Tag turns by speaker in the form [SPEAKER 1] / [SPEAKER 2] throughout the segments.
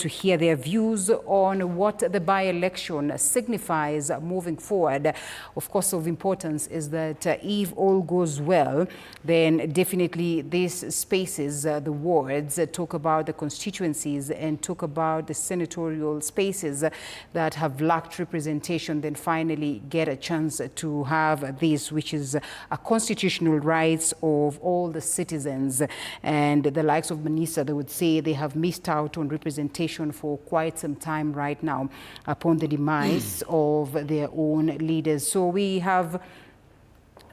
[SPEAKER 1] to hear their views on what the by-election signifies moving forward. Of course, of importance is that if all goes well, then definitely these spaces, the wards, talk about the constituencies and talk about the senatorial spaces that have lacked representation, then finally get a chance to have this, which is a constitutional rights of all the citizens. And the likes of Manisa, they would say they have missed out on representation for quite some time right now upon the demise of their own leaders. So we have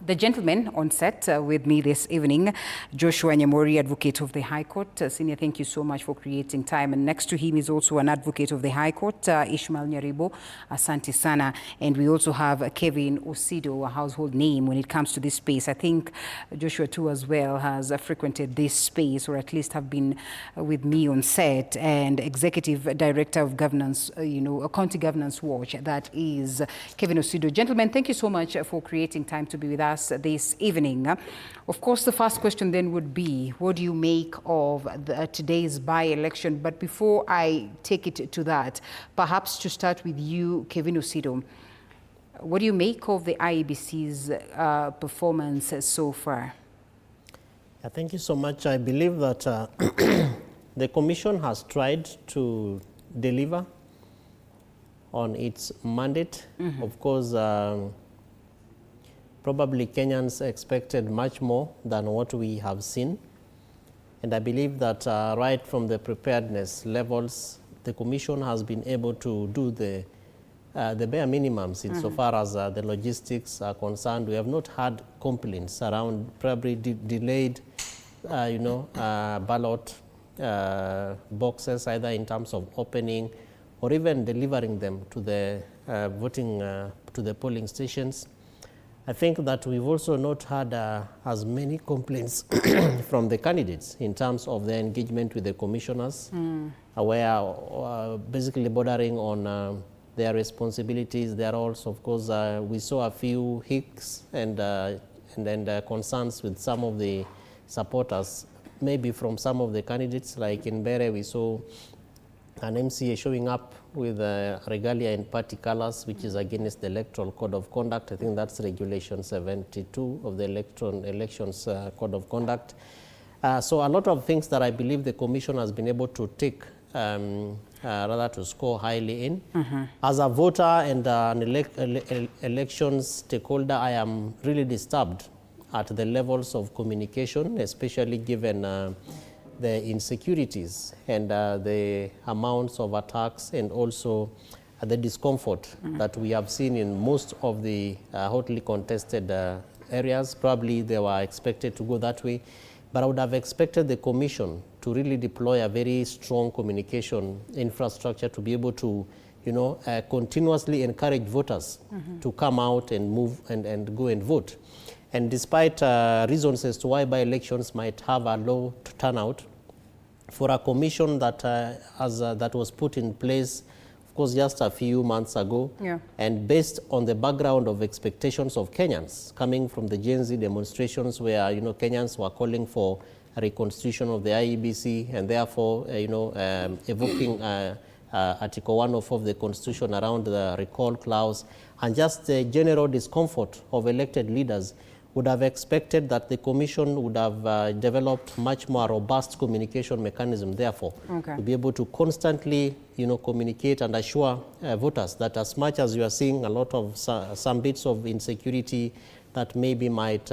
[SPEAKER 1] the gentleman on set with me this evening, Joshua Nyamori, advocate of the High Court. Senior, thank you so much for creating time. And next to him is also an advocate of the High Court, Ishmael Nyaribo, asante sana. And we also have Kevin Osido, a household name when it comes to this space. I think Joshua too as well has frequented this space, or at least have been with me on set, and Executive Director of Governance, County Governance Watch, that is Kevin Osido. Gentlemen, thank you so much for creating time to be with us this evening. Of course, the first question then would be, what do you make of today's by-election? But before I take it to that, perhaps to start with you, Kevin Osido, what do you make of the IEBC's performance so far?
[SPEAKER 2] Thank you so much. I believe that the Commission has tried to deliver on its mandate. Of course, probably Kenyans expected much more than what we have seen. And I believe that right from the preparedness levels, the Commission has been able to do the bare minimums insofar as the logistics are concerned. We have not had complaints around probably delayed, ballot boxes, either in terms of opening or even delivering them to the to the polling stations. I think that we've also not had as many complaints from the candidates in terms of their engagement with the commissioners, where basically bordering on their responsibilities, their roles. Of course, we saw a few hiccups and concerns with some of the supporters, maybe from some of the candidates. Like in Bere, we saw an MCA showing up with regalia in party colors, which is against the Electoral Code of Conduct. I think that's Regulation 72 of the Elections Code of Conduct. So a lot of things that I believe the Commission has been able to take, rather to score highly in. As a voter and an elections stakeholder, I am really disturbed at the levels of communication, especially given the insecurities and the amounts of attacks, and also the discomfort that we have seen in most of the hotly contested areas. Probably they were expected to go that way, but I would have expected the Commission to really deploy a very strong communication infrastructure to be able to, continuously encourage voters to come out and move and go and vote. And despite reasons as to why by-elections might have a low turnout, for a commission that that was put in place, of course, just a few months ago, and based on the background of expectations of Kenyans coming from the Gen Z demonstrations, where Kenyans were calling for a reconstitution of the IEBC, and therefore evoking Article 104 of the Constitution around the recall clause, and just the general discomfort of elected leaders, would have expected that the Commission would have developed much more robust communication mechanism, therefore, to be able to constantly, communicate and assure voters that as much as you are seeing a lot of some bits of insecurity that maybe might,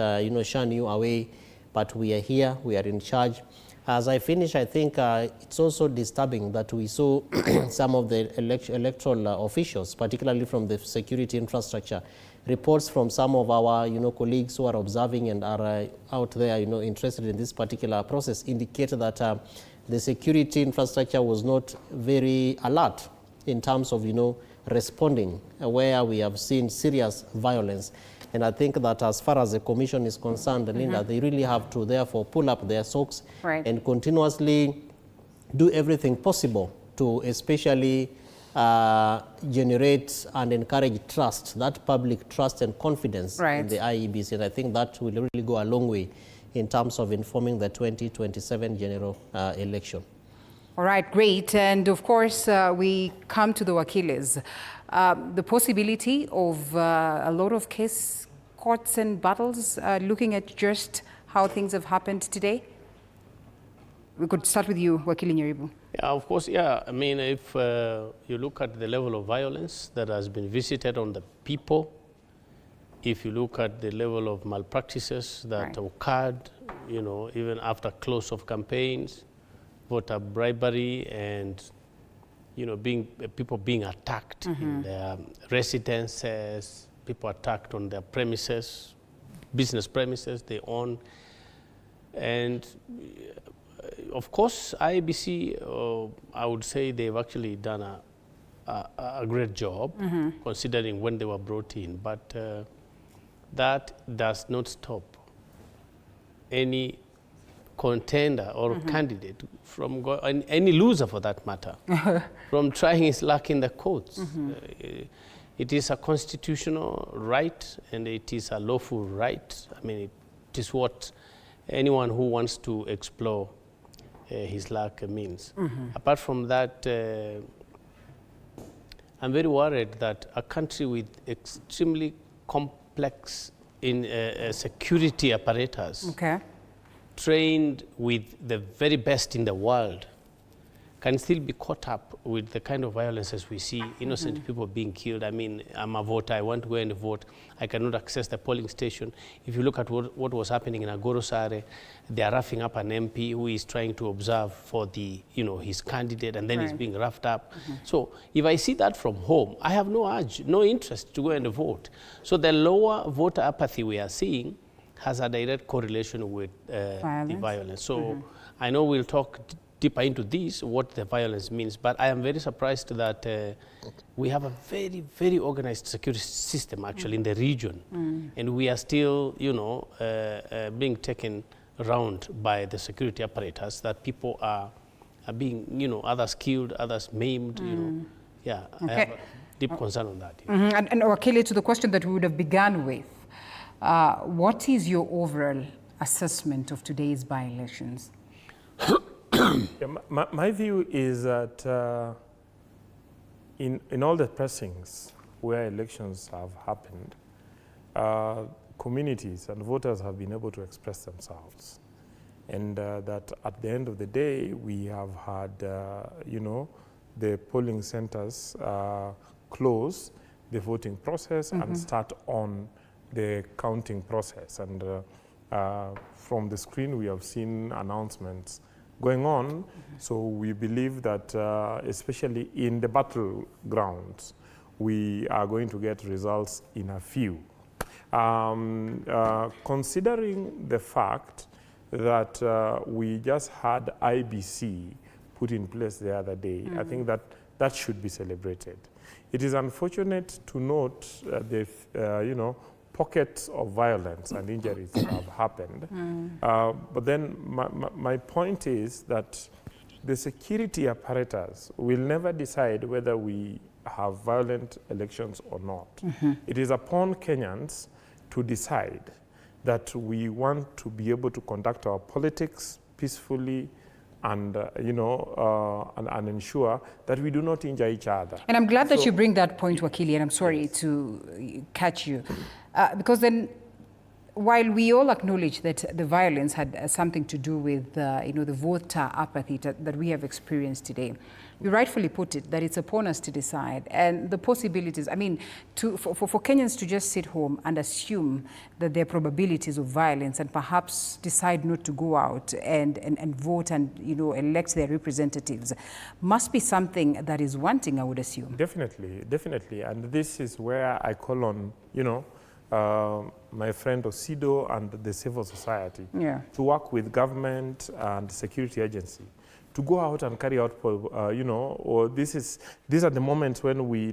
[SPEAKER 2] shun you away, but we are here, we are in charge. As I finish, I think it's also disturbing that we saw some of the electoral officials, particularly from the security infrastructure, reports from some of our colleagues who are observing and are out there interested in this particular process indicate that the security infrastructure was not very alert in terms of responding where we have seen serious violence. And I think that as far as the Commission is concerned, Linda, they really have to therefore pull up their socks and continuously do everything possible to especially generate and encourage trust, that public trust and confidence in the IEBC. And I think that will really go a long way in terms of informing the 2027 general election.
[SPEAKER 1] All right, great. And of course, we come to the wakilis. The possibility of a lot of case courts and battles, looking at just how things have happened today. We could start with you, Wakili Nyaribo.
[SPEAKER 3] Yeah, of course, yeah. I mean, if you look at the level of violence that has been visited on the people, if you look at the level of malpractices that occurred, you know, even after close of campaigns, voter bribery, and you know, people being attacked in their residences, people attacked on their premises, business premises they own, and of course, IEBC, I would say they've actually done a great job, considering when they were brought in, but that does not stop any contender or candidate from any loser for that matter from trying his luck in the courts. It is a constitutional right and it is a lawful right. I mean, it is what anyone who wants to explore his luck means. Apart from that, I'm very worried that a country with extremely complex security apparatus, trained with the very best in the world, can still be caught up with the kind of violences we see, innocent people being killed. I mean, I'm a voter, I want to go and vote, I cannot access the polling station. If you look at what was happening in Agorosare, they are roughing up an MP who is trying to observe for the, you know, his candidate, and then he's being roughed up. So if I see that from home, I have no urge, no interest to go and vote. So the lower voter apathy we are seeing has a direct correlation with the violence. So I know we'll talk deeper into this, what the violence means, but I am very surprised that we have a very, very organized security system actually in the region, and we are still, you know, being taken around by the security apparatus, that people are being, you know, others killed, others maimed, you know. Yeah, I have a deep concern on that.
[SPEAKER 1] And Wakili, to the question that we would have begun with, what is your overall assessment of today's by-elections?
[SPEAKER 4] Yeah, my view is that in all the pressings where elections have happened, communities and voters have been able to express themselves. And that at the end of the day, we have had, you know, the polling centers close the voting process and start on the counting process. And from the screen, we have seen announcements going on. So we believe that, especially in the battlegrounds, we are going to get results in a few. Considering the fact that we just had IBC put in place the other day, I think that should be celebrated. It is unfortunate to note the you know, pockets of violence and injuries that have happened. But then my point is that the security apparatus will never decide whether we have violent elections or not. It is upon Kenyans to decide that we want to be able to conduct our politics peacefully and, you know, and ensure that we do not injure each other.
[SPEAKER 1] And I'm glad that you bring that point, Wakili, and I'm sorry to catch you. Because then, while we all acknowledge that the violence had something to do with, you know, the voter apathy that we have experienced today, you rightfully put it that it's upon us to decide. And the possibilities, I mean, for Kenyans to just sit home and assume that there are probabilities of violence and perhaps decide not to go out and vote and, you know, elect their representatives must be something that is wanting, I would assume.
[SPEAKER 4] Definitely, definitely. And this is where I call on, you know, my friend Osido and the civil society to work with government and security agency to go out and carry out, you know, or these are the moments when we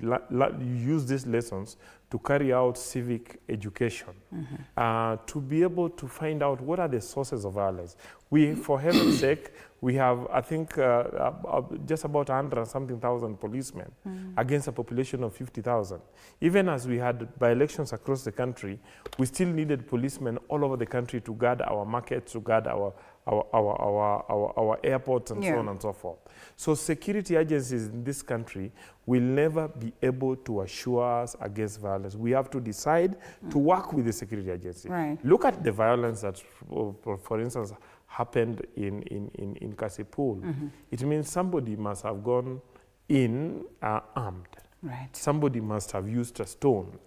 [SPEAKER 4] use these lessons to carry out civic education, to be able to find out what are the sources of violence. We, for heaven's sake, we have, I think, just about 100 and something thousand policemen against a population of 50,000. Even as we had by-elections across the country, we still needed policemen all over the country to guard our markets, to guard our our airports and so on and so forth. So security agencies in this country will never be able to assure us against violence. We have to decide to work with the security agency.
[SPEAKER 1] Right.
[SPEAKER 4] Look at the violence that, for instance, happened in Kasipul. It means somebody must have gone in armed.
[SPEAKER 1] Right.
[SPEAKER 4] Somebody must have used a stone.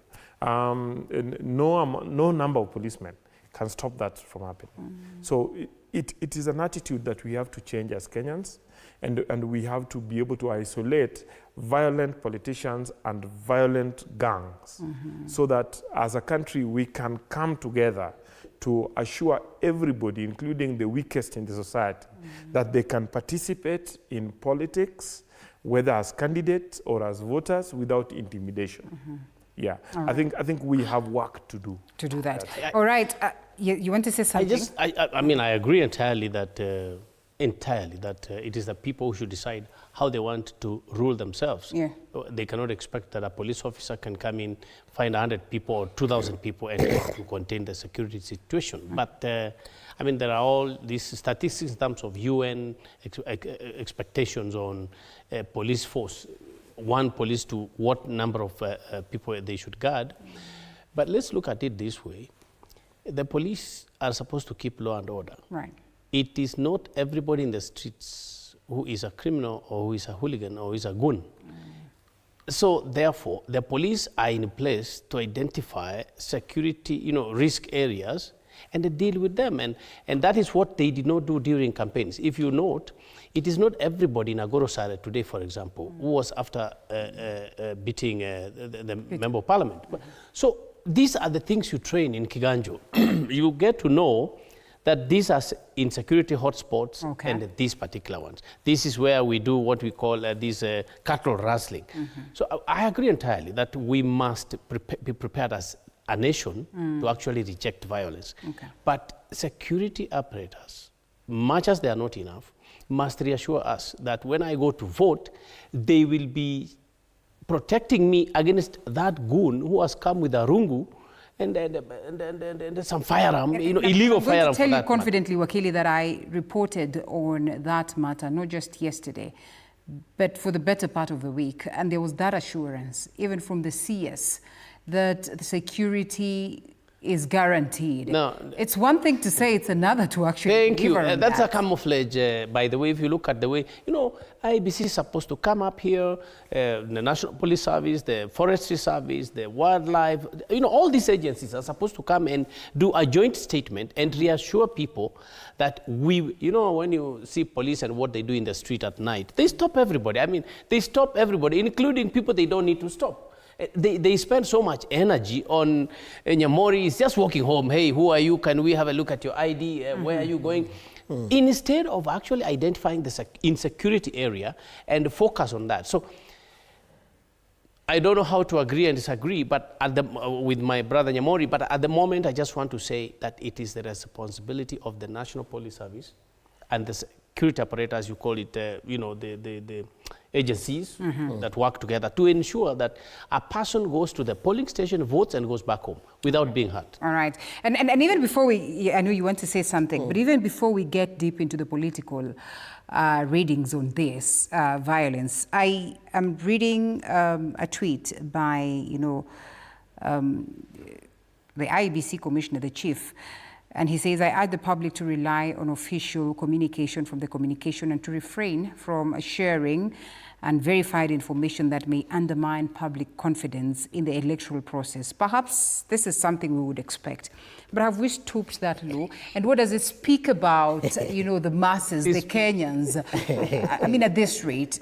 [SPEAKER 4] No number of policemen can stop that from happening. So it is an attitude that we have to change as Kenyans, and we have to be able to isolate violent politicians and violent gangs, so that as a country we can come together to assure everybody, including the weakest in the society, that they can participate in politics, whether as candidates or as voters, without intimidation. Yeah, right. I think we have work to do.
[SPEAKER 1] To do that. All right, you want to say something?
[SPEAKER 3] I mean, I agree entirely that it is the people who should decide how they want to rule themselves. Yeah. They cannot expect that a police officer can come in, find 100 people or 2,000 people and to contain the security situation. But I mean, there are all these statistics in terms of UN expectations on police force. One police to what number of people they should guard. But let's look at it this way. The police are supposed to keep law and order.
[SPEAKER 1] Right.
[SPEAKER 3] It is not everybody in the streets who is a criminal or who is a hooligan or who is a goon. So therefore, the police are in place to identify security, risk areas and they deal with them. And that is what they did not do during campaigns. If you note, it is not everybody in Agorosare today, for example, who was after beating the member of parliament. So these are the things you train in Kiganjo. You get to know that these are insecurity hotspots and these particular ones. This is where we do what we call this cattle rustling. So I agree entirely that we must be prepared as a nation to actually reject violence. But security apparatus, much as they are not enough, must reassure us that when I go to vote, they will be protecting me against that goon who has come with a rungu and some firearm, illegal firearm.
[SPEAKER 1] I'm going to tell you confidently, Wakili, that I reported on that matter, not just yesterday, but for the better part of the week. And there was that assurance, even from the CS, that the security is guaranteed. No, it's one thing to say, it's another to actually
[SPEAKER 3] Thank you. That's a camouflage, by the way. If you look at the way, IBC is supposed to come up here, the National Police Service, the Forestry Service, the Wildlife, all these agencies are supposed to come and do a joint statement and reassure people that when you see police and what they do in the street at night, they stop everybody. I mean, they stop everybody, including people they don't need to stop. They spend so much energy on Nyamori is just walking home. Hey, who are you? Can we have a look at your ID? Where are you going? Instead of actually identifying the insecurity area and focus on that. So I don't know how to agree and disagree but with my brother Nyamori, but at the moment I just want to say that it is the responsibility of the National Police Service and the security apparatus, you call it, the agencies that work together to ensure that a person goes to the polling station, votes, and goes back home without being hurt.
[SPEAKER 1] All right. And even before I know you want to say something, but even before we get deep into the political readings on this violence, I am reading a tweet by, the IEBC commissioner, the chief, and he says, I urge the public to rely on official communication from the communication and to refrain from sharing and verified information that may undermine public confidence in the electoral process. Perhaps this is something we would expect. But have we stooped that low? And what does it speak about, the masses, the Kenyans? I mean, at this rate.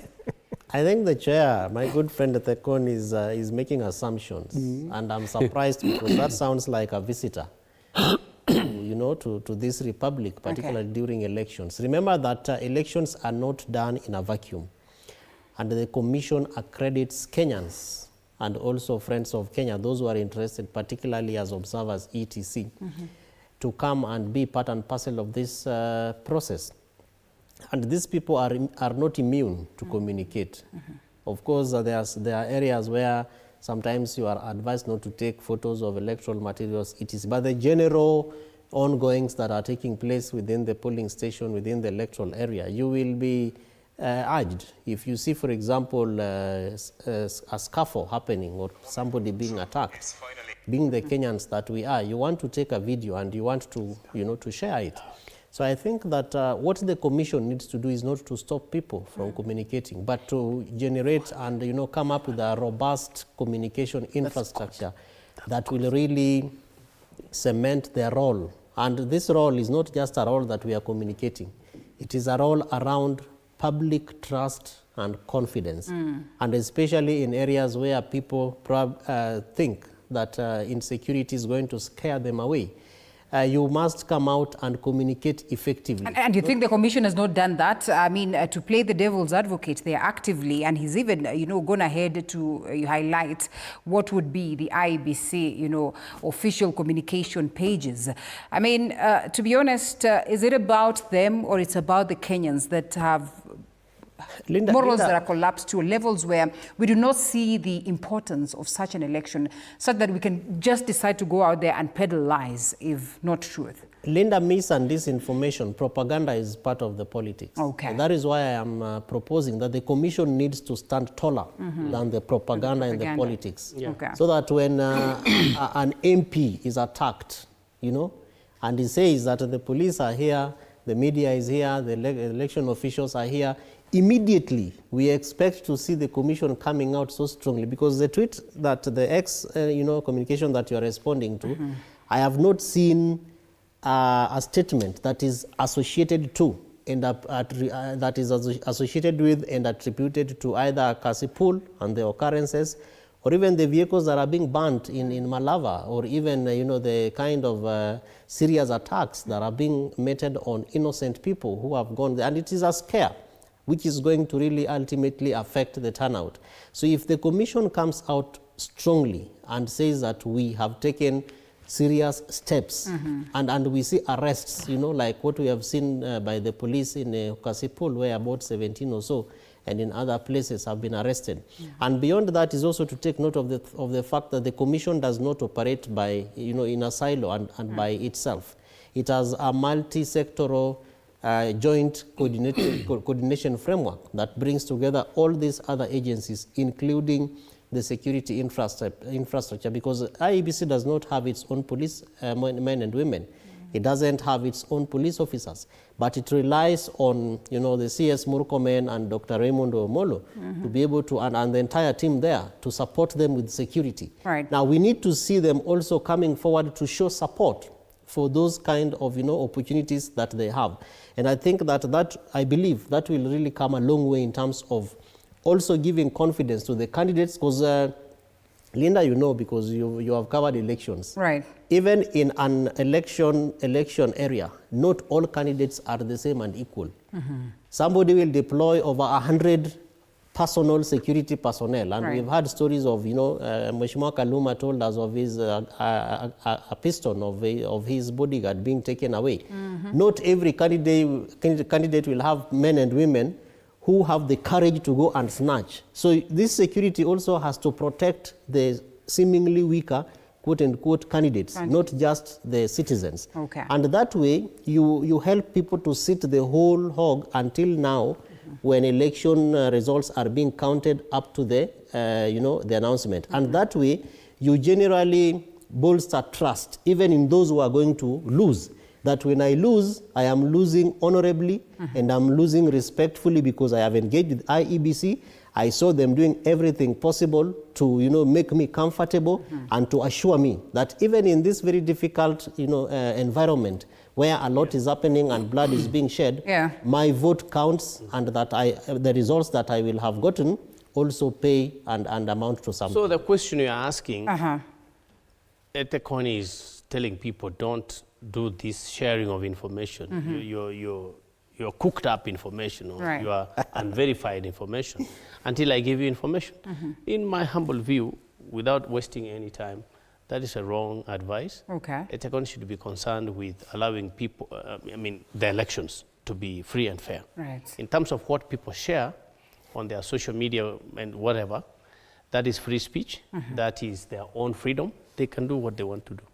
[SPEAKER 2] I think the chair, my good friend Tekon, is making assumptions. And I'm surprised because that sounds like a visitor. To this republic, particularly during elections. Remember that elections are not done in a vacuum. And the commission accredits Kenyans and also friends of Kenya, those who are interested, particularly as observers, etc., to come and be part and parcel of this process. And these people are not immune to communicate. Of course, there are areas where sometimes you are advised not to take photos of electoral materials, etc. But the general ongoings that are taking place within the polling station, within the electoral area, you will be urged. If you see, for example, a scuffle happening or somebody being attacked, being the Kenyans that we are, you want to take a video and you want to, to share it. So I think that what the commission needs to do is not to stop people from communicating, but to generate and, come up with a robust communication infrastructure that will really cement their role. And this role is not just a role that we are communicating. It is a role around public trust and confidence, and especially in areas where people think that insecurity is going to scare them away. You must come out and communicate effectively.
[SPEAKER 1] And you think the commission has not done that? I mean, to play the devil's advocate, they are actively, and he's even, gone ahead to highlight what would be the IEBC, official communication pages. I mean, to be honest, is it about them or it's about the Kenyans that have morals that are collapsed to levels where we do not see the importance of such an election, such that we can just decide to go out there and peddle lies, if not truth?
[SPEAKER 2] Linda, mis and disinformation, propaganda is part of the politics.
[SPEAKER 1] Okay.
[SPEAKER 2] And that is why I am proposing that the commission needs to stand taller than the propaganda and the politics.
[SPEAKER 1] Yeah. Okay.
[SPEAKER 2] So that when an MP is attacked, and he says that the police are here, the media is here, the election officials are here, immediately we expect to see the commission coming out so strongly, because the tweet that the communication that you are responding to, I have not seen a statement that is associated to and that is associated with and attributed to either Kasipul and the occurrences, or even the vehicles that are being burnt in Malava, or even the kind of serious attacks that are being meted on innocent people who have gone there. And it is a scare which is going to really ultimately affect the turnout. So if the commission comes out strongly and says that we have taken serious steps, and we see arrests, like what we have seen by the police in Kasipul, where about 17 or so, and in other places have been arrested. And beyond that is also to take note of the fact that the commission does not operate by, in a silo and by itself. It has a multi-sectoral joint coordination framework that brings together all these other agencies, including the security infrastructure, because IEBC does not have its own police men and women. It doesn't have its own police officers, but it relies on the CS Murkomen and Dr. Raymond Omolo to be able to, and the entire team there, to support them with security.
[SPEAKER 1] Right.
[SPEAKER 2] Now we need to see them also coming forward to show support for those kind of opportunities that they have. And I think that I believe that will really come a long way in terms of also giving confidence to the candidates, because Linda, because you have covered elections.
[SPEAKER 1] Right.
[SPEAKER 2] Even in an election area, not all candidates are the same and equal. Somebody will deploy over 100 personal security personnel, and we've had stories of, Mheshimiwa Kaluma told us of his a piston of his bodyguard being taken away. Not every candidate will have men and women who have the courage to go and snatch. So this security also has to protect the seemingly weaker, quote-unquote, candidates, not just the citizens.
[SPEAKER 1] Okay.
[SPEAKER 2] And that way, you help people to sit the whole hog until now, when election results are being counted up to the, the announcement. And that way, you generally bolster trust, even in those who are going to lose. That when I lose, I am losing honorably and I'm losing respectfully, because I have engaged with IEBC. I saw them doing everything possible to, make me comfortable and to assure me that even in this very difficult, environment where a lot is happening and blood is being shed, my vote counts, and that the results that I will have gotten also pay and amount to something.
[SPEAKER 3] So the question you're asking, Etekon is telling people don't do this sharing of information. You're cooked up information, or you are unverified information until I give you information. In my humble view, without wasting any time, that is a wrong advice.
[SPEAKER 1] Okay.
[SPEAKER 3] Etekon should be concerned with allowing people, the elections to be free and fair.
[SPEAKER 1] Right.
[SPEAKER 3] In terms of what people share on their social media and whatever, that is free speech. That is their own freedom. They can do what they want to do.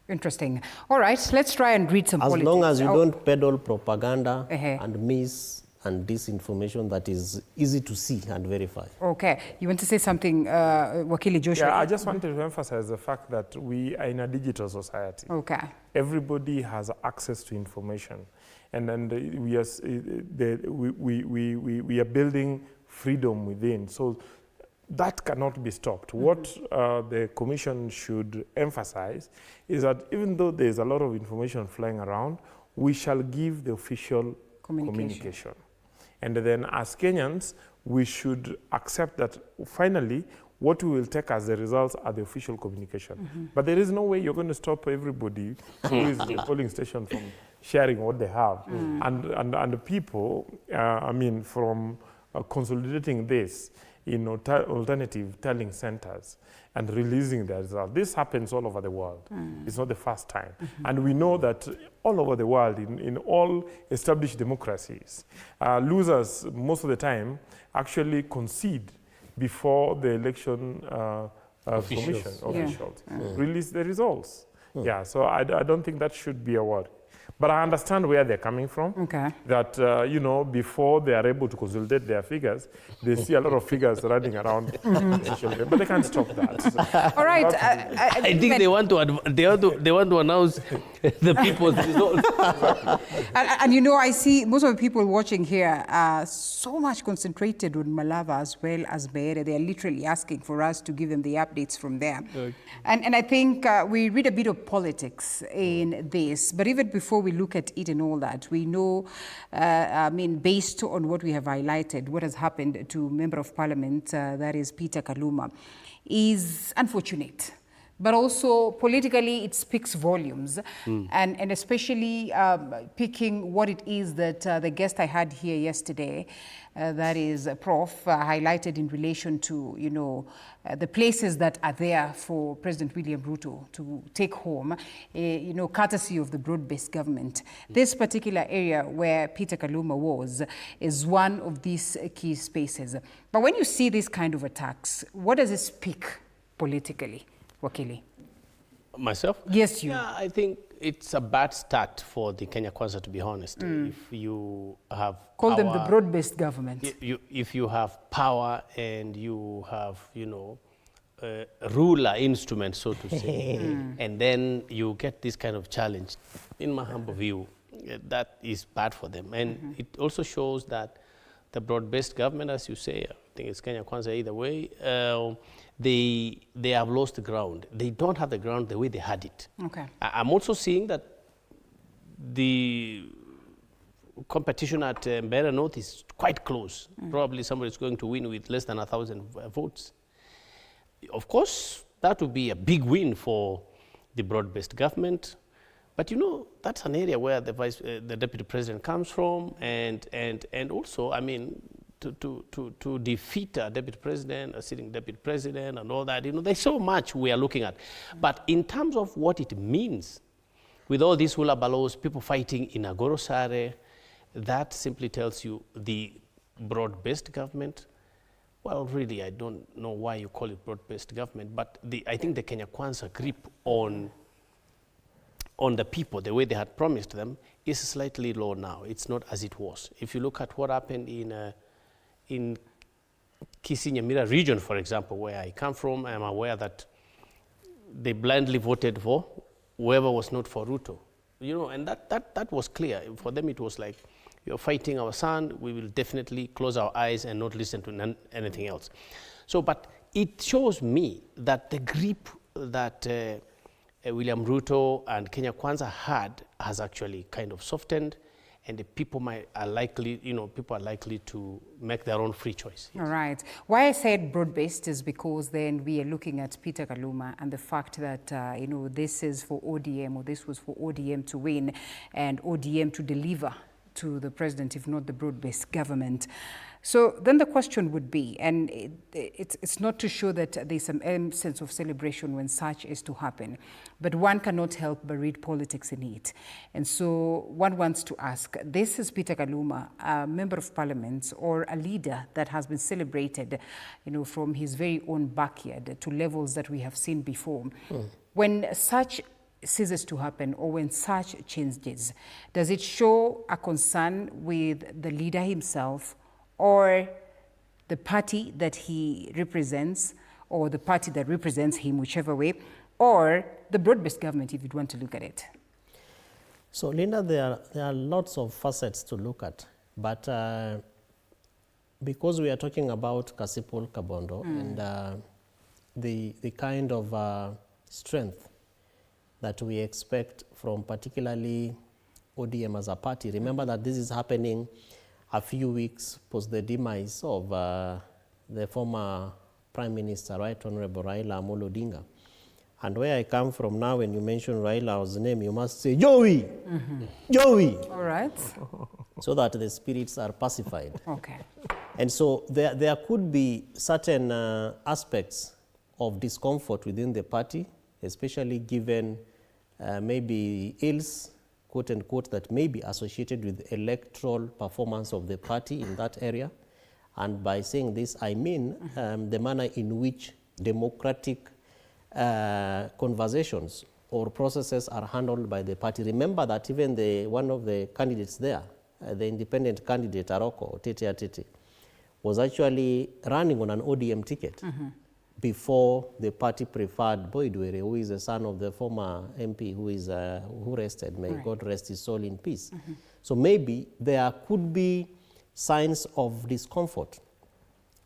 [SPEAKER 1] Interesting. All right, let's try and read some politics.
[SPEAKER 2] As long as you don't peddle propaganda and mis and disinformation that is easy to see and verify.
[SPEAKER 1] Okay. You want to say something, Wakili Joshua?
[SPEAKER 4] Yeah, I just wanted to emphasize the fact that we are in a digital society.
[SPEAKER 1] Okay.
[SPEAKER 4] Everybody has access to information. And then we are building freedom within. So that cannot be stopped. What the Commission should emphasize is that even though there is a lot of information flying around, we shall give the official communication. And then as Kenyans, we should accept that finally what we will take as the results are the official communication. But there is no way you're going to stop everybody who is in the polling station from sharing what they have. And the people, I mean, from consolidating this in alternative telling centers and releasing the results. This happens all over the world. It's not the first time. And we know that all over the world, in all established democracies, losers most of the time actually concede before the election commission officials release the results. Yeah, so I don't think that should be a worry. But I understand where they're coming from. Okay. That, you know, before they are able to consolidate their figures, they see a lot of figures running around social media, but they can't stop that. So
[SPEAKER 1] all right.
[SPEAKER 3] I think they want to announce the people's results.
[SPEAKER 1] And you know, I see most of the people watching here are so much concentrated on Malava as well as Beere. They are literally asking for us to give them the updates from there. Okay. And I think we read a bit of politics in this, but even before we look at it and all that, we know, I mean, based on what we have highlighted, what has happened to Member of Parliament, that is Peter Kaluma, is unfortunate. But also politically, it speaks volumes, and especially picking what it is that the guest I had here yesterday, that is Prof, highlighted in relation to, you know, the places that are there for President William Ruto to take home, you know, courtesy of the broad-based government. This particular area where Peter Kaluma was is one of these key spaces. But when you see these kind of attacks, what does it speak politically? Wakili.
[SPEAKER 3] Myself?
[SPEAKER 1] Yes, you.
[SPEAKER 3] Yeah, I think it's a bad start for the Kenya Kwanza, to be honest. If you have
[SPEAKER 1] Call them the broad-based government.
[SPEAKER 3] If you have power and you have, you know, ruler instruments, so to say, and then you get this kind of challenge, in my humble view, that is bad for them. And it also shows that the broad-based government, as you say, I think it's Kenya Kwanza either way, they have lost the ground. They don't have the ground the way they had it. Okay. I'm also seeing that the competition at Mbeere North is quite close. Probably somebody is going to win with less than 1,000 votes. Of course, that would be a big win for the broad-based government. But you know, that's an area where the deputy president comes from, and also, I mean, to defeat a deputy president, a sitting deputy president, and all that, you know, there's so much we are looking at. But in terms of what it means, with all these hula balos, people fighting in Agorosare, that simply tells you the broad-based government. Well, really, I don't know why you call it broad-based government, but I think the Kenya Kwanza grip on the people, the way they had promised them, is slightly low now. It's not as it was. If you look at what happened in Kisii Nyamira region, for example, where I come from, I'm aware that they blindly voted for whoever was not for Ruto. You know, and that was clear. For them, it was like, you're fighting our son, we will definitely close our eyes and not listen to anything else. So, but it shows me that the grip that William Ruto and Kenya Kwanza had has actually kind of softened, and the people are likely, you know, people are likely to make their own free choice. Yes.
[SPEAKER 1] All right. Why I said broad-based is because then we are looking at Peter Kaluma and the fact that, you know, this is for ODM, or this was for ODM to win and ODM to deliver to the president, if not the broad-based government. So then the question would be, and it's not to show that there's some sense of celebration when such is to happen, but one cannot help but read politics in it. And so one wants to ask, this is Peter Kaluma, a member of parliament or a leader that has been celebrated, you know, from his very own backyard to levels that we have seen before. When such ceases to happen, or when such changes, does it show a concern with the leader himself, or the party that he represents, or the party that represents him, whichever way, or the broad-based government, if you'd want to look at it?
[SPEAKER 2] So, Linda, there are lots of facets to look at, but because we are talking about Kasipul Kabondo and the kind of strength that we expect from particularly ODM as a party, remember that this is happening a few weeks post the demise of the former Prime Minister, Right Honorable Raila Amolo Odinga. And where I come from now, when you mention Raila's name, you must say, Joey! Joey!
[SPEAKER 1] All right.
[SPEAKER 2] So that the spirits are pacified.
[SPEAKER 1] Okay.
[SPEAKER 2] And so there could be certain aspects of discomfort within the party, especially given maybe ills, quote unquote, that may be associated with electoral performance of the party in that area. And by saying this, I mean the manner in which democratic conversations or processes are handled by the party. Remember that even one of the candidates there, the independent candidate, Aroko, Tete Atete, was actually running on an ODM ticket before the party preferred Boydwere, who is the son of the former MP who rested. May God rest his soul in peace. So maybe there could be signs of discomfort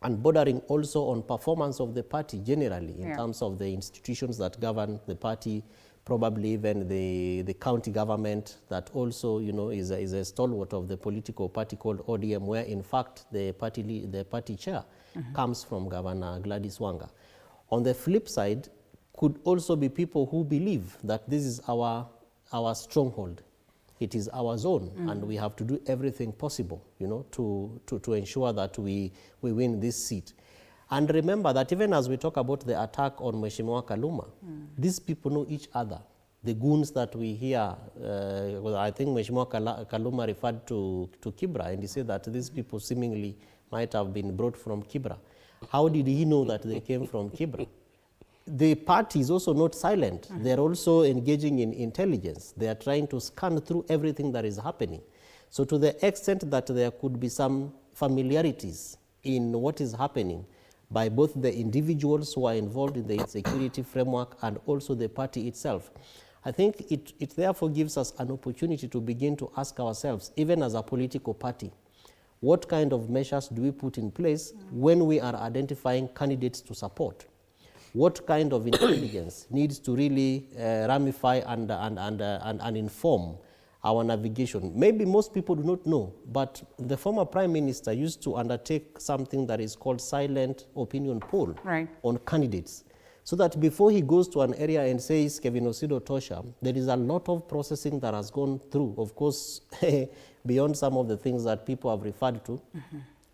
[SPEAKER 2] and bordering also on performance of the party generally in terms of the institutions that govern the party, probably even the county government that also, you know, is a stalwart of the political party called ODM, where in fact the party chair comes from Governor Gladys Wanga. On the flip side, could also be people who believe that this is our stronghold. It is our zone, and we have to do everything possible, you know, to ensure that we win this seat. And remember that even as we talk about the attack on Mheshimiwa Kaluma, these people know each other. The goons that we hear, I think Mheshimiwa Kaluma referred to Kibra, and he said that these people seemingly might have been brought from Kibra. How did he know that they came from Kibra? The party is also not silent. They're also engaging in intelligence. They are trying to scan through everything that is happening. So to the extent that there could be some familiarities in what is happening by both the individuals who are involved in the insecurity framework and also the party itself, I think it therefore gives us an opportunity to begin to ask ourselves, even as a political party, what kind of measures do we put in place when we are identifying candidates to support? What kind of intelligence needs to really ramify and inform our navigation? Maybe most people do not know, but the former Prime Minister used to undertake something that is called silent opinion poll on candidates. So that before he goes to an area and says, Kevin Osido Tosha, there is a lot of processing that has gone through, of course, beyond some of the things that people have referred to,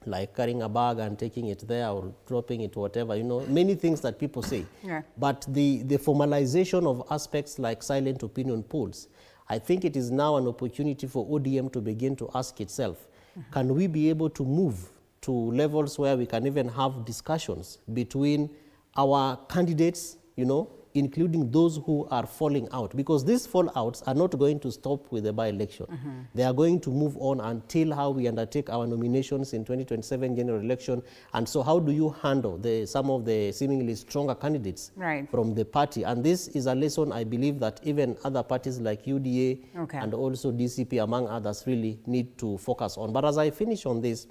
[SPEAKER 2] like carrying a bag and taking it there or dropping it, whatever, you know, many things that people say. But the formalization of aspects like silent opinion polls, I think it is now an opportunity for ODM to begin to ask itself, can we be able to move to levels where we can even have discussions between our candidates, you know, including those who are falling out, because these fallouts are not going to stop with the by-election. They are going to move on until how we undertake our nominations in 2027 general election. And so how do you handle some of the seemingly stronger candidates from the party? And this is a lesson I believe that even other parties like UDA and also DCP, among others, really need to focus on. But as I finish on this,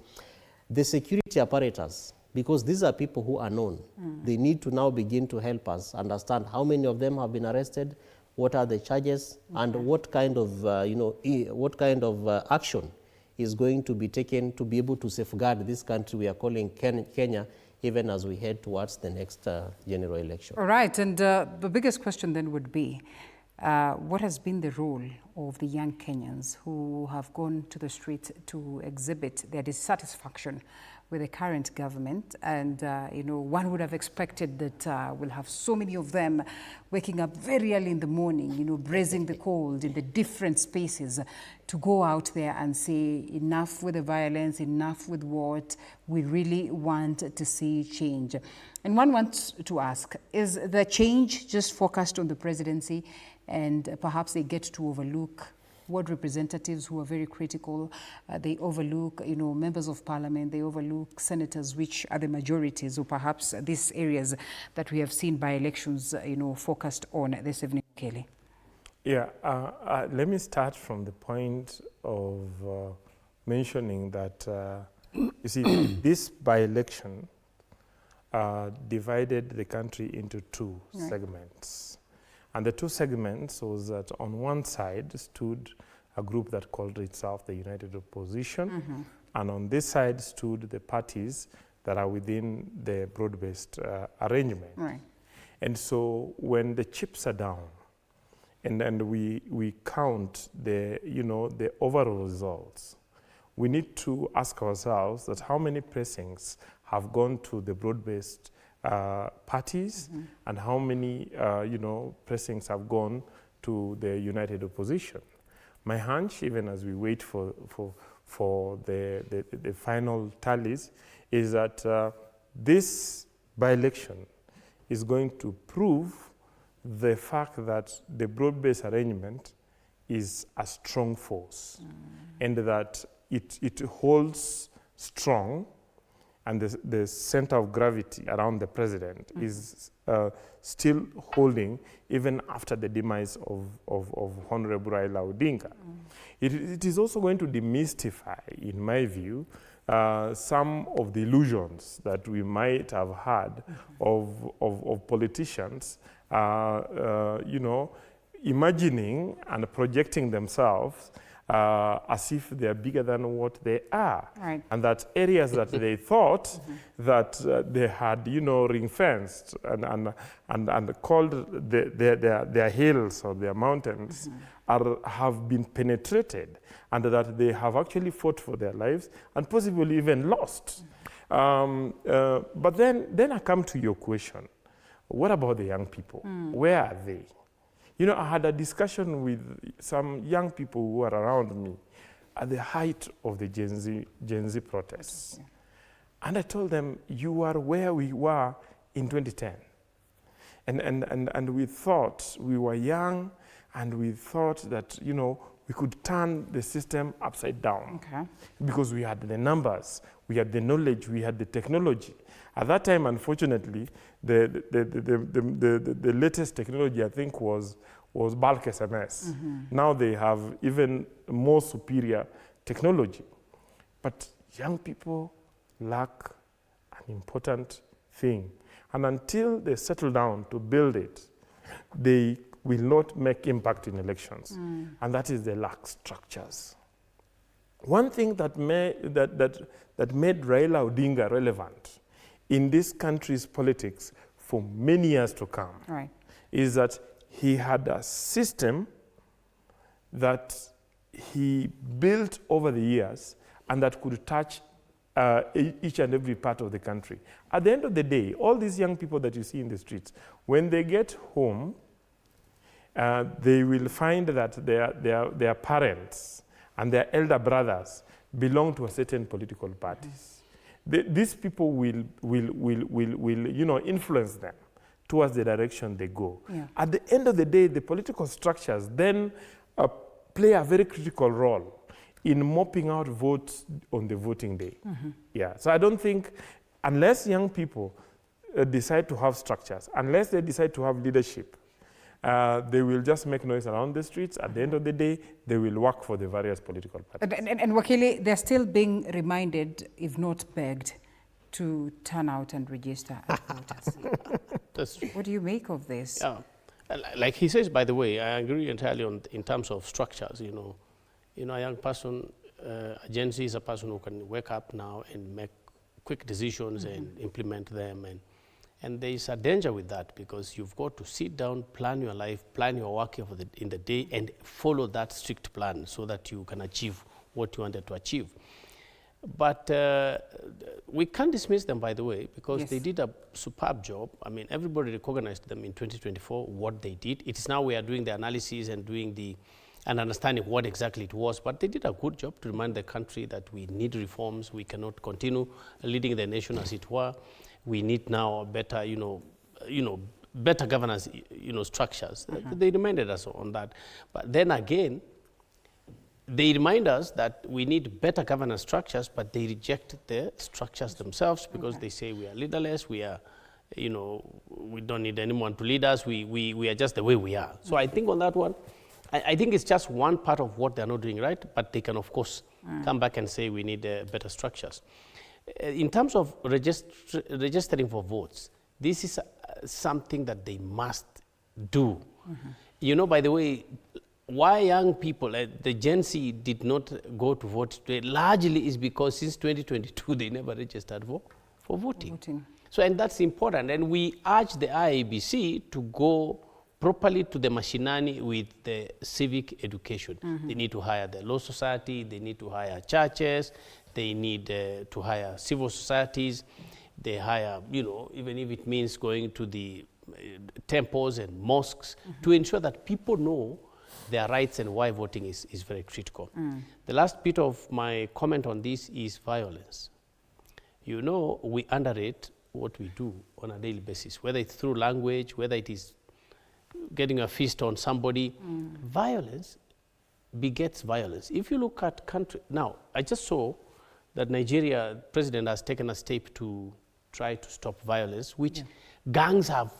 [SPEAKER 2] the security apparatus, because these are people who are known. They need to now begin to help us understand how many of them have been arrested, what are the charges, and what kind of, action is going to be taken to be able to safeguard this country we are calling Kenya, even as we head towards the next general election.
[SPEAKER 1] All right, and the biggest question then would be, what has been the role of the young Kenyans who have gone to the street to exhibit their dissatisfaction with the current government? And, you know, one would have expected that we'll have so many of them waking up very early in the morning, you know, brazing the cold in the different spaces to go out there and say, enough with the violence, enough with what we really want to see change. And one wants to ask, is the change just focused on the presidency? and perhaps they get to overlook ward representatives who are very critical. They overlook, members of parliament. They overlook senators, which are the majorities, or perhaps these areas that we have seen by elections, focused on this evening, Kelly.
[SPEAKER 4] Yeah, let me start from the point of mentioning that, you see, this by-election divided the country into two segments. And the two segments was that on one side stood a group that called itself the United Opposition, and on this side stood the parties that are within the broad-based arrangement. Right. And so when the chips are down, and we count the, the overall results, we need to ask ourselves that how many pressings have gone to the broad-based parties, and how many, pressings have gone to the United Opposition. My hunch, even as we wait for the final tallies, is that this by-election is going to prove the fact that the broad-based arrangement is a strong force, and that it holds strong, and the center of gravity around the president is still holding even after the demise of Honorable Raila Odinga. It is also going to demystify, in my view, some of the illusions that we might have had of politicians, imagining and projecting themselves as if they are bigger than what they are. Right. And that areas that they thought that they had, ring-fenced and called their hills or their mountains have been penetrated, and that they have actually fought for their lives and possibly even lost. But then I come to your question. What about the young people? Where are they? I had a discussion with some young people who were around me at the height of the Gen Z protests. Yeah. And I told them, you are where we were in 2010. And we thought we were young, and we thought that, we could turn the system upside down. Okay. Because we had the numbers, we had the knowledge, we had the technology. At that time, unfortunately, the latest technology, I think, was bulk SMS. Now they have even more superior technology. But young people lack an important thing. And until they settle down to build it, they will not make impact in elections. And that is the lack structures. One thing that made Raila Odinga relevant in this country's politics for many years to come is that he had a system that he built over the years and that could touch each and every part of the country. At the end of the day, all these young people that you see in the streets, when they get home, they will find that their parents and their elder brothers belong to a certain political parties. These people will influence them towards the direction they go. Yeah. At the end of the day, the political structures then play a very critical role in mopping out votes on the voting day. Yeah. So I don't think, unless young people decide to have structures, unless they decide to have leadership, they will just make noise around the streets. At the end of the day, they will work for the various political parties.
[SPEAKER 1] And Wakili, they're still being reminded, if not begged, to turn out and register as voters.
[SPEAKER 3] That's true.
[SPEAKER 1] What do you make of this?
[SPEAKER 3] Yeah. Like he says, by the way, I agree entirely in terms of structures. A young person, a Gen Z is a person who can wake up now and make quick decisions and implement them. And there is a danger with that, because you've got to sit down, plan your life, plan your work in the day, and follow that strict plan so that you can achieve what you wanted to achieve. But we can't dismiss them, by the way, because they did a superb job. I mean, everybody recognized them in 2024, what they did. It is now we are doing the analysis and doing and understanding what exactly it was. But they did a good job to remind the country that we need reforms. We cannot continue leading the nation as it were. We need now a better, better governance, structures. They reminded us on that. But then again, they remind us that we need better governance structures, but they reject the structures themselves because they say we are leaderless, we are, we don't need anyone to lead us, we are just the way we are. So I think on that one, I think it's just one part of what they're not doing right, but they can, of course, come back and say we need better structures. In terms of registering for votes, this is something that they must do. By the way, why young people, the Gen Z, did not go to vote today, largely is because since 2022, they never registered for voting. So, and that's important. And we urge the IEBC to go properly to the machinani with the civic education. They need to hire the law society, they need to hire churches, they need to hire civil societies, they hire, even if it means going to the temples and mosques to ensure that people know their rights and why voting is very critical. The last bit of my comment on this is violence. We underrate what we do on a daily basis, whether it's through language, whether it is getting a fist on somebody. Violence begets violence. If you look at country, now, I just saw that Nigeria president has taken a step to try to stop violence, which gangs have,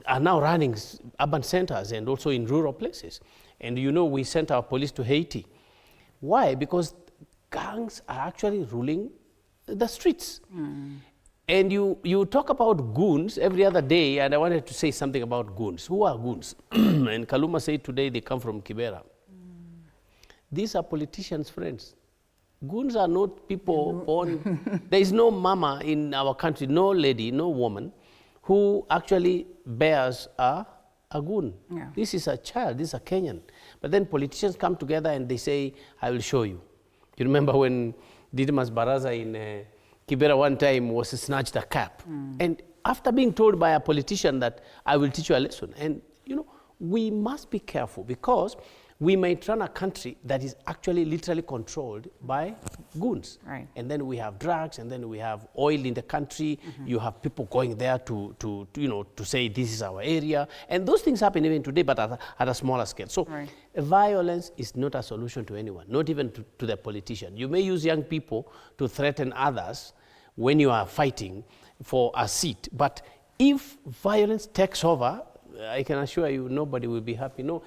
[SPEAKER 3] are now running urban centers and also in rural places. And we sent our police to Haiti. Why? Because gangs are actually ruling the streets. And you talk about goons every other day, and I wanted to say something about goons. Who are goons? And Kaluma said today they come from Kibera. These are politicians' friends. Goons are not people born. There is no mama in our country, no lady, no woman, who actually bears a goon. This is a child, this is a Kenyan. But then politicians come together and they say, I will show you. You remember when Didmas Baraza in Kibera one time was snatched a cap. And after being told by a politician that I will teach you a lesson. And we must be careful because we might run a country that is actually literally controlled by goons. And then we have drugs, and then we have oil in the country. You have people going there to say this is our area. And those things happen even today, but at a smaller scale. So violence is not a solution to anyone, not even to the politician. You may use young people to threaten others when you are fighting for a seat. But if violence takes over, I can assure you nobody will be happy. No.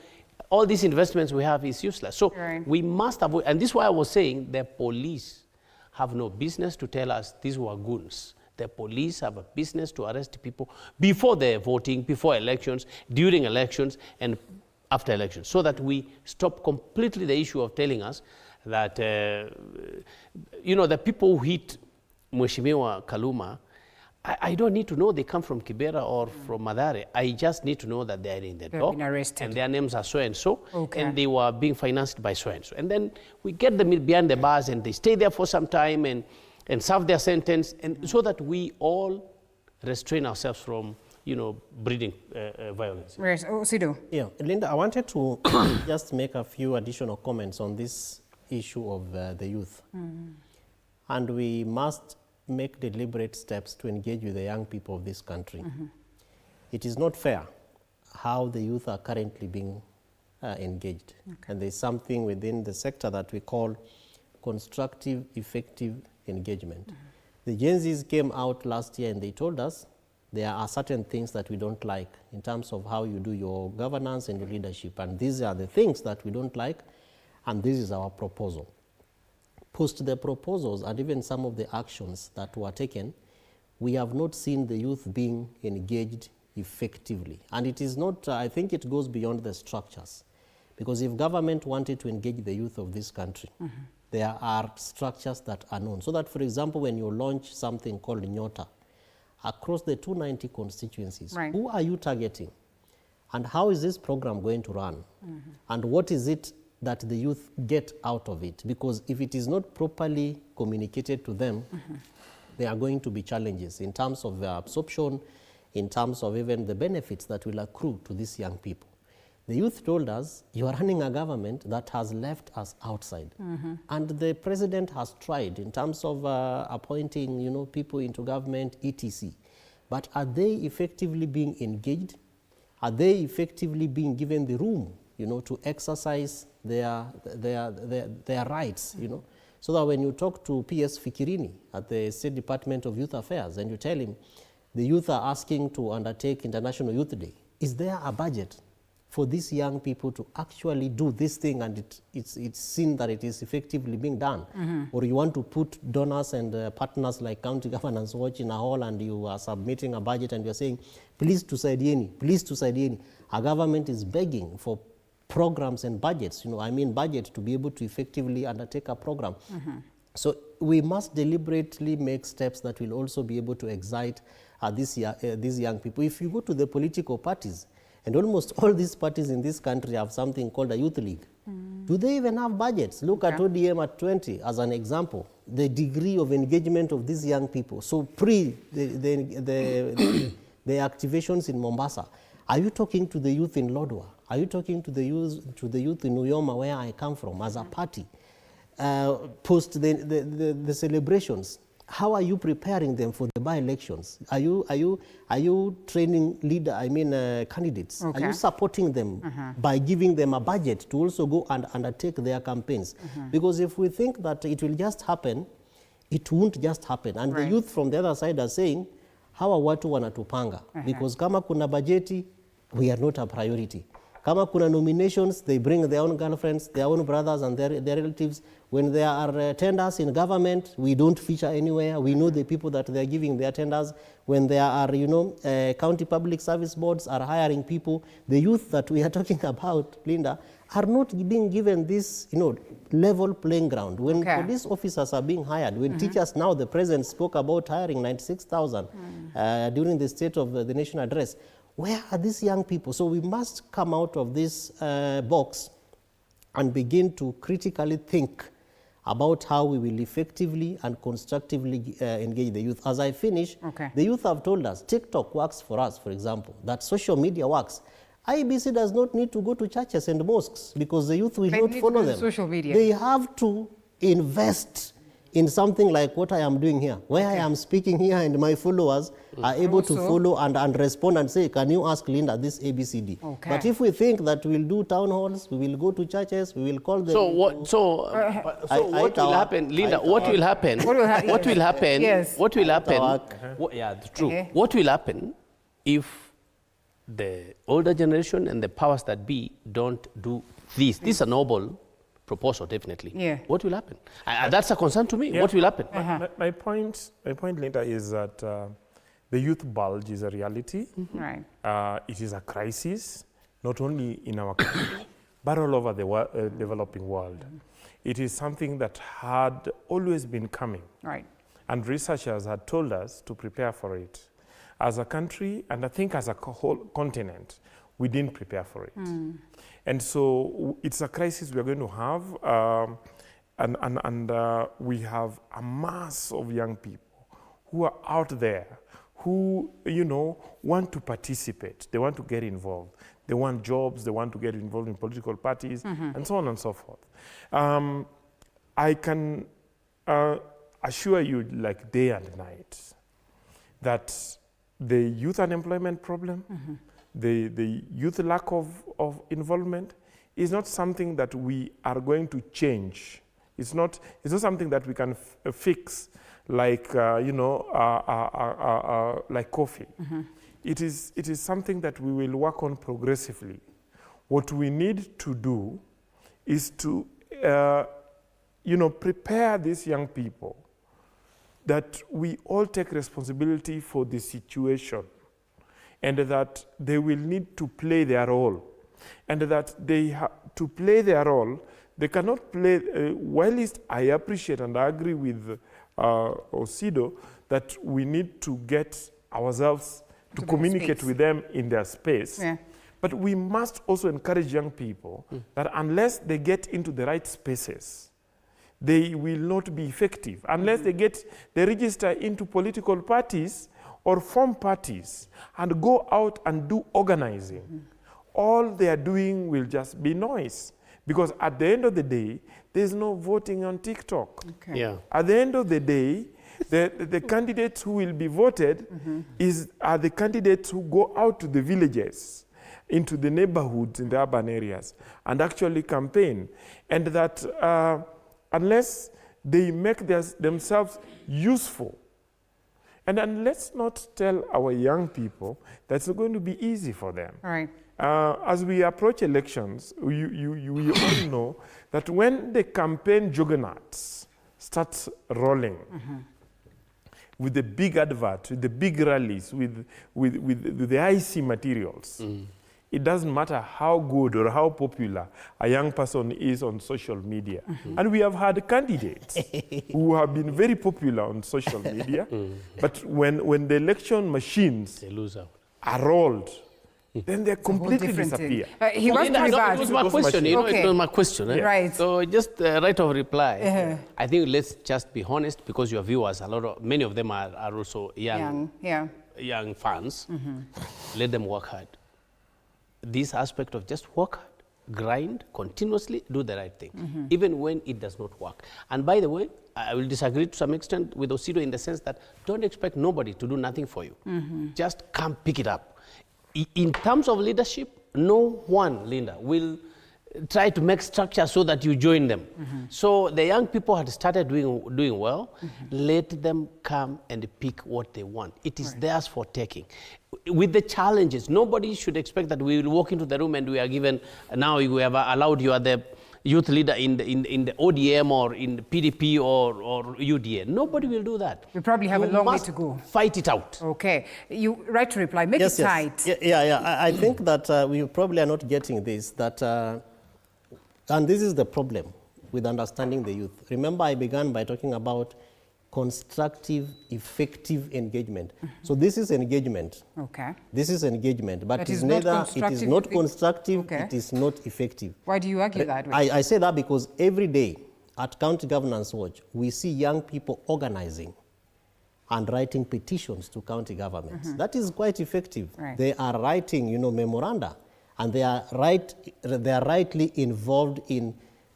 [SPEAKER 3] All these investments we have is useless. So we must avoid, and this is why I was saying the police have no business to tell us these were goons. The police have a business to arrest people before they're voting, before elections, during elections, and after elections, so that we stop completely the issue of telling us that, the people who hit Mheshimiwa Kaluma, I don't need to know they come from Kibera or from Mathare. I just need to know that they are in the dock and their names are so and so, and they were being financed by so and so. And then we get them behind the bars and they stay there for some time and serve their sentence, and so that we all restrain ourselves from breeding violence.
[SPEAKER 1] Yes, Osido.
[SPEAKER 2] Yeah, Linda, I wanted to just make a few additional comments on this issue of the youth. And we must make deliberate steps to engage with the young people of this country. It is not fair how the youth are currently being engaged. And there's something within the sector that we call constructive, effective engagement. The Gen Zs came out last year and they told us there are certain things that we don't like in terms of how you do your governance and your leadership. And these are the things that we don't like, and this is our proposal. Post the proposals and even some of the actions that were taken, we have not seen the youth being engaged effectively. And it is not, I think it goes beyond the structures. Because if government wanted to engage the youth of this country, there are structures that are known. So that, for example, when you launch something called Nyota, across the 290 constituencies, who are you targeting? And how is this program going to run? And what is it that the youth get out of it? Because if it is not properly communicated to them, there are going to be challenges in terms of their absorption, in terms of even the benefits that will accrue to these young people. The youth told us, you are running a government that has left us outside. And the president has tried in terms of appointing people into government, etc. but are they effectively being engaged? Are they effectively being given the room, you know, to exercise their rights, you know? So that when you talk to P.S. Fikirini at the State Department of Youth Affairs and you tell him the youth are asking to undertake International Youth Day, is there a budget for these young people to actually do this thing and it's seen that it is effectively being done? Or you want to put donors and partners like County Governance Watch in a hall and you are submitting a budget and you're saying, please tusaidieni, please tusaidieni. Our government is begging for programs and budgets, you know, I mean budget to be able to effectively undertake a program. So we must deliberately make steps that will also be able to excite these young people. If you go to the political parties, and almost all these parties in this country have something called a youth league. Do they even have budgets? Look at ODM at 20 as an example, the degree of engagement of these young people. So the activations in Mombasa. Are you talking to the youth in Lodwar? Are you talking to the youth in Uyoma, where I come from, as a party? Post the celebrations, how are you preparing them for the by-elections? Are you training candidates? Are you supporting them by giving them a budget to also go and undertake their campaigns? Because if we think that it will just happen, it won't just happen. And the youth from the other side are saying, hawa watu wanatupanga. Because kama kuna bajeti, we are not a priority. Kama kuna nominations, they bring their own girlfriends, their own brothers and their relatives. When there are tenders in government, we don't feature anywhere. We know the people that they're giving their tenders. When there are, you know, county public service boards are hiring people, the youth that we are talking about, Linda, are not being given this, you know, level playing ground. When police officers are being hired, when teachers now, the president spoke about hiring 96,000 during the State of the Nation address. Where are these young people? So we must come out of this box and begin to critically think about how we will effectively and constructively engage the youth. As I finish, the youth have told us TikTok works for us, for example, that social media works. IBC does not need to go to churches and mosques because the youth will not follow them.
[SPEAKER 1] Social media.
[SPEAKER 2] They have to invest in something like what I am doing here, where I am speaking here and my followers are able to follow and respond and say, can you ask Linda this ABCD? But if we think that we'll do town halls, we will go to churches, we will call them.
[SPEAKER 3] So what will happen, Linda? What will happen? What will happen?
[SPEAKER 1] Yes.
[SPEAKER 3] What will happen? Yeah, true. What will happen if the older generation and the powers that be don't do this? This is a noble proposal, definitely. Yeah. What will happen? That's a concern to me. Yeah. What will happen?
[SPEAKER 4] My point, Linda, is that the youth bulge is a reality.
[SPEAKER 1] Right.
[SPEAKER 4] It is a crisis, not only in our country, but all over the developing world. It is something that had always been coming. Right. And researchers had told us to prepare for it. As a country, and I think as a whole continent, we didn't prepare for it. And so it's a crisis we're going to have, and we have a mass of young people who are out there, who, you know, want to participate, they want to get involved, they want jobs, they want to get involved in political parties, and so on and so forth. I can assure you, like day and night, that the youth unemployment problem, the youth lack of involvement is not something that we are going to change. It's not something that we can fix like, you know, like coffee. It is something that we will work on progressively. What we need to do is to, you know, prepare these young people that we all take responsibility for the situation, and that they will need to play their role, and that they to play their role, they cannot play, whilst I appreciate and I agree with Osido that we need to get ourselves to communicate with them in their space, but we must also encourage young people that unless they get into the right spaces, they will not be effective. Unless they register into political parties or form parties and go out and do organizing, all they are doing will just be noise. Because at the end of the day, there's no voting on TikTok. At the end of the day, The candidates who will be voted are the candidates who go out to the villages, into the neighborhoods in the urban areas, and actually campaign. And that unless they make themselves useful, and then let's not tell our young people that it's going to be easy for them.
[SPEAKER 1] Right.
[SPEAKER 4] As we approach elections, you all know that when the campaign juggernauts start rolling, with the big advert, with the big rallies, with the icy materials, it doesn't matter how good or how popular a young person is on social media. And we have had candidates who have been very popular on social media, but when the election machines
[SPEAKER 3] They lose out.
[SPEAKER 4] are rolled, then they completely disappear.
[SPEAKER 1] He wants to revert.
[SPEAKER 3] It was my question, you know, it was my question. Eh?
[SPEAKER 1] Right.
[SPEAKER 3] So just right of reply, I think let's just be honest, because your viewers, many of them are also young fans. Let them work hard. This aspect of just work hard, grind, continuously do the right thing, even when it does not work. And by the way, I will disagree to some extent with Osido in the sense that don't expect nobody to do nothing for you. Just come pick it up. In terms of leadership, no one, Linda, will try to make structure so that you join them. So the young people had started doing well. Let them come and pick what they want. It is theirs for taking. With the challenges, nobody should expect that we will walk into the room and we are given, now we have allowed you are the youth leader in the ODM or in the PDP or UDA. Nobody will do that.
[SPEAKER 1] We probably have a long way to go.
[SPEAKER 3] Fight it out.
[SPEAKER 1] Okay. You right to reply. Make it tight.
[SPEAKER 2] I think that we probably are not getting this, that, and this is the problem with understanding the youth. Remember, I began by talking about constructive, effective engagement. So this is engagement.
[SPEAKER 1] Okay.
[SPEAKER 2] This is engagement, but
[SPEAKER 1] That
[SPEAKER 2] it
[SPEAKER 1] is
[SPEAKER 2] is
[SPEAKER 1] not
[SPEAKER 2] neither, it is not constructive,
[SPEAKER 1] Okay.
[SPEAKER 2] it is not effective.
[SPEAKER 1] Why do you argue that way?
[SPEAKER 2] I say that because every day at County Governance Watch, we see young people organizing and writing petitions to county governments. That is quite effective.
[SPEAKER 1] Right.
[SPEAKER 2] They are writing, memoranda, and they are rightly involved in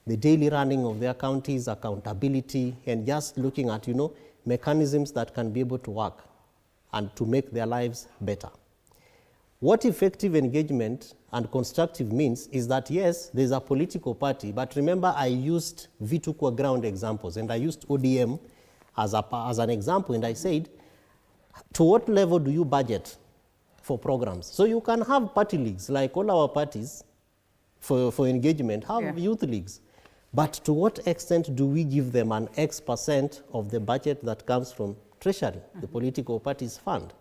[SPEAKER 2] the daily running of their counties, accountability, and just looking at, mechanisms that can be able to work and to make their lives better. What effective engagement and constructive means is that, yes, there's a political party, but remember I used V2 ground examples, and I used ODM as an example, and I said, to what level do you budget for programs? So you can have party leagues, like all our parties, for engagement, have youth leagues. But to what extent do we give them an X% of the budget that comes from Treasury, the political parties fund?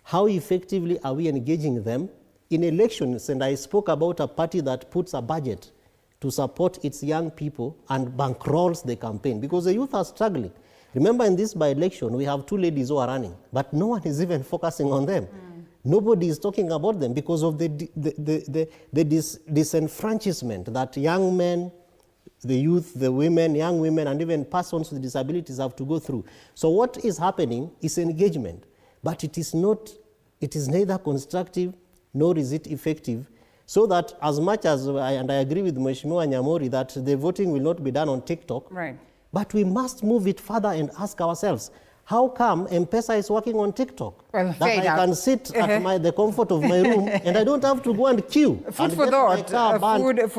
[SPEAKER 2] How effectively are we engaging them in elections? And I spoke about a party that puts a budget to support its young people and bankrolls the campaign, because the youth are struggling. Remember, in this by-election, we have two ladies who are running, but no one is even focusing on them. Nobody is talking about them because of the disenfranchisement that young men, the youth, the women, young women, and even persons with disabilities have to go through. So what is happening is engagement, but it is neither constructive nor is it effective, so that as much as, and I agree with Mheshimiwa Nyamori that the voting will not be done on TikTok,
[SPEAKER 1] Right.
[SPEAKER 2] but we must move it further and ask ourselves, how come M-Pesa is working on TikTok?
[SPEAKER 1] Well,
[SPEAKER 2] that I can sit at the comfort of my room and I don't have to go and queue.
[SPEAKER 1] Food for thought.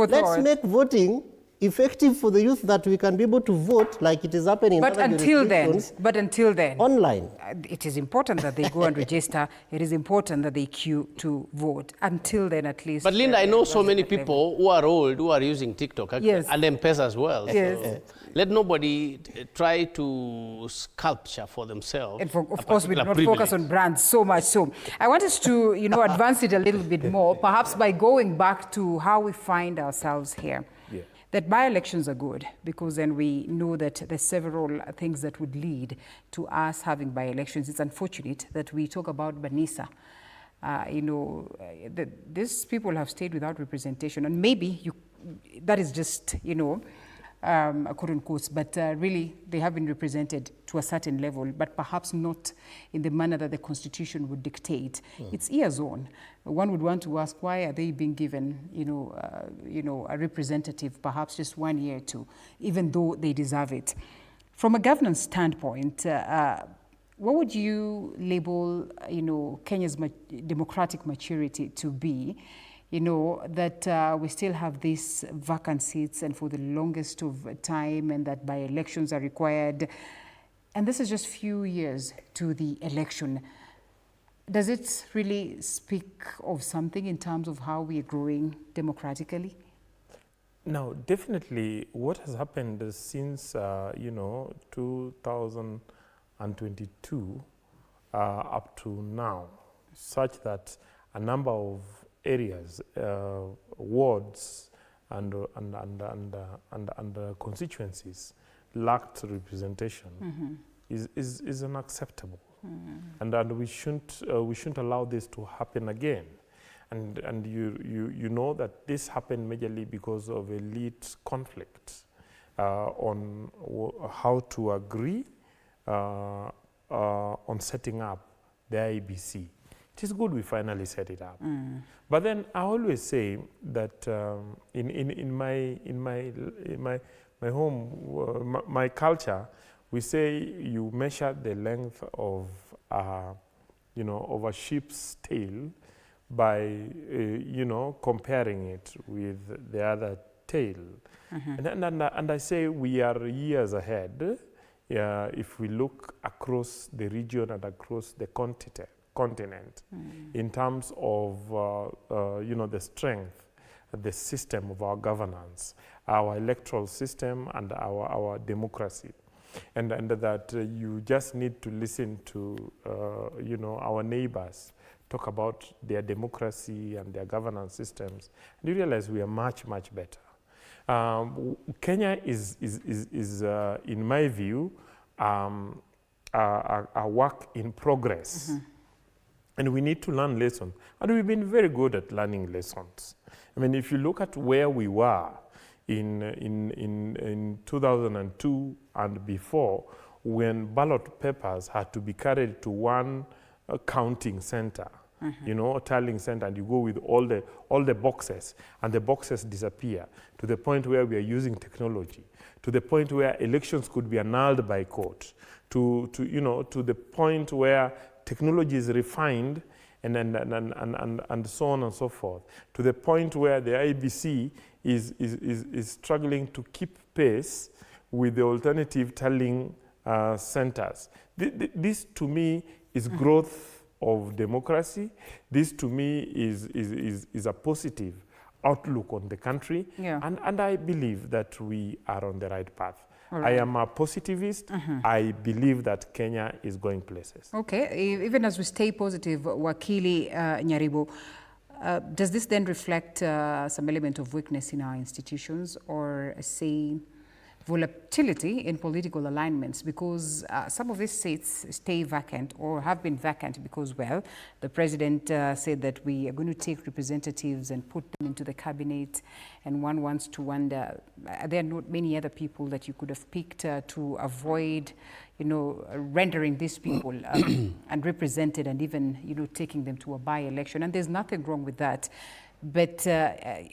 [SPEAKER 2] Let's make voting effective for the youth, that we can be able to vote like it is happening in other jurisdictions.
[SPEAKER 1] But until then,
[SPEAKER 2] online.
[SPEAKER 1] It is important that they go and register. It is important that they queue to vote. Until then, at least.
[SPEAKER 3] But Linda, I know so many people who are old who are using TikTok and M-Pesa as well.
[SPEAKER 1] Yes.
[SPEAKER 3] So let nobody try to sculpture for themselves.
[SPEAKER 1] And of course, we do not focus on brands so much. So I want us to, advance it a little bit more, perhaps by going back to how we find ourselves here. That by-elections are good, because then we know that there's several things that would lead to us having by-elections. It's unfortunate that we talk about Banisa. These people have stayed without representation, and maybe that is just, quote unquote, but really they have been represented to a certain level, but perhaps not in the manner that the Constitution would dictate. It's years on. One would want to ask, why are they being given, a representative, perhaps just 1 year or two, even though they deserve it? From a governance standpoint, what would you label, Kenya's democratic maturity to be? That we still have these vacant seats and for the longest of time, and that by-elections are required. And this is just few years to the election. Does it really speak of something in terms of how we are growing democratically?
[SPEAKER 4] No, definitely what has happened since, 2022 up to now, such that a number of areas, wards, and constituencies lacked representation is unacceptable, and we shouldn't allow this to happen again. And you know that this happened majorly because of elite conflict on how to agree on setting up the IEBC. It is good we finally set it up. But then I always say that in my home, my culture, we say you measure the length of of a sheep's tail by comparing it with the other tail. And I say we are years ahead if we look across the region and across the continent in terms of the strength, the system of our governance, our electoral system, and our democracy, and that you just need to listen to our neighbors talk about their democracy and their governance systems, and you realize we are much better. Kenya is in my view a work in progress. And we need to learn lessons. And we've been very good at learning lessons. I mean, if you look at where we were in 2002 and before, when ballot papers had to be carried to one counting center, tallying center, and you go with all the boxes, and the boxes disappear, to the point where we are using technology, to the point where elections could be annulled by court, to the point where technology is refined and so on and so forth, to the point where the IEBC is struggling to keep pace with the alternative tallying centers. This to me is growth of democracy. This to me is a positive outlook on the country, and I believe that we are on the right path. Right. I am a positivist. I believe that Kenya is going places.
[SPEAKER 1] Okay, even as we stay positive, Wakili Nyaribo, does this then reflect some element of weakness in our institutions, or say volatility in political alignments, because some of these seats stay vacant or have been vacant because, well, the president said that we are going to take representatives and put them into the cabinet, and one wants to wonder, are there not many other people that you could have picked to avoid, rendering these people unrepresented and even, taking them to a by-election? And there's nothing wrong with that. But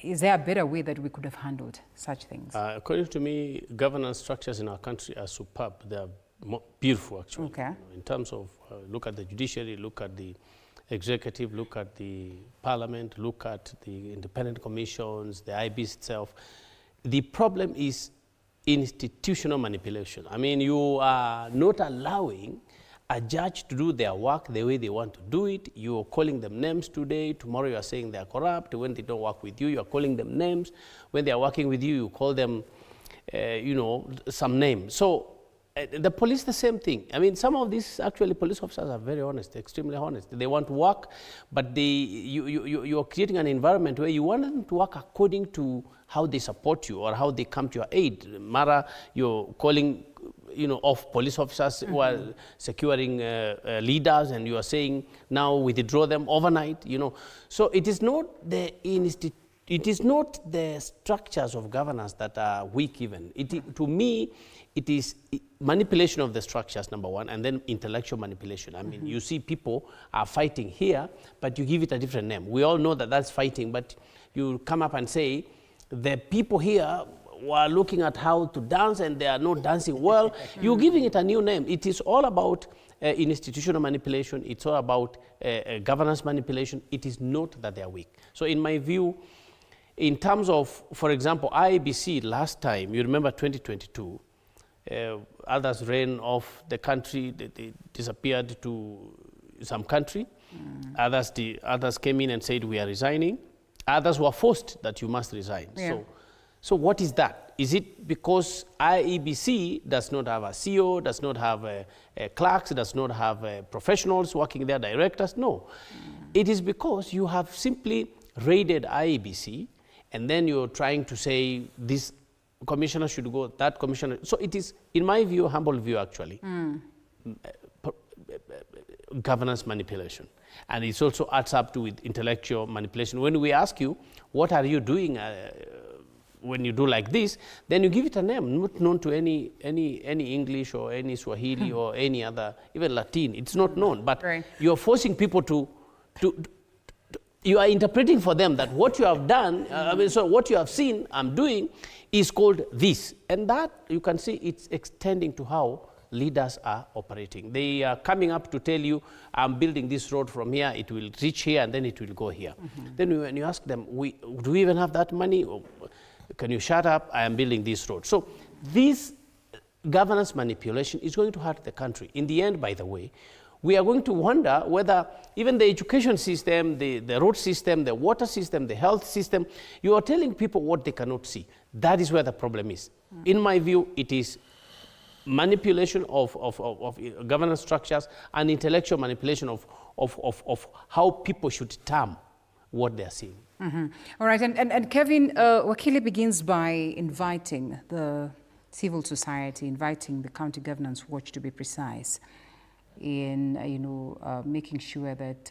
[SPEAKER 1] is there a better way that we could have handled such things?
[SPEAKER 3] According to me, governance structures in our country are superb. They are beautiful, actually.
[SPEAKER 1] Okay.
[SPEAKER 3] In terms of, look at the judiciary, look at the executive, look at the parliament, look at the independent commissions, the IBs itself. The problem is institutional manipulation. I mean, you are not allowing a judge to do their work the way they want to do it. You're calling them names today. Tomorrow you are saying they are corrupt. When they don't work with you, you are calling them names. When they are working with you, you call them, some name. So the police, the same thing. I mean, some of these actually police officers are very honest, extremely honest. They want to work, but you're creating an environment where you want them to work according to how they support you or how they come to your aid. Mara, you're calling of police officers who are securing leaders, and you are saying now withdraw them overnight. So it is not the structures of governance that are weak. Even to me, it is manipulation of the structures, number one, and then intellectual manipulation. I mean, you see people are fighting here, but you give it a different name. We all know that that's fighting, but you come up and say the people here were looking at how to dance and they are not dancing well. You're giving it a new name. It is all about institutional manipulation. It's all about governance manipulation. It is not that they are weak. So in my view, in terms of, for example, IEBC last time, you remember 2022, others ran off the country, they disappeared to some country. Others came in and said, we are resigning. Others were forced that you must resign.
[SPEAKER 1] Yeah.
[SPEAKER 3] So what is that? Is it because IEBC does not have a CEO, does not have clerks, does not have professionals working there, directors? No. It is because you have simply raided IEBC, and then you're trying to say this commissioner should go, that commissioner. So it is, in my view, humble view actually, governance manipulation. And it also adds up to with intellectual manipulation. When we ask you, what are you doing when you do like this, then you give it a name, not known to any English or any Swahili or any other, even Latin. It's not known, but you're forcing people to you are interpreting for them that what you have done, so what you have seen I'm doing is called this. And that, you can see it's extending to how leaders are operating. They are coming up to tell you, I'm building this road from here, it will reach here, and then it will go here. Then when you ask them, do we even have that money? Or, can you shut up? I am building this road. So this governance manipulation is going to hurt the country. In the end, by the way, we are going to wonder whether even the education system, the road system, the water system, the health system, you are telling people what they cannot see. That is where the problem is. In my view, it is manipulation of governance structures and intellectual manipulation of how people should term what they are seeing.
[SPEAKER 1] All right, and Kevin, Wakili begins by inviting the civil society, inviting the County Governance Watch to be precise, in making sure that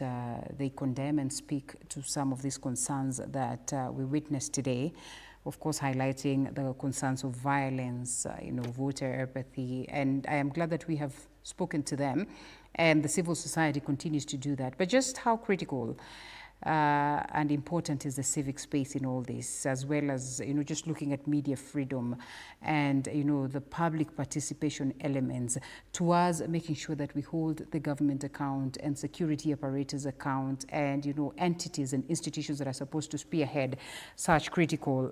[SPEAKER 1] they condemn and speak to some of these concerns that we witnessed today. Of course, highlighting the concerns of violence, voter apathy, and I am glad that we have spoken to them, and the civil society continues to do that. But just how critical and important is the civic space in all this, as well as just looking at media freedom and the public participation elements towards making sure that we hold the government account and security apparatus account and entities and institutions that are supposed to spearhead such critical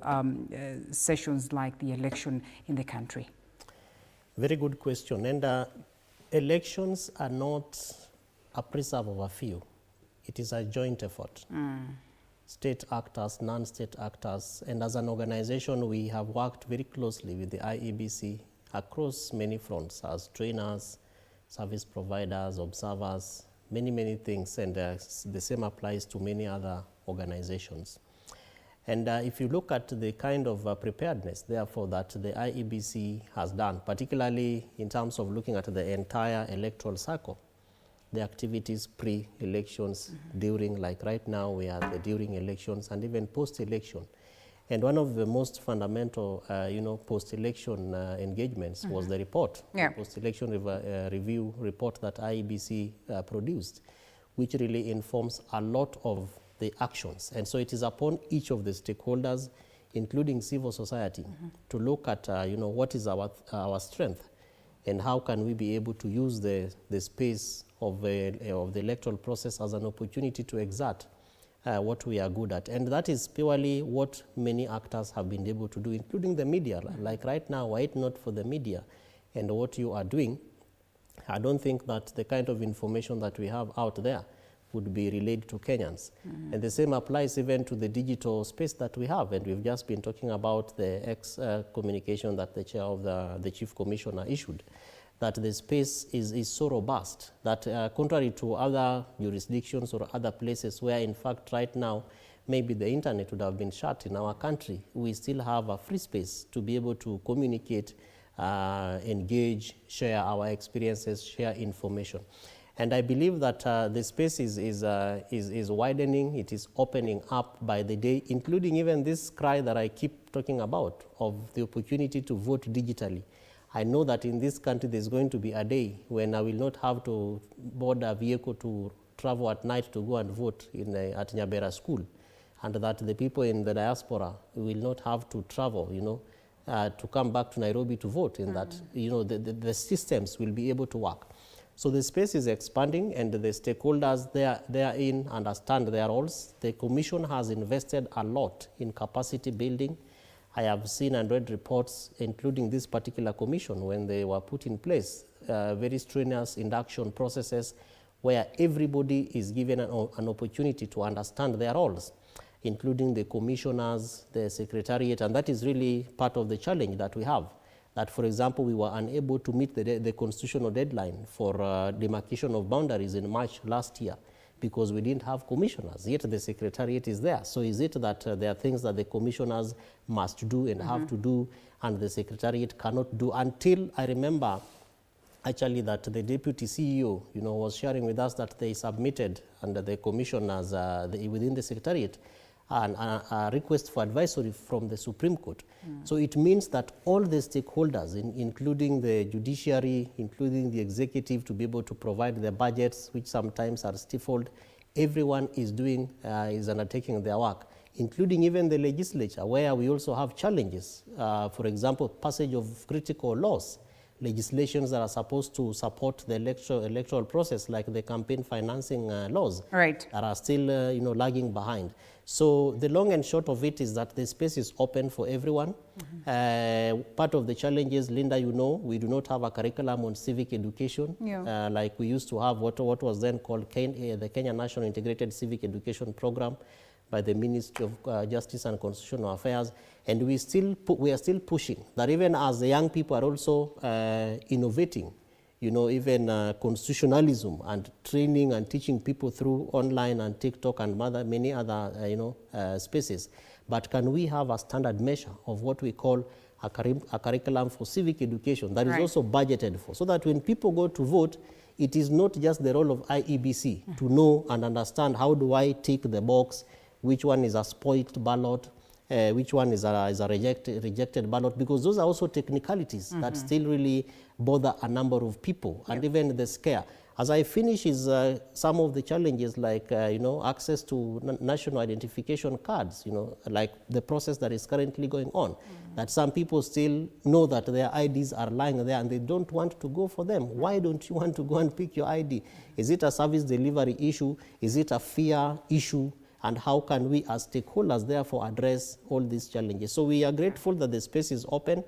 [SPEAKER 1] sessions like the election in the country.
[SPEAKER 2] Very good question. And elections are not a preserve of a few. It is a joint effort. State actors, non-state actors, and as an organization, we have worked very closely with the IEBC across many fronts as trainers, service providers, observers, many things, and the same applies to many other organizations. And if you look at the kind of preparedness, therefore, that the IEBC has done, particularly in terms of looking at the entire electoral cycle, the activities pre-elections, during, like right now we are during elections, and even post-election. And one of the most fundamental, post-election engagements was the report, the post-election review report that IEBC produced, which really informs a lot of the actions. And so it is upon each of the stakeholders, including civil society, to look at, what is our strength, and how can we be able to use the space of the electoral process as an opportunity to exert what we are good at. And that is purely what many actors have been able to do, including the media. Like right now, were it not for the media and what you are doing, I don't think that the kind of information that we have out there would be relayed to Kenyans. And the same applies even to the digital space that we have. And we've just been talking about the communication that the chair of the chief commissioner issued, that the space is so robust that contrary to other jurisdictions or other places where in fact right now maybe the internet would have been shut in our country, we still have a free space to be able to communicate, engage, share our experiences, share information. And I believe that the space is widening, it is opening up by the day, including even this cry that I keep talking about of the opportunity to vote digitally. I know that in this country there's going to be a day when I will not have to board a vehicle to travel at night to go and vote at Nyabera school, and that the people in the diaspora will not have to travel, to come back to Nairobi to vote, in that, you know, the systems will be able to work. So the space is expanding, and the stakeholders they are in understand their roles. The Commission has invested a lot in capacity building. I have seen and read reports, including this particular commission, when they were put in place, very strenuous induction processes where everybody is given an opportunity to understand their roles, including the commissioners, the secretariat, and that is really part of the challenge that we have. That, for example, we were unable to meet the constitutional deadline for demarcation of boundaries in March last year because we didn't have commissioners, yet the secretariat is there. So is it that there are things that the commissioners must do and have to do, and the secretariat cannot do? Until I remember actually that the deputy CEO, you know, was sharing with us that they submitted under the commissioners within the secretariat a request for advisory from the Supreme Court. So it means that all the stakeholders, including the judiciary, including the executive, to be able to provide their budgets, which sometimes are stifled, everyone is doing, is undertaking their work, including even the legislature, where we also have challenges. For example, passage of critical laws, legislations that are supposed to support the electoral process, like the campaign financing laws, that are still you know, lagging behind. So the long and short of it is that the space is open for everyone. Part of the challenges, Linda, you know, we do not have a curriculum on civic education, like we used to have what was then called the Kenya National Integrated Civic Education Program by the Ministry of Justice and Constitutional Affairs, and we are still pushing that, even as the young people are also innovating, you know, even constitutionalism and training and teaching people through online and TikTok and many other you know, spaces. But can we have a standard measure of what we call a curriculum for civic education that is also budgeted for, so that when people go to vote, it is not just the role of IEBC to know and understand how do I tick the box, which one is a spoiled ballot, which one is a rejected ballot, because those are also technicalities that still really bother a number of people, and even the scare. As I finish is some of the challenges, like you know, access to national identification cards, you know, like the process that is currently going on, that some people still know that their IDs are lying there and they don't want to go for them. Why don't you want to go and pick your ID? Is it a service delivery issue? Is it a fear issue? And how can we as stakeholders therefore address all these challenges? So we are grateful that the space is open.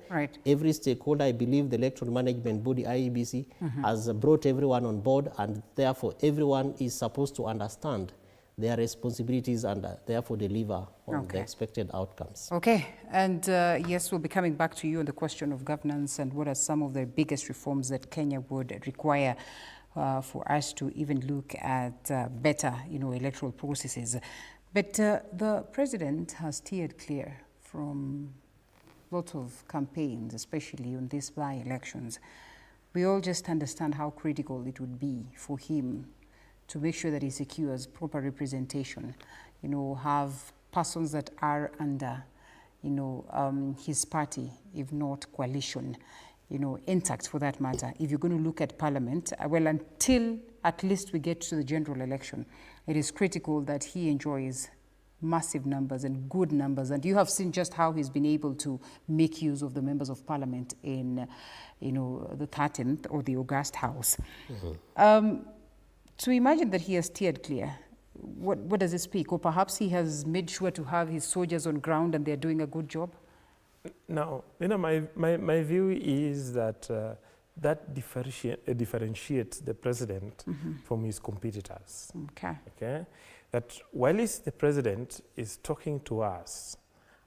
[SPEAKER 2] Every stakeholder, I believe the Electoral Management Body, IEBC, has brought everyone on board, and therefore everyone is supposed to understand their responsibilities and therefore deliver on the expected outcomes.
[SPEAKER 1] Okay, and yes, we'll be coming back to you on the question of governance and what are some of the biggest reforms that Kenya would require for us to even look at better, you know, electoral processes. But the president has steered clear from lots of campaigns, especially on these by-elections. We all just understand how critical it would be for him to make sure that he secures proper representation, you know, have persons that are under, you know, his party, if not coalition, you know, intact for that matter. If you're going to look at Parliament, well, until at least we get to the general election, it is critical that he enjoys massive numbers and good numbers. And you have seen just how he's been able to make use of the members of Parliament in, you know, the 13th or the August House. So imagine that he has steered clear. What does it speak? Or perhaps he has made sure to have his soldiers on ground and they're doing a good job?
[SPEAKER 4] Now, you know, my view is that that differentiates the president from his competitors. Okay? That while the president is talking to us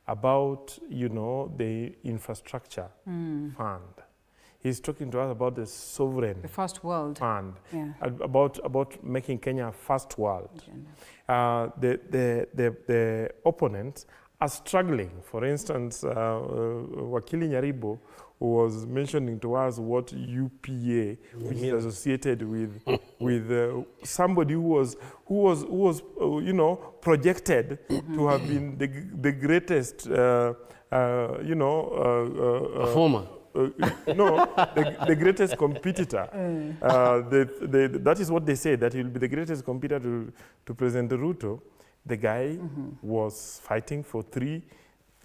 [SPEAKER 4] about, you know, the infrastructure fund, he's talking to us about the sovereign,
[SPEAKER 1] the first world
[SPEAKER 4] fund, about making Kenya a first world. The opponents are struggling. For instance, Wakili Nyaribo was mentioning to us what UPA, which is associated with somebody who was you know, projected to have been the greatest you know
[SPEAKER 3] performer.
[SPEAKER 4] No, the greatest competitor. That is what they say, that he will be the greatest competitor to President Ruto. The guy was fighting for 3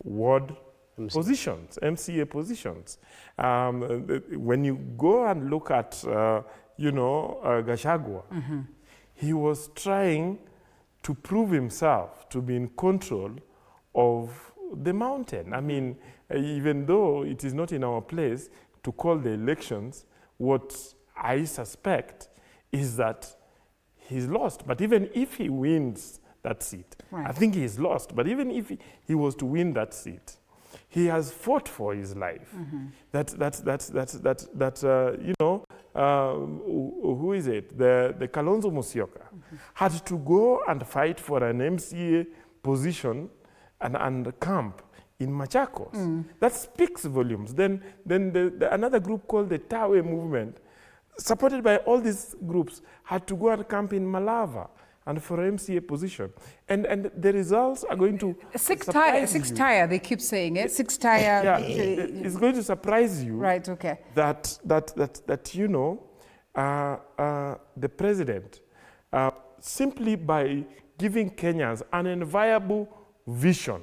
[SPEAKER 4] ward positions, MCA positions. When you go and look at, Gachagua, he was trying to prove himself to be in control of the mountain. I mean, even though it is not in our place to call the elections, what I suspect is that he's lost. But even if he wins that seat, I think he's lost. But even if he was to win that seat, he has fought for his life. Who is it? The Kalonzo Musyoka had to go and fight for an MCA position and camp in Machakos. That speaks volumes. Then another group called the Tawe movement, supported by all these groups, had to go and camp in Malava and for MCA position. And the results are going to
[SPEAKER 1] six
[SPEAKER 4] surprise
[SPEAKER 1] tire, they keep saying it. Six tire.
[SPEAKER 4] Yeah, it's going to surprise you.
[SPEAKER 1] Right, okay.
[SPEAKER 4] That the president, simply by giving Kenyans an enviable vision,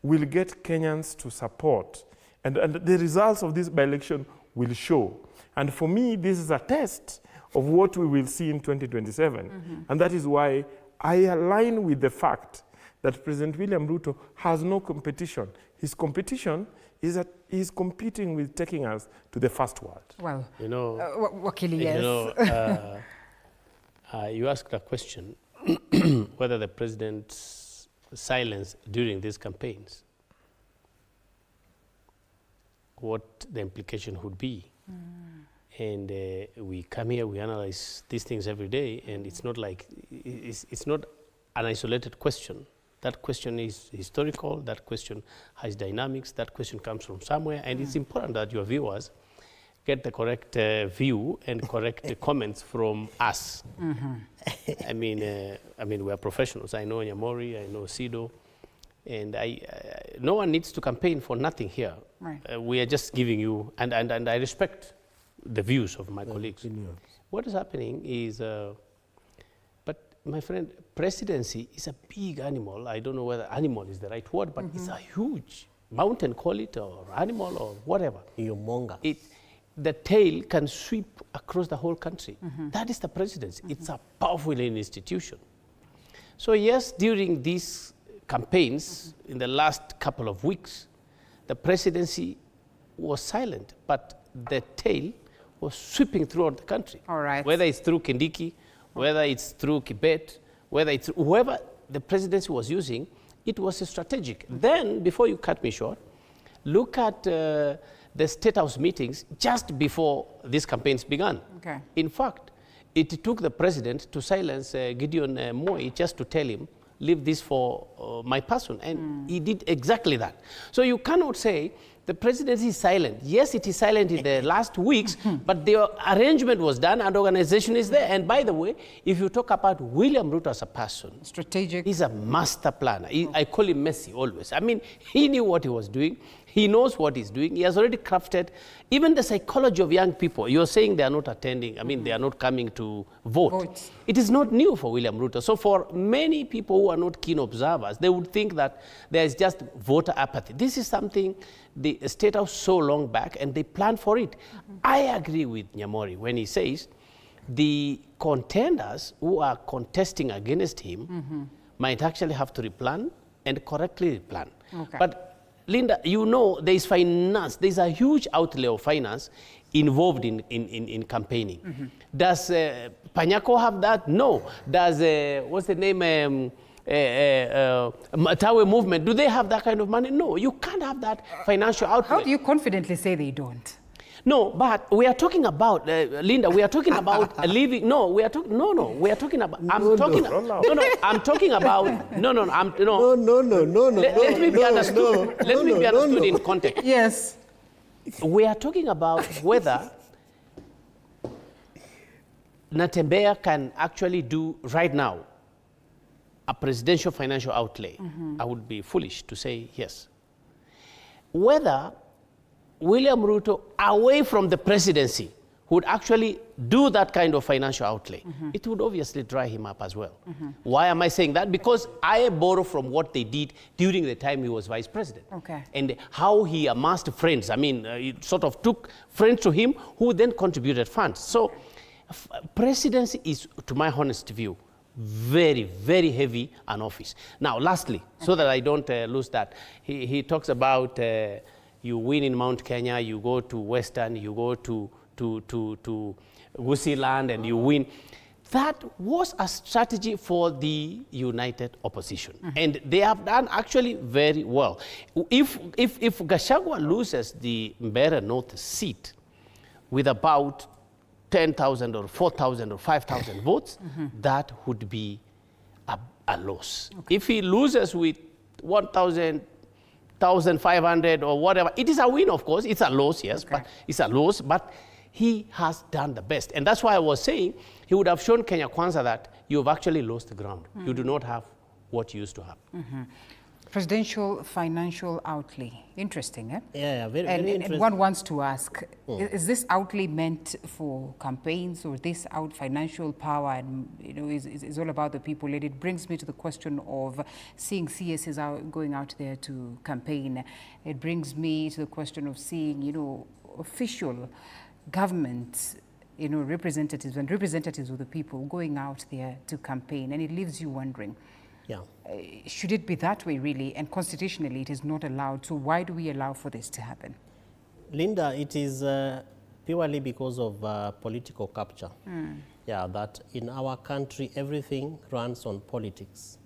[SPEAKER 4] will get Kenyans to support. And the results of this by-election will show. And for me, this is a test of what we will see in 2027. And that is why I align with the fact that President William Ruto has no competition. His competition is that he's competing with taking us to the first world.
[SPEAKER 1] Well,
[SPEAKER 3] Wakili,
[SPEAKER 1] yes.
[SPEAKER 3] You asked a question whether the president's silence during these campaigns, what the implication would be. And we come here, we analyze these things every day, and it's not like, it's not an isolated question. That question is historical, that question has dynamics, that question comes from somewhere, and it's important that your viewers get the correct view and correct comments from us. I mean, we are professionals. I know Nyamori, I know Osido, and no one needs to campaign for nothing here. Right. We are just giving you, and I respect the views of my colleagues. Opinions. What is happening is, but my friend, presidency is a big animal. I don't know whether animal is the right word, but it's a huge mountain, call it, or animal, or whatever. The tail can sweep across the whole country. That is the presidency. It's a powerful institution. So yes, during these campaigns, in the last couple of weeks, the presidency was silent, but the tail was sweeping throughout the country.
[SPEAKER 1] All right.
[SPEAKER 3] Whether it's through Kindiki, whether it's through Kibet, whether it's whoever the presidency was using, it was strategic. Then, before you cut me short, look at the State House meetings just before these campaigns began.
[SPEAKER 1] Okay.
[SPEAKER 3] In fact, it took the president to silence Gideon Moi just to tell him, leave this for my person. And he did exactly that. So you cannot say the presidency is silent. Yes, it is silent in the last weeks, but the arrangement was done and organization is there. And by the way, if you talk about William Ruto as a person,
[SPEAKER 1] strategic,
[SPEAKER 3] he's a master planner. I call him Messi always. I mean, he knew what he was doing. He knows what he's doing. He has already crafted even the psychology of young people. You're saying they are not attending. I mean, they are not coming to vote. It is not new for William Ruto. So for many people who are not keen observers, they would think that there is just voter apathy. This is something the State House saw long back, and they planned for it. I agree with Nyamori when he says the contenders who are contesting against him might actually have to replan and correctly replan.
[SPEAKER 1] Okay.
[SPEAKER 3] But Linda, you know there is finance. There is a huge outlay of finance involved in campaigning. Does Panyako have that? No. Does, what's the name, Tawe movement, do they have that kind of money? No, you can't have that financial outlay.
[SPEAKER 1] How do you confidently say they don't?
[SPEAKER 3] No, but we are talking about, Linda, we are talking about living, we are talking about, I'm talking about, let me be understood, let me be understood in context.
[SPEAKER 1] Yes.
[SPEAKER 3] We are talking about whether Natembeya can actually do right now a presidential financial outlay. I would be foolish to say yes. Whether William Ruto, away from the presidency, would actually do that kind of financial outlay, it would obviously dry him up as well. Why am I saying that? Because I borrow from what they did during the time he was vice president.
[SPEAKER 1] Okay.
[SPEAKER 3] And how he amassed friends. I mean, he sort of took friends to him who then contributed funds. So presidency is, to my honest view, very, very heavy an office. Now, lastly, so that I don't lose that, he talks about you win in Mount Kenya, you go to Western, you go to Gusii land and you win. That was a strategy for the united opposition. And they have done actually very well. If Gachagua loses the Mbeere North seat with about 10,000 or 4,000 or 5,000 votes, that would be a loss. Okay. If he loses with 1,000, 1,500 or whatever, it is a win, of course. It's a loss, yes, but it's a loss. But he has done the best. And that's why I was saying he would have shown Kenya Kwanza that you've actually lost the ground. You do not have what you used to have.
[SPEAKER 1] Presidential financial outlay. Interesting, eh?
[SPEAKER 2] Yeah, very interesting.
[SPEAKER 1] And one wants to ask, is this outlay meant for campaigns, or this financial power and, is all about the people? And it brings me to the question of seeing CSs going out there to campaign. It brings me to the question of seeing, official government, representatives of the people going out there to campaign. And it leaves you wondering, should it be that way, really? And constitutionally, it is not allowed. So why do we allow for this to happen?
[SPEAKER 2] Linda, it is purely because of political capture. Yeah, that in our country, everything runs on politics,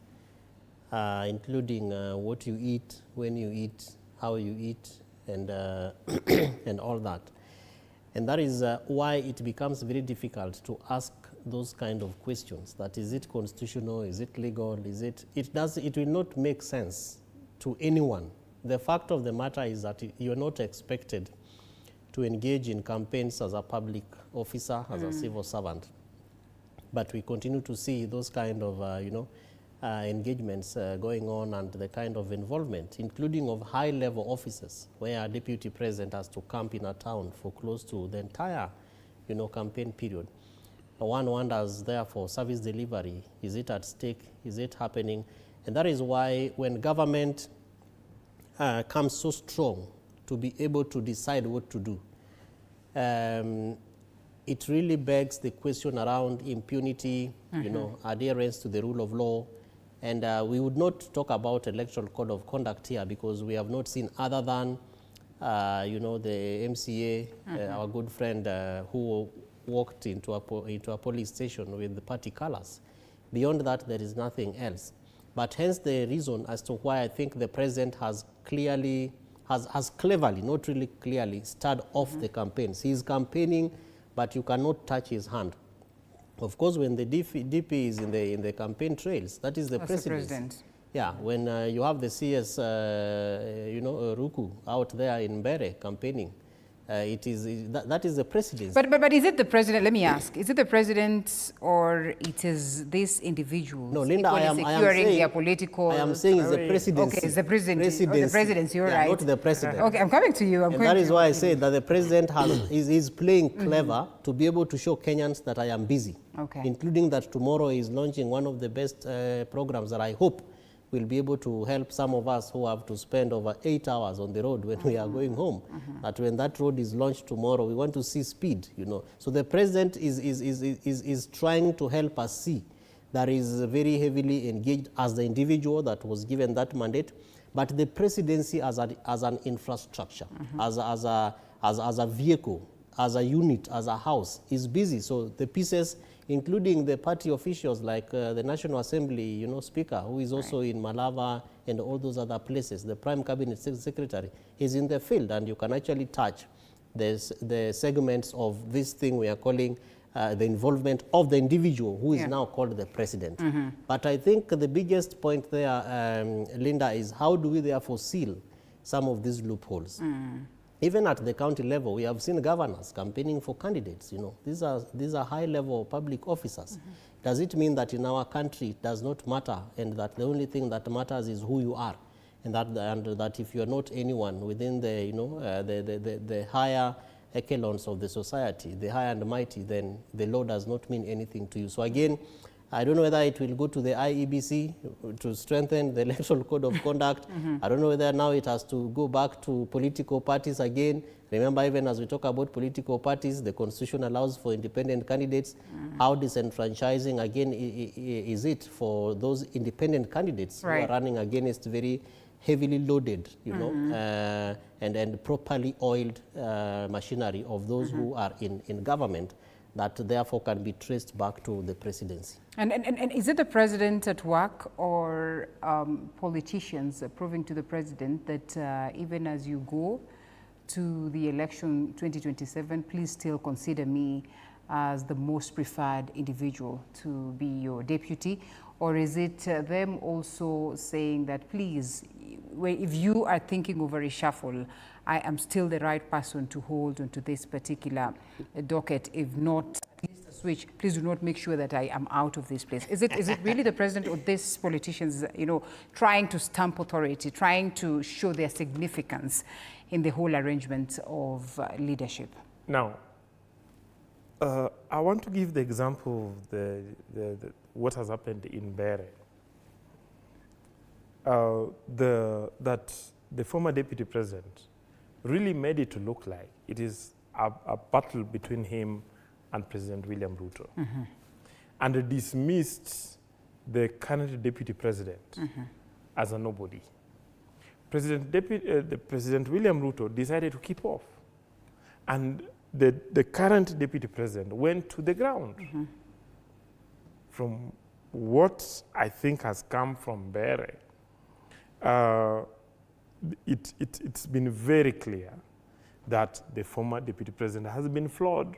[SPEAKER 2] including what you eat, when you eat, how you eat, and, and all that. And that is why it becomes very difficult to ask those kind of questions. That is it constitutional? Is it legal? It will not make sense to anyone. The fact of the matter is that you're not expected to engage in campaigns as a public officer, as a civil servant. But we continue to see those kind of, engagements going on, and the kind of involvement, including of high-level officers, where a deputy president has to camp in a town for close to the entire, campaign period. One wonders, therefore, service delivery, is it at stake? Is it happening? And that is why when government comes so strong to be able to decide what to do, it really begs the question around impunity, adherence to the rule of law. And we would not talk about electoral code of conduct here, because we have not seen, other than, the MCA, our good friend who walked into a police station with the party colors. Beyond that, there is nothing else. But hence the reason as to why I think the president has cleverly, not really clearly, started off the campaigns. He is campaigning, but you cannot touch his hand. Of course, when the DP is in the campaign trails, that is the president. Yeah, when you have the CS, Ruku out there in Mbeere campaigning, that is the presidency.
[SPEAKER 1] But is it the president? Let me ask: is it the president, or it is this individual?
[SPEAKER 2] No, Linda, I am saying
[SPEAKER 1] their political.
[SPEAKER 2] I am saying it's the presidency.
[SPEAKER 1] Okay, it's the presidency. The presidency. You're right.
[SPEAKER 2] Not the president.
[SPEAKER 1] Okay, I'm coming to you.
[SPEAKER 2] And that is why I say that the president is playing clever to be able to show Kenyans that I am busy.
[SPEAKER 1] Okay.
[SPEAKER 2] Including that tomorrow is launching one of the best programs that I hope will be able to help some of us who have to spend over 8 hours on the road when we are going home. That when that road is launched tomorrow, we want to see speed, So the president is trying to help us see that is very heavily engaged as the individual that was given that mandate, but the presidency as an infrastructure, as a vehicle, as a unit, as a house, is busy. So the pieces, including the party officials like the National Assembly, Speaker, who is also in Malava and all those other places, the Prime Cabinet Secretary, is in the field, and you can actually touch the segments of this thing we are calling the involvement of the individual, who is now called the president. But I think the biggest point there, Linda, is how do we therefore seal some of these loopholes? Even at the county level, we have seen governors campaigning for candidates. These are high-level public officers. Does it mean that in our country it does not matter, and that the only thing that matters is who you are, and that if you are not anyone within the the higher echelons of the society, the high and mighty, then the law does not mean anything to you. So again, I don't know whether it will go to the IEBC to strengthen the electoral code of conduct. I don't know whether now it has to go back to political parties again. Remember, even as we talk about political parties, the Constitution allows for independent candidates. How disenfranchising, again, is it for those independent candidates who are running against very heavily loaded, you know, and properly oiled machinery of those who are in government, that therefore can be traced back to the presidency.
[SPEAKER 1] And is it the president at work or politicians proving to the president that even as you go to the election 2027, please still consider me as the most preferred individual to be your deputy? Or is it them also saying that, please, if you are thinking of a reshuffle, I am still the right person to hold onto this particular docket? If not, at least a switch, please do not make sure that I am out of this place. Is it really the president or these politicians, you know, trying to stamp authority, trying to show their significance in the whole arrangement of leadership? Now,
[SPEAKER 4] I want to give the example of what has happened in Bere. That the former deputy president really made it to look like it is a battle between him and President William Ruto, and dismissed the current deputy president as a nobody. President William Ruto decided to keep off, and the current deputy president went to the ground. From what I think has come from Bere, it's been very clear that the former deputy president has been flawed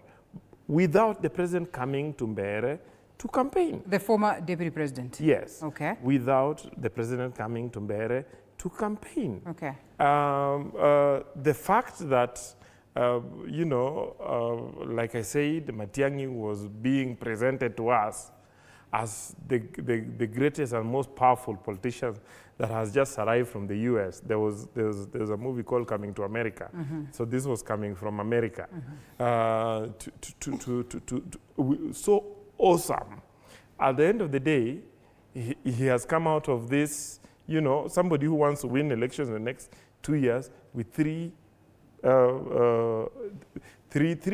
[SPEAKER 4] without the president coming to Bere to campaign.
[SPEAKER 1] The former deputy president?
[SPEAKER 4] Yes.
[SPEAKER 1] Okay.
[SPEAKER 4] Without the president coming to Bere to campaign.
[SPEAKER 1] Okay.
[SPEAKER 4] The fact that you know, like I said, Matiang'i was being presented to us as the greatest and most powerful politician that has just arrived from the US. There was a movie called Coming to America. So this was coming from America. So awesome. At the end of the day, he has come out of this, you know, somebody who wants to win elections in the next 2 years with three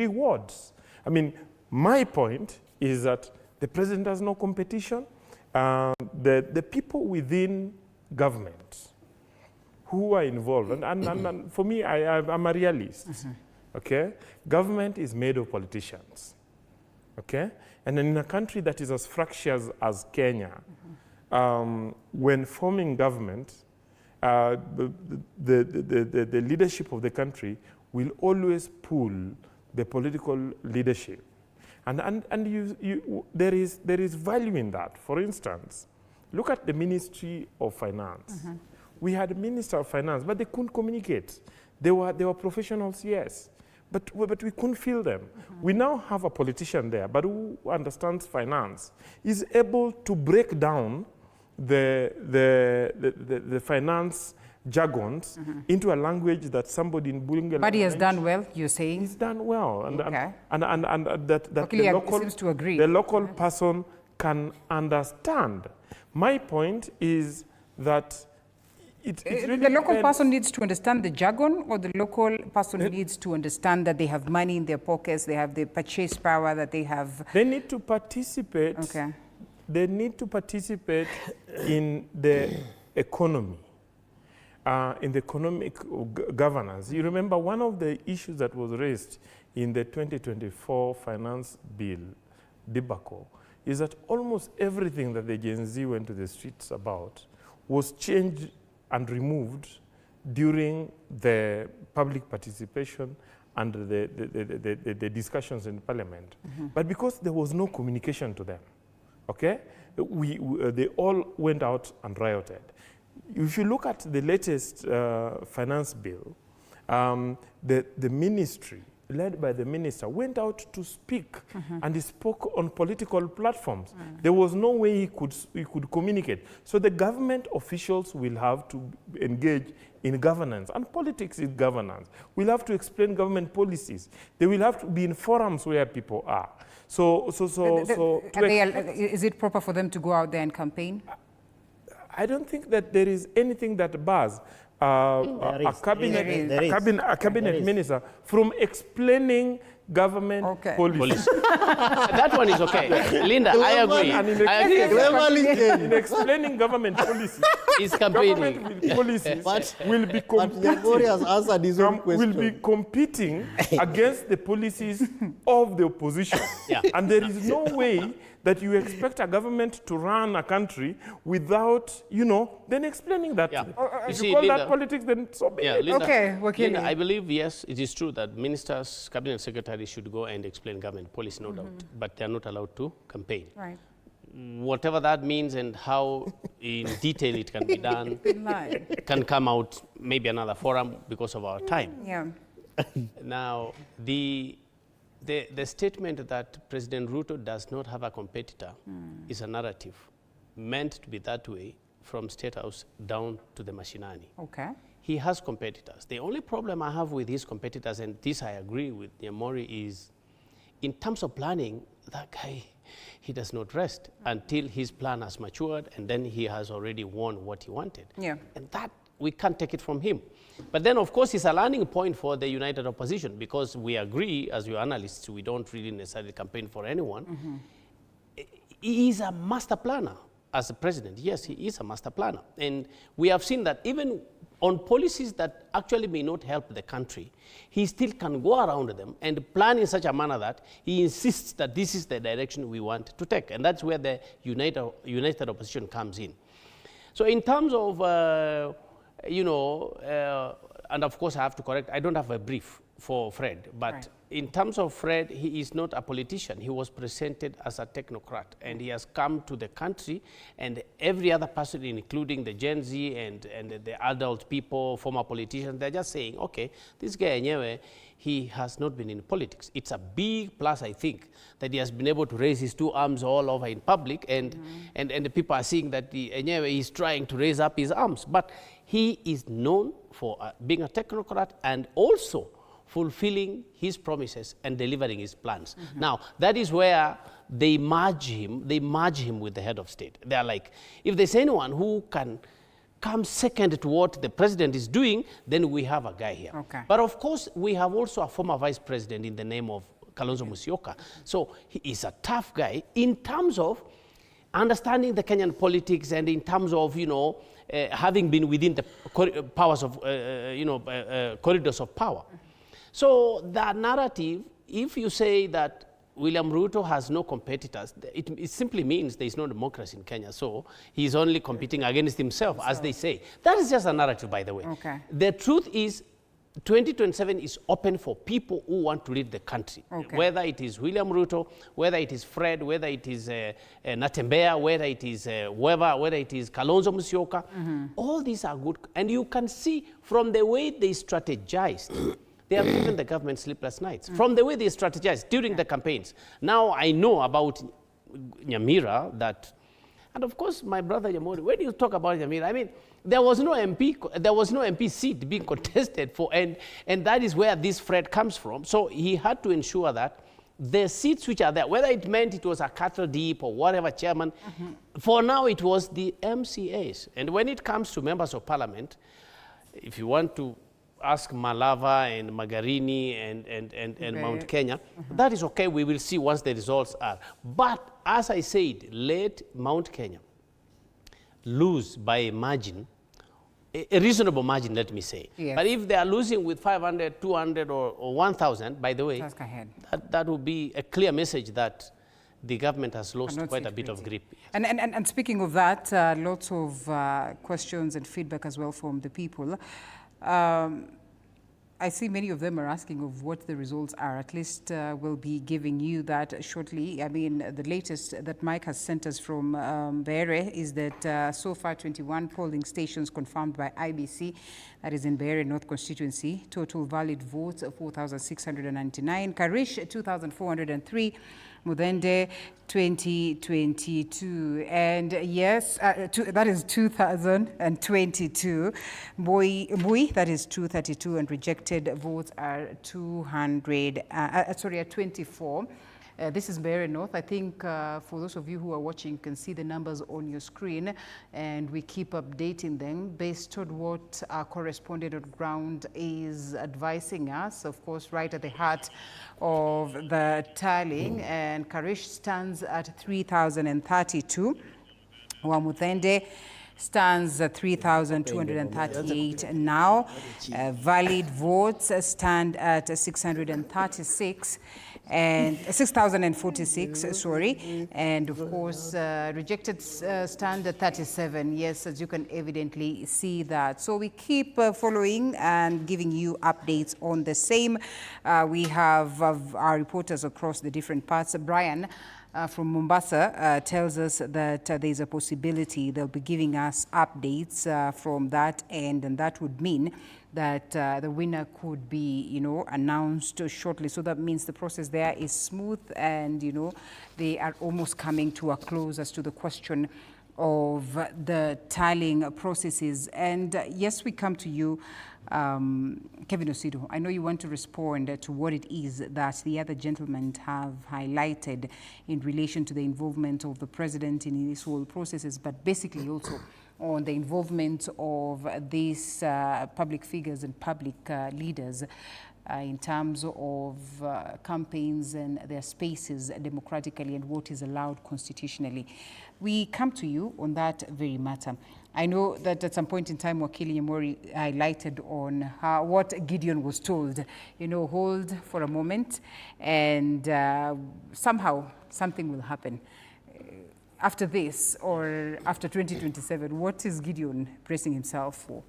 [SPEAKER 4] wards. I mean, my point is that the president has no competition. The people within government who are involved, and for me, I'm a realist, okay? Government is made of politicians, okay? And in a country that is as fractious as Kenya, when forming government, the leadership of the country will always pull the political leadership. And there is value in that. For instance, look at the Ministry of Finance. We had a Minister of Finance, but they couldn't communicate. They were professionals, yes, but we couldn't feel them. We now have a politician there, but who understands finance, is able to break down the finance jargons into a language that somebody in Bulunga.
[SPEAKER 1] But he has done well, you're saying?
[SPEAKER 4] He's done well. And that
[SPEAKER 1] seems to agree.
[SPEAKER 4] The local person can understand. My point is that it really
[SPEAKER 1] the local person needs to understand the jargon, or the local person needs to understand that they have money in their pockets, they have the purchase power, that they have...
[SPEAKER 4] They need to participate.
[SPEAKER 1] Okay.
[SPEAKER 4] They need to participate in the economy. In the economic governance. You remember one of the issues that was raised in the 2024 finance bill debacle is that almost everything that the Gen Z went to the streets about was changed and removed during the public participation and the discussions in Parliament. But because there was no communication to them, okay, they all went out and rioted. If you look at the latest finance bill, the ministry led by the minister, went out to speak, and he spoke on political platforms. There was no way he could communicate. So the government officials will have to engage in governance, and politics is governance. We'll have to explain government policies. They will have to be in forums where people are.
[SPEAKER 1] Is it proper for them to go out there and campaign?
[SPEAKER 4] I don't think that there is anything that bars a cabinet minister from explaining government policy.
[SPEAKER 3] That one is okay. Linda, I agree.
[SPEAKER 4] In explaining government policy,
[SPEAKER 3] is campaigning.
[SPEAKER 4] Government policies will be competing against the policies of the opposition. And there is no way that you expect a government to run a country without, then explaining that. If you call that politics, then so be it.
[SPEAKER 3] Linda, I believe, yes, it is true that ministers, cabinet secretaries should go and explain government policy, no doubt, but they are not allowed to campaign.
[SPEAKER 1] Right.
[SPEAKER 3] Whatever that means and how in detail it can be done can come out maybe another forum because of our time. Now, the statement that President Ruto does not have a competitor is a narrative meant to be that way from State House down to the mashinani. He has competitors. The only problem I have with his competitors, and this I agree with Nyamori, is in terms of planning, that guy, he does not rest until his plan has matured and then he has already won what he wanted. And that, we can't take it from him. But then, of course, it's a learning point for the united opposition, because we agree, as your analysts, we don't really necessarily campaign for anyone. He is a master planner as a president. Yes, he is a master planner. And we have seen that even on policies that actually may not help the country, he still can go around them and plan in such a manner that he insists that this is the direction we want to take. And that's where the united opposition comes in. So in terms of, and of course I have to correct, I don't have a brief for Fred, but in terms of Fred, he is not a politician. He was presented as a technocrat, and he has come to the country, and every other person, including the Gen Z and the adult people, former politicians, they're just saying, okay, this guy anyway, he has not been in politics. It's a big plus, I think, that he has been able to raise his two arms all over in public, and the people are seeing that he's trying to raise up his arms. But he is known for being a technocrat and also fulfilling his promises and delivering his plans. Now, that is where they merge him with the head of state. They're like, if there's anyone who can come second to what the president is doing, then we have a guy here. But of course, we have also a former vice president in the name of Kalonzo Musyoka. So he is a tough guy in terms of understanding the Kenyan politics and in terms of, having been within the powers of, corridors of power. So that narrative, if you say that William Ruto has no competitors, it simply means there is no democracy in Kenya. So he's only competing against himself, as they say. That is just a narrative, by the way. The truth is, 2027 is open for people who want to lead the country. Whether it is William Ruto, whether it is Fred, whether it is Natembeya, whether it is Weber, whether it is Kalonzo Musyoka, all these are good. And you can see from the way they strategized, they have given the government sleepless nights. From the way they strategized during the campaigns. Now I know about Nyamira that, and of course my brother Nyamori, when you talk about Nyamira, I mean, there was no MP seat being contested for, and that is where this Fred comes from. So he had to ensure that the seats which are there, whether it meant it was a cattle dip or whatever chairman, for now it was the MCAs. And when it comes to members of parliament, if you want to ask Malava and Magarini and Mount Kenya, that is okay, we will see once the results are. But as I said, let Mount Kenya lose by a margin, a reasonable margin, let me say. But if they are losing with 500, 200 or 1,000, by the way, that would be a clear message that the government has lost quite a bit of grip.
[SPEAKER 1] And speaking of that, lots of questions and feedback as well from the people. I see many of them are asking of what the results are. At least we'll be giving you that shortly. I mean, the latest that Mike has sent us from Beere is that so far 21 polling stations confirmed by IBC, that is in Beere North constituency. Total valid votes 4,699. Karish 2,403. Mudende 2022, and yes, that is 2022. Bui, that is 232, and rejected votes are 24. This is Beere North. I think for those of you who are watching, you can see the numbers on your screen, and we keep updating them based on what our correspondent on ground is advising us. Of course, right at the heart of the tallying, and Karish stands at 3,032. Wamutende stands at 3,238 now. Valid votes stand at 636 and 6,046, sorry, and of course rejected stand at 37. Yes, as you can evidently see that. So we keep following and giving you updates on the same. We have our reporters across the different parts. Brian from Mombasa tells us that there's a possibility they'll be giving us updates from that end, and that would mean that the winner could be, announced shortly. So that means the process there is smooth, and, they are almost coming to a close as to the question of the tallying processes. And yes, we come to you, Kevin Osido. I know you want to respond to what it is that the other gentlemen have highlighted in relation to the involvement of the president in these whole processes, but basically also on the involvement of these public figures and public leaders in terms of campaigns and their spaces democratically and what is allowed constitutionally. We come to you on that very matter. I know that at some point in time, Wakili Nyamori highlighted on what Gideon was told, hold for a moment, and somehow something will happen. After this, or after 2027, what is Gideon bracing himself for?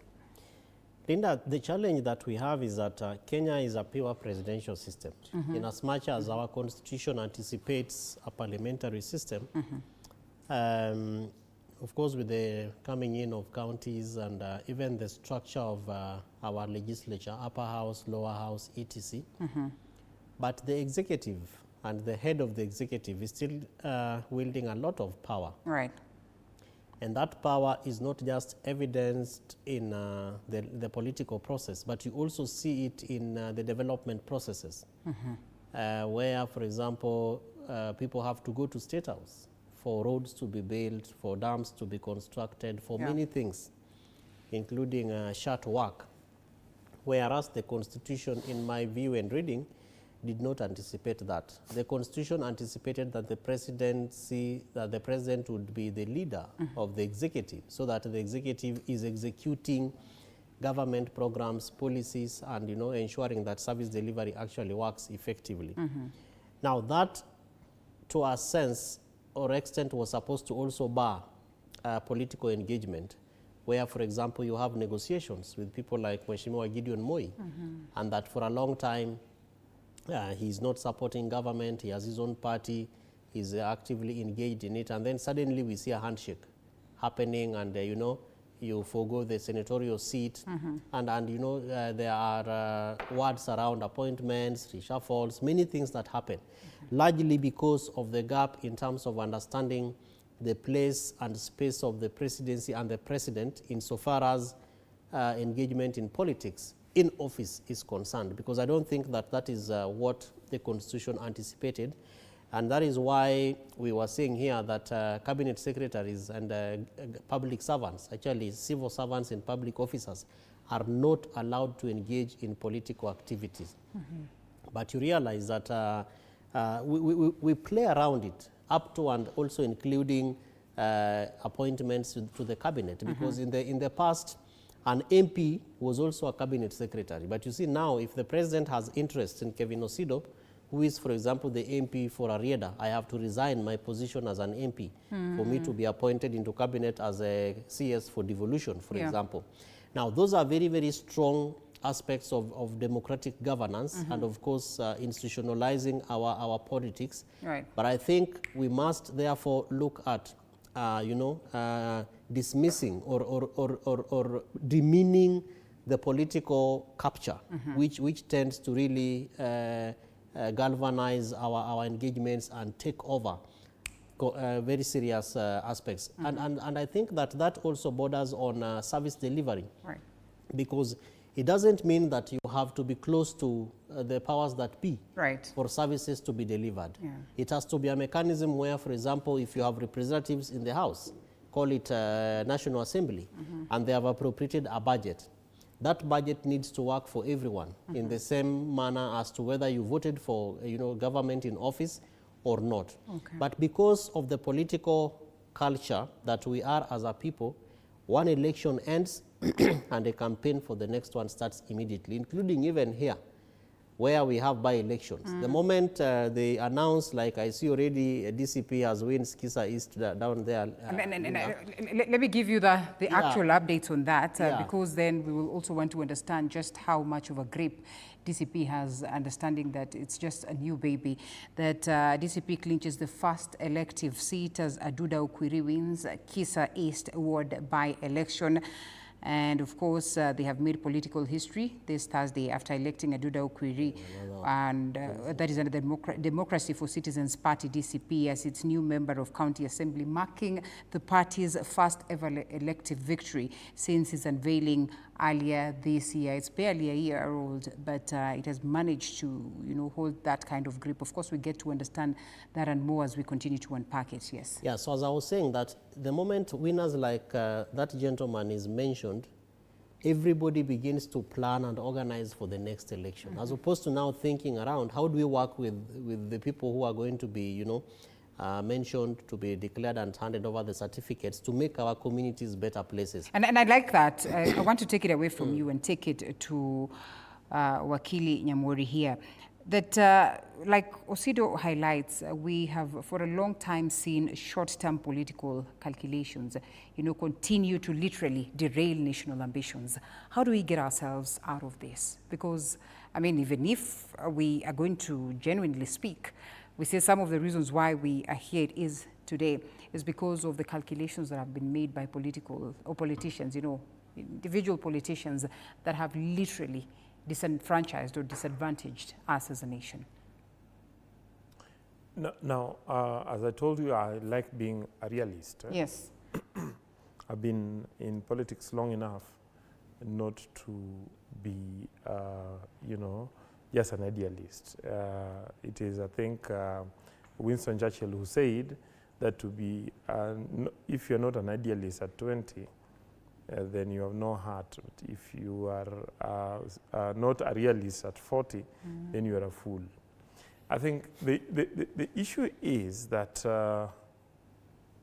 [SPEAKER 2] Linda, the challenge that we have is that Kenya is a pure presidential system. In as much as our constitution anticipates a parliamentary system, of course, with the coming in of counties and even the structure of our legislature, upper house, lower house, etc. But the executive and the head of the executive is still wielding a lot of power.
[SPEAKER 1] Right.
[SPEAKER 2] And that power is not just evidenced in the political process, but you also see it in the development processes, where, for example, people have to go to State House for roads to be built, for dams to be constructed, for many things, including shut work, whereas the Constitution, in my view and reading, did not anticipate that. The Constitution anticipated that the president would be the leader of the executive, so that the executive is executing government programs, policies, and ensuring that service delivery actually works effectively. Now that, to a sense or extent, was supposed to also bar political engagement, where, for example, you have negotiations with people like Mheshimiwa Gideon Moi, and that for a long time he's not supporting government, he has his own party, he's actively engaged in it, and then suddenly we see a handshake happening, and you forgo the senatorial seat, and there are words around appointments, reshuffles, many things that happen, largely because of the gap in terms of understanding the place and space of the presidency and the president insofar as engagement in politics in office is concerned, because I don't think that that is what the Constitution anticipated. And that is why we were saying here that cabinet secretaries and public servants, actually civil servants and public officers, are not allowed to engage in political activities. But you realize that we play around it up to and also including appointments to the cabinet, because in the past, an MP was also a cabinet secretary. But you see now, if the president has interest in Kevin Osido, who is, for example, the MP for Arieda, I have to resign my position as an MP for me to be appointed into cabinet as a CS for devolution, for example. Now, those are very, very strong aspects of democratic governance and, of course, institutionalizing our politics.
[SPEAKER 1] Right.
[SPEAKER 2] But I think we must therefore look at, dismissing or demeaning the political capture, which tends to really galvanize our engagements and take over very serious aspects. And I think that also borders on service delivery.
[SPEAKER 1] Right.
[SPEAKER 2] Because it doesn't mean that you have to be close to the powers that be
[SPEAKER 1] Right.
[SPEAKER 2] for services to be delivered.
[SPEAKER 1] Yeah.
[SPEAKER 2] It has to be a mechanism where, for example, if you have representatives in the House, call it National Assembly, and they have appropriated a budget, that budget needs to work for everyone in the same manner as to whether you voted for government in office or not.
[SPEAKER 1] Okay.
[SPEAKER 2] But because of the political culture that we are as a people, one election ends and a campaign for the next one starts immediately, including even here, where we have by-elections. The moment they announce, like I see already, DCP has wins Kisa East down there.
[SPEAKER 1] Let me give you the actual updates on that, because then we will also want to understand just how much of a grip DCP has, understanding that it's just a new baby, that DCP clinches the first elective seat as Aduda Okwiri wins Kisa East Ward by-election. And of course, they have made political history this Thursday after electing Aduda Okwiri, and that is under the Democracy for Citizens Party, DCP, as its new member of County Assembly, marking the party's first ever elective victory since its unveiling earlier this year. It's barely a year old, but it has managed to, hold that kind of grip. Of course, we get to understand that and more as we continue to unpack it, yes.
[SPEAKER 2] Yeah, so as I was saying, that the moment winners like that gentleman is mentioned, everybody begins to plan and organize for the next election, as opposed to now thinking around how do we work with the people who are going to be, mentioned, to be declared and handed over the certificates to make our communities better places.
[SPEAKER 1] And I like that. I want to take it away from you and take it to Wakili Nyamori here. That, like Osido highlights, we have for a long time seen short-term political calculations, continue to literally derail national ambitions. How do we get ourselves out of this? Because, even if we are going to genuinely speak, we say some of the reasons why we are here is today is because of the calculations that have been made by politicians, individual politicians that have literally disenfranchised or disadvantaged us as a nation.
[SPEAKER 4] Now, as I told you, I like being a realist.
[SPEAKER 1] Yes.
[SPEAKER 4] I've been in politics long enough not to be, just an idealist. It is, I think, Winston Churchill who said that to be, if you're not an idealist at 20, then you have no heart. If you are not a realist at 40, then you are a fool. I think the issue is that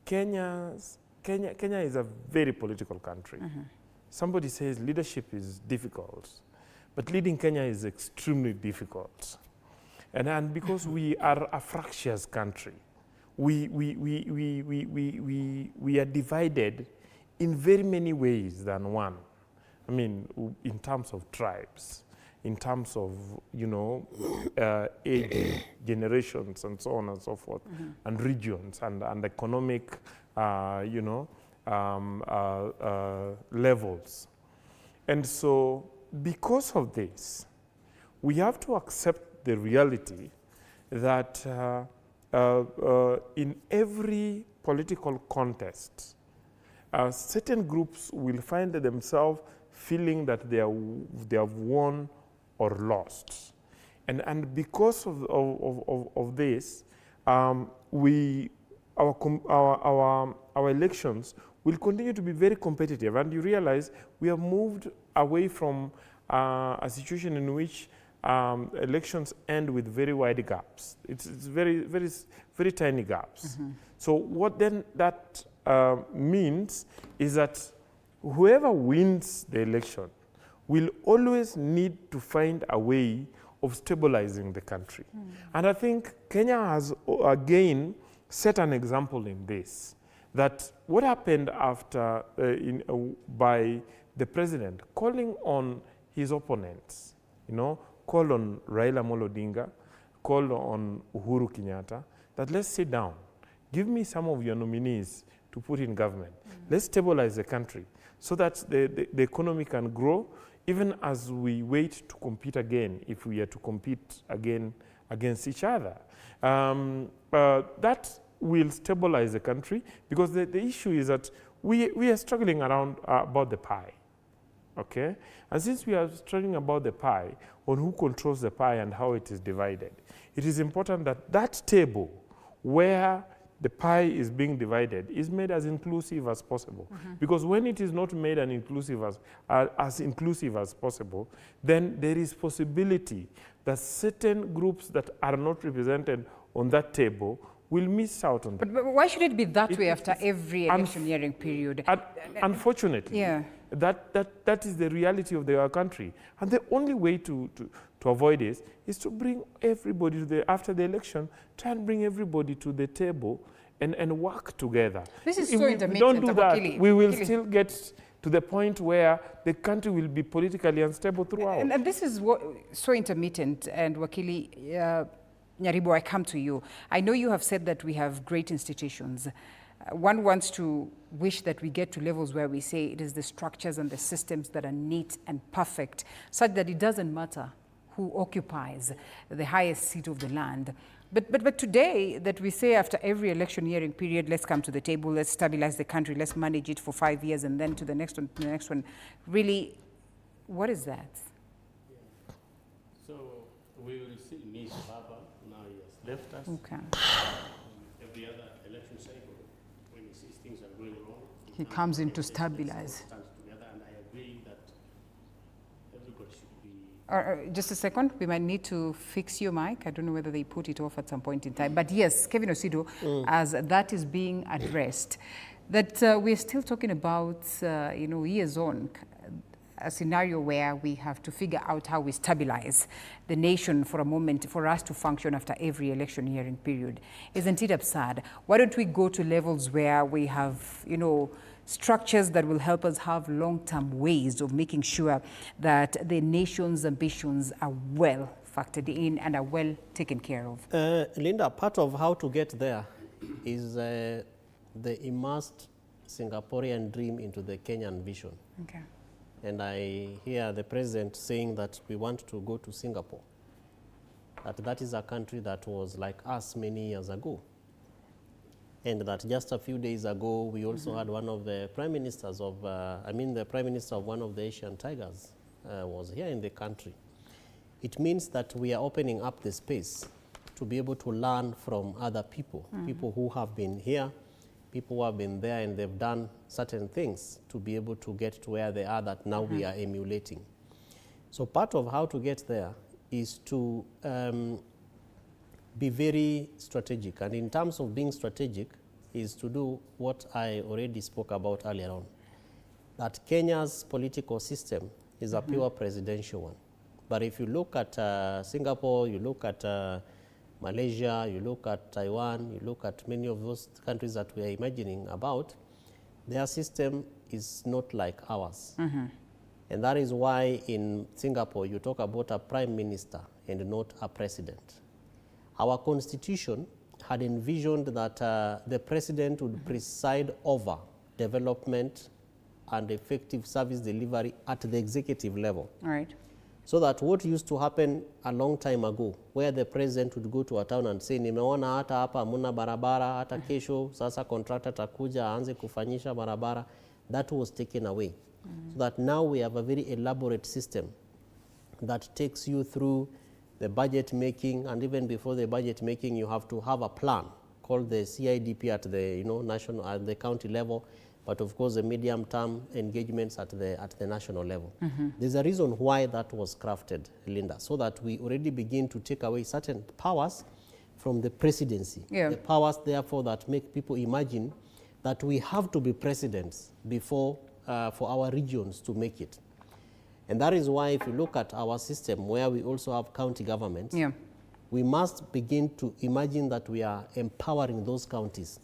[SPEAKER 4] Kenya is a very political country. Somebody says leadership is difficult, but leading Kenya is extremely difficult. And because we are a fractious country, we are divided in very many ways than one. In terms of tribes, in terms of, age, generations, and so on and so forth, and regions, and economic, levels. And so, because of this, we have to accept the reality that in every political contest, certain groups will find themselves feeling that they have won or lost, and because of this, our elections will continue to be very competitive, and you realize we have moved away from a situation in which elections end with very wide gaps. It's very, very, very tiny gaps. So what then that means is that whoever wins the election will always need to find a way of stabilizing the country. And I think Kenya has again set an example in this, that what happened after by the president calling on his opponents, call on Raila Amolo Odinga, call on Uhuru Kenyatta, that let's sit down. Give me some of your nominees to put in government. Let's stabilize the country so that the economy can grow, even as we wait to compete again, if we are to compete again against each other. That will stabilize the country, because the issue is that we are struggling around about the pie. Okay? And since we are struggling about the pie, on who controls the pie and how it is divided, it is important that that table where the pie is being divided is made as inclusive as possible. Because when it is not made as inclusive as possible, then there is possibility that certain groups that are not represented on that table will miss out on that.
[SPEAKER 1] But why should it be that way after every electioneering period?
[SPEAKER 4] Unfortunately,
[SPEAKER 1] yeah.
[SPEAKER 4] That is the reality of our country. And the only way to avoid this is to bring everybody to after the election, try and bring everybody to the table and work together.
[SPEAKER 1] This is
[SPEAKER 4] if
[SPEAKER 1] so
[SPEAKER 4] we
[SPEAKER 1] intermittent.
[SPEAKER 4] don't do that, we will still get to the point where the country will be politically unstable throughout.
[SPEAKER 1] And this is what so intermittent. And Wakili, Nyaribo, I come to you. I know you have said that we have great institutions. One wants to wish that we get to levels where we say it is the structures and the systems that are neat and perfect, such that it doesn't matter who occupies the highest seat of the land. But today, that we say after every electioneering period, let's come to the table, let's stabilize the country, let's manage it for 5 years, and then to the next one, really, what is that?
[SPEAKER 3] Yeah. So we will see Ms. Baba, now he has left us.
[SPEAKER 1] Okay.
[SPEAKER 3] Every other election cycle, when he sees things are going wrong,
[SPEAKER 1] he comes in to stabilize.
[SPEAKER 3] Stands together, and I agree that everybody should be.
[SPEAKER 1] Just a second, we might need to fix your mic. I don't know whether they put it off at some point in time. But yes, Kevin Osido, as that is being addressed, that we're still talking about, years on, a scenario where we have to figure out how we stabilize the nation for a moment for us to function after every electioneering period. Isn't it absurd? Why don't we go to levels where we have, structures that will help us have long-term ways of making sure that the nation's ambitions are well factored in and are well taken care of?
[SPEAKER 2] Linda, part of how to get there is the immersed Singaporean dream into the Kenyan vision.
[SPEAKER 1] Okay.
[SPEAKER 2] And I hear the president saying that we want to go to Singapore, that is a country that was like us many years ago. And that just a few days ago, we also had one of the prime ministers of, the prime minister of one of the Asian tigers was here in the country. It means that we are opening up the space to be able to learn from other people, people who have been here, people who have been there and they've done certain things to be able to get to where they are that now we are emulating. So part of how to get there is to be very strategic. And in terms of being strategic is to do what I already spoke about earlier on, that Kenya's political system is a pure presidential one. But if you look at Singapore, you look at Malaysia, you look at Taiwan, you look at many of those countries that we are imagining about, their system is not like ours. And that is why in Singapore you talk about a prime minister and not a president. Our constitution had envisioned that the president would preside over development and effective service delivery at the executive level.
[SPEAKER 1] All right.
[SPEAKER 2] So that what used to happen a long time ago, where the president would go to a town and say, nimeona hata hapa hamuna barabara, hata kesho, sasa contractor takuja aanze kufanyisha barabara, that was taken away. So that now we have a very elaborate system that takes you through the budget making, and even before the budget making, you have to have a plan called the CIDP at the national, at the county level, but of course the medium-term engagements at the national level. There's a reason why that was crafted, Linda, so that we already begin to take away certain powers from the presidency. The powers, therefore, that make people imagine that we have to be presidents before for our regions to make it. And that is why if you look at our system where we also have county governments, we must begin to imagine that we are empowering those counties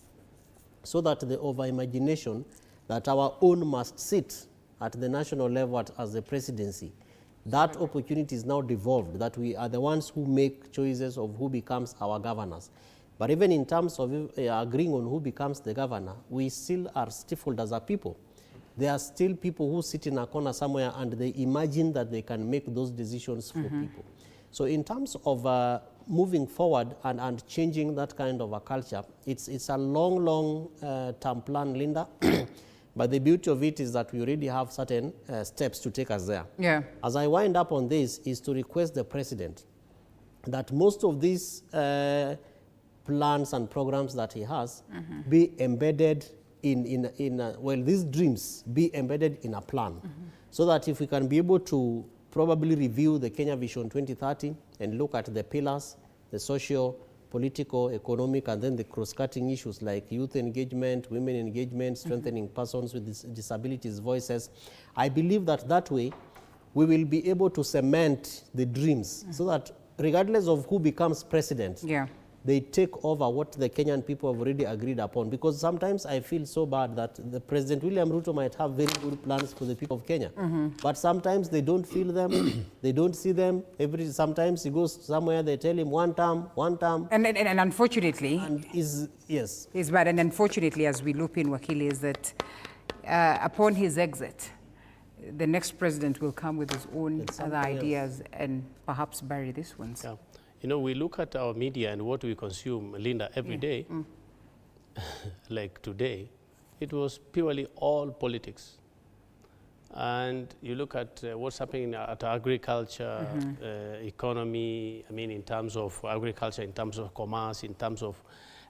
[SPEAKER 2] so that the over-imagination that our own must sit at the national level as the presidency, that opportunity is now devolved, that we are the ones who make choices of who becomes our governors. But even in terms of agreeing on who becomes the governor, we still are stifled as a people. There are still people who sit in a corner somewhere and they imagine that they can make those decisions for people. So in terms of moving forward and changing that kind of a culture, it's a long term plan, Linda. But the beauty of it is that we already have certain steps to take us there.
[SPEAKER 1] Yeah.
[SPEAKER 2] As I wind up on this is to request the president that most of these plans and programs that he has be embedded well, these dreams be embedded in a plan, so that if we can be able to probably review the Kenya Vision 2030 and look at the pillars, the social, political, economic, and then the cross-cutting issues like youth engagement, women engagement, strengthening persons with disabilities voices, I believe that that way we will be able to cement the dreams so that regardless of who becomes president, they take over what the Kenyan people have already agreed upon. Because sometimes I feel so bad that the President William Ruto might have very good plans for the people of Kenya, but sometimes they don't feel them, they don't see them. Sometimes he goes somewhere, they tell him one term.
[SPEAKER 1] And unfortunately,
[SPEAKER 2] yes.
[SPEAKER 1] It's bad. And unfortunately, as we loop in, Wakili, is that upon his exit, the next president will come with his own other ideas and perhaps bury these ones.
[SPEAKER 3] Yeah. You know, we look at our media and what we consume, Linda, every day, like today, it was purely all politics. And you look at what's happening at agriculture, economy, I mean, in terms of agriculture, in terms of commerce, in terms of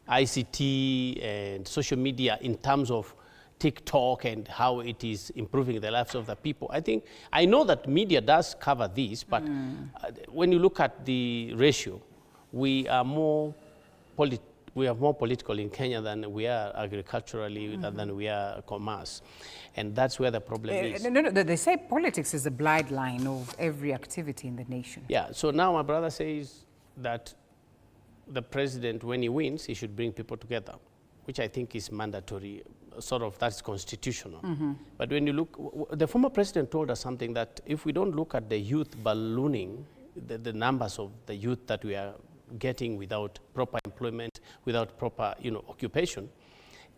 [SPEAKER 3] ICT and social media, in terms of TikTok and how it is improving the lives of the people. I know that media does cover this, but when you look at the ratio, we are more political in Kenya than we are agriculturally, than we are commerce. And that's where the problem is.
[SPEAKER 1] No, they say politics is a blind line of every activity in the nation.
[SPEAKER 3] Yeah, so now my brother says that the president, when he wins, he should bring people together, which I think is mandatory. Sort of, that's constitutional. But when you look, the former president told us something that if we don't look at the youth ballooning, the numbers of the youth that we are getting without proper employment, without proper occupation,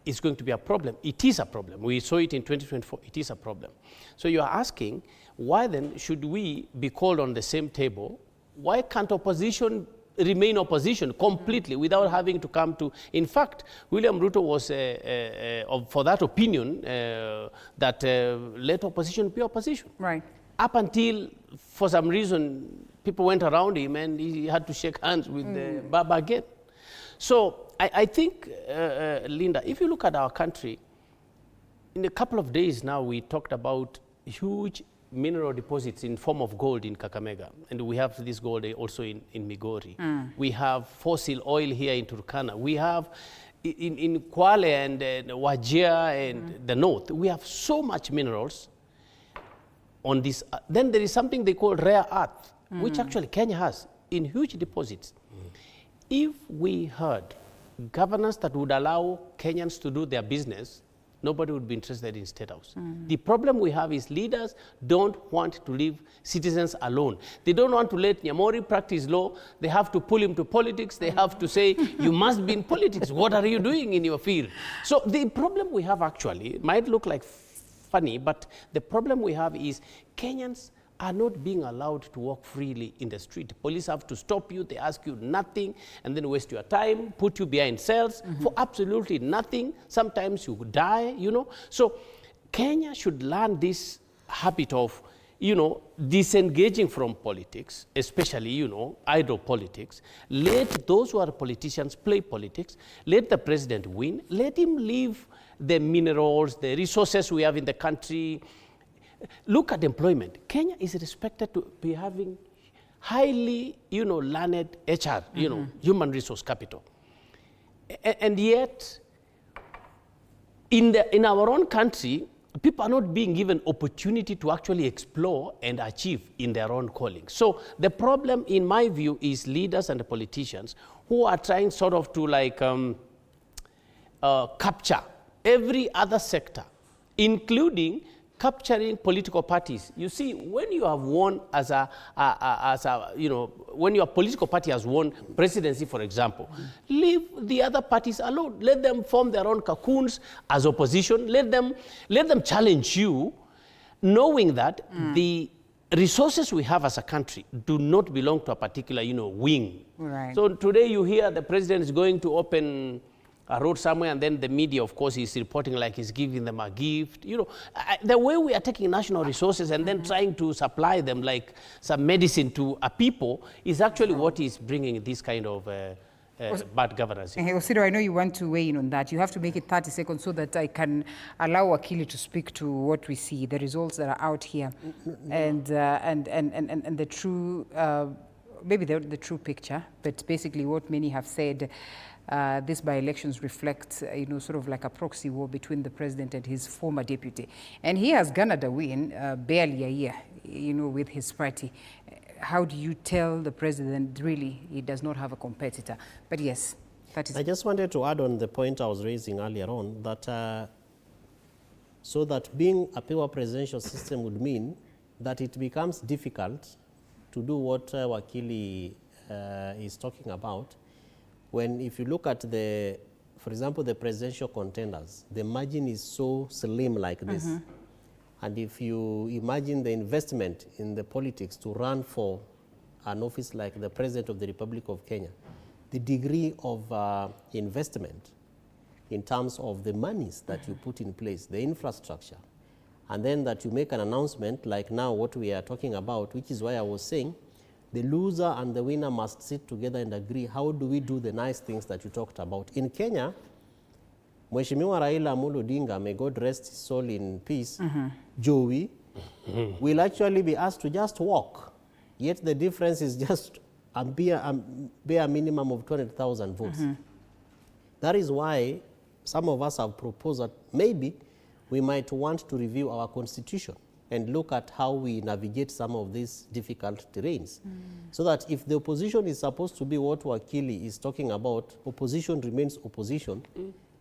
[SPEAKER 3] it's going to be a problem. It is a problem. We saw it in 2024. It is a problem. So you are asking, why then should we be called on the same table? Why can't opposition remain opposition completely without having to come to... In fact, William Ruto was for that opinion that let opposition be opposition.
[SPEAKER 1] Right.
[SPEAKER 3] Up until, for some reason, people went around him and he had to shake hands with BAMBA again. So I think, Linda, if you look at our country, in a couple of days now, we talked about huge mineral deposits in form of gold in Kakamega, and we have this gold also in Migori. We have fossil oil here in Turkana. We have in Kwale and Wajir and the north. We have so much minerals on this. Then there is something they call rare earth, which actually Kenya has in huge deposits. If we had governance that would allow Kenyans to do their business, nobody would be interested in State House. The problem we have is leaders don't want to leave citizens alone. They don't want to let Nyamori practice law. They have to pull him to politics. They have to say, you must be in politics. What are you doing in your field? So the problem we have actually, it might look like funny, but the problem we have is Kenyans are not being allowed to walk freely in the street. Police have to stop you, they ask you nothing, and then waste your time, put you behind cells for absolutely nothing. Sometimes you die, So Kenya should learn this habit of, disengaging from politics, especially, idle politics. Let those who are politicians play politics. Let the president win. Let him leave the minerals, the resources we have in the country. Look at employment. Kenya is respected to be having highly, learned HR, human resource capital. And yet, in our own country, people are not being given opportunity to actually explore and achieve in their own calling. So the problem, in my view, is leaders and the politicians who are trying sort of to capture every other sector, including capturing political parties. You see, when you have won as a when your political party has won presidency, for example, leave the other parties alone. Let them form their own cocoons as opposition. Let them challenge you, knowing that the resources we have as a country do not belong to a particular, wing.
[SPEAKER 1] Right.
[SPEAKER 3] So today you hear the president is going to open a road somewhere, and then the media, of course, is reporting like he's giving them a gift. The way we are taking national resources and then trying to supply them like some medicine to a people is actually what is bringing this kind of bad governance.
[SPEAKER 1] Osido, I know you want to weigh in on that. You have to make it 30 seconds so that I can allow Wakili to speak to what we see, the results that are out here, and the true, maybe the true picture, but basically what many have said. These by-elections reflect, sort of like a proxy war between the president and his former deputy. And he has garnered a win barely a year, with his party. How do you tell the president really he does not have a competitor? But yes, that is...
[SPEAKER 2] I just wanted to add on the point I was raising earlier on, that so that being a pure presidential system would mean that it becomes difficult to do what Wakili is talking about. When, if you look at for example, the presidential contenders, the margin is so slim like this. And if you imagine the investment in the politics to run for an office like the President of the Republic of Kenya, the degree of investment in terms of the monies that you put in place, the infrastructure, and then that you make an announcement like now what we are talking about, which is why I was saying, the loser and the winner must sit together and agree, how do we do the nice things that you talked about? In Kenya, Mheshimiwa Raila Amolo Odinga, may God rest his soul in peace, Joey, will actually be asked to just walk. Yet the difference is just a bare minimum of 200,000 votes. That is why some of us have proposed that maybe we might want to review our constitution and look at how we navigate some of these difficult terrains. So that if the opposition is supposed to be what Wakili is talking about, opposition remains opposition,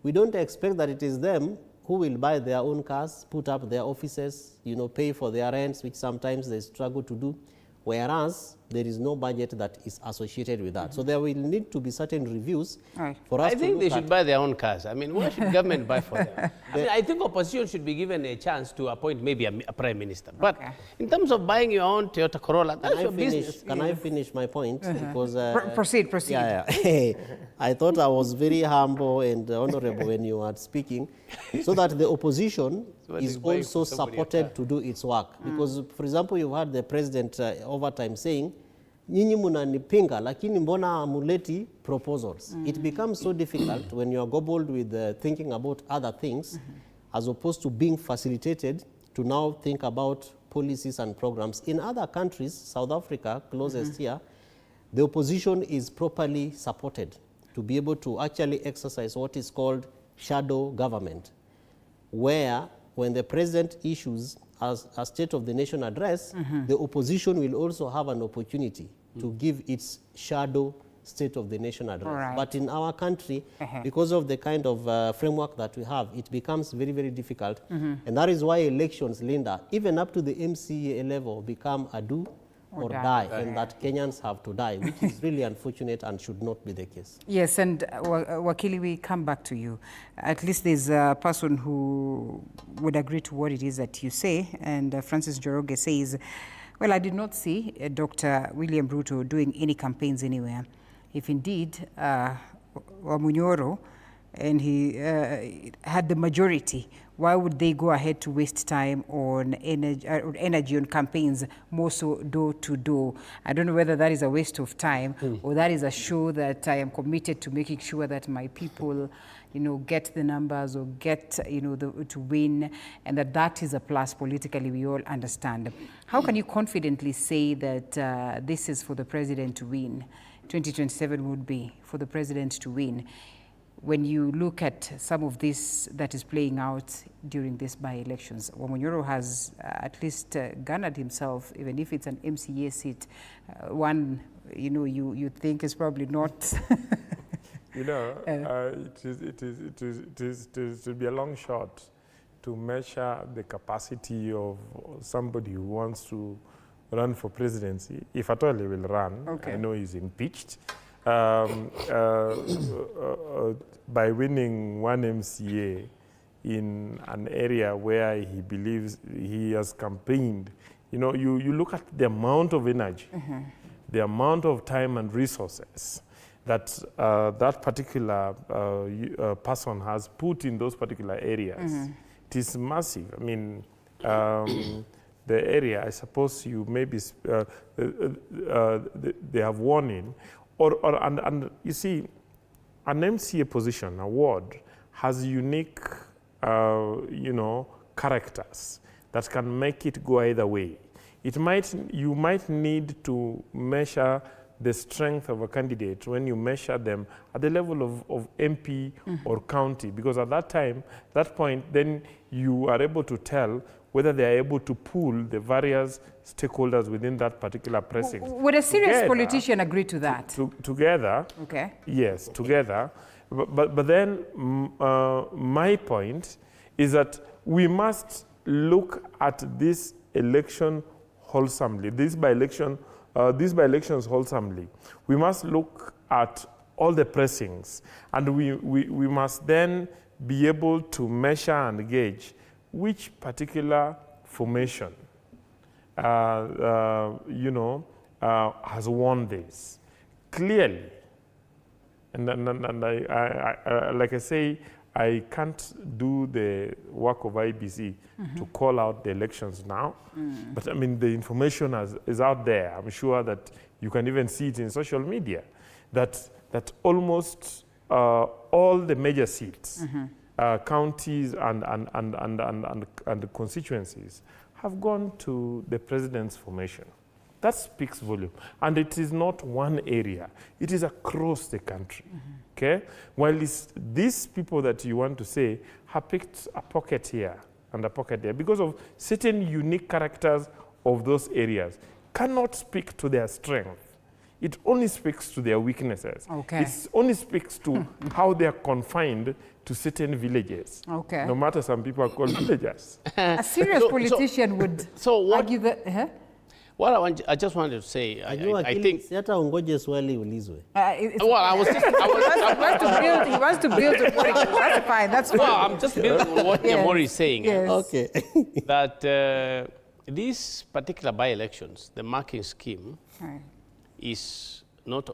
[SPEAKER 2] we don't expect that it is them who will buy their own cars, put up their offices, pay for their rents, which sometimes they struggle to do, whereas there is no budget that is associated with that. So there will need to be certain reviews for us
[SPEAKER 3] I think they should buy their own cars. I mean, why should government buy for them? I think opposition should be given a chance to appoint maybe a prime minister. But in terms of buying your own Toyota Corolla, that's your business.
[SPEAKER 2] Can I finish my point? Because
[SPEAKER 1] proceed.
[SPEAKER 2] Yeah. I thought I was very humble and honorable when you were speaking, so that the opposition is also supported to do its work. Because, for example, you heard the president over time saying, nyinyi munanipinga lakini mbona amuleti proposals. It becomes so difficult when you are gobbled with thinking about other things as opposed to being facilitated to now think about policies and programs. In other countries, South Africa, closest here, the opposition is properly supported to be able to actually exercise what is called shadow government, where when the president issues a State of the Nation address, the opposition will also have an opportunity to give its shadow State of the Nation address.
[SPEAKER 1] Right.
[SPEAKER 2] But in our country, because of the kind of framework that we have, it becomes very, very difficult. And that is why elections, Linda, even up to the MCA level, become a do or die, and that Kenyans have to die, which is really unfortunate and should not be the case.
[SPEAKER 1] Yes, and Wakili, we come back to you. At least there's a person who would agree to what it is that you say, and Francis Njoroge says, well, I did not see Dr. William Ruto doing any campaigns anywhere. If indeed Wamunyoro and he had the majority, why would they go ahead to waste time on energy on campaigns, more so door to door? I don't know whether that is a waste of time or that is a show that I am committed to making sure that my people, get the numbers or get, to win, and that is a plus politically, we all understand. How can you confidently say that this is for the president to win? 2027 would be for the president to win, when you look at some of this that is playing out during these by-elections. Wamunyoro has at least garnered himself, even if it's an MCA seat, one you think is probably not.
[SPEAKER 4] It will be a long shot to measure the capacity of somebody who wants to run for presidency, if at all he will run.
[SPEAKER 1] Okay.
[SPEAKER 4] I know he's impeached, by winning one MCA in an area where he believes he has campaigned. You know, you look at the amount of energy, the amount of time and resources that that particular person has put in those particular areas. It is massive. I mean, the area, I suppose you maybe, they have won in, and you see, an MCA position, award, has unique, you know, characters that can make it go either way. You might need to measure the strength of a candidate when you measure them at the level of MP or county, because at that point, then you are able to tell whether they are able to pool the various stakeholders within that particular precinct.
[SPEAKER 1] Would a serious politician agree to that?
[SPEAKER 4] Together,
[SPEAKER 1] okay.
[SPEAKER 4] Yes, together. But then my point is that we must look at this election wholesomely, these by-elections wholesomely. We must look at all the pressings, and we must then be able to measure and gauge which particular formation, you know, has won this clearly. And I, like I say, I can't do the work of IBC to call out the elections now, but I mean, the information is out there. I'm sure that you can even see it in social media, that almost all the major seats, counties and constituencies have gone to the president's formation. That speaks volume. And it is not one area. It is across the country. Okay? While these people that you want to say have picked a pocket here and a pocket there because of certain unique characters of those areas, cannot speak to their strength. It only speaks to their weaknesses.
[SPEAKER 1] Okay.
[SPEAKER 4] It only speaks to how they are confined to certain villages.
[SPEAKER 1] Okay.
[SPEAKER 4] No matter some people are called villagers.
[SPEAKER 1] A serious politician would argue that...
[SPEAKER 3] What I just wanted to say, I think...
[SPEAKER 2] Well,
[SPEAKER 3] I was just...
[SPEAKER 1] he wants to build a politics. That's fine, that's fine.
[SPEAKER 3] Well, I'm just building on what Nyamori is saying.
[SPEAKER 1] Yes.
[SPEAKER 2] okay.
[SPEAKER 3] That these particular by-elections, the marking scheme is not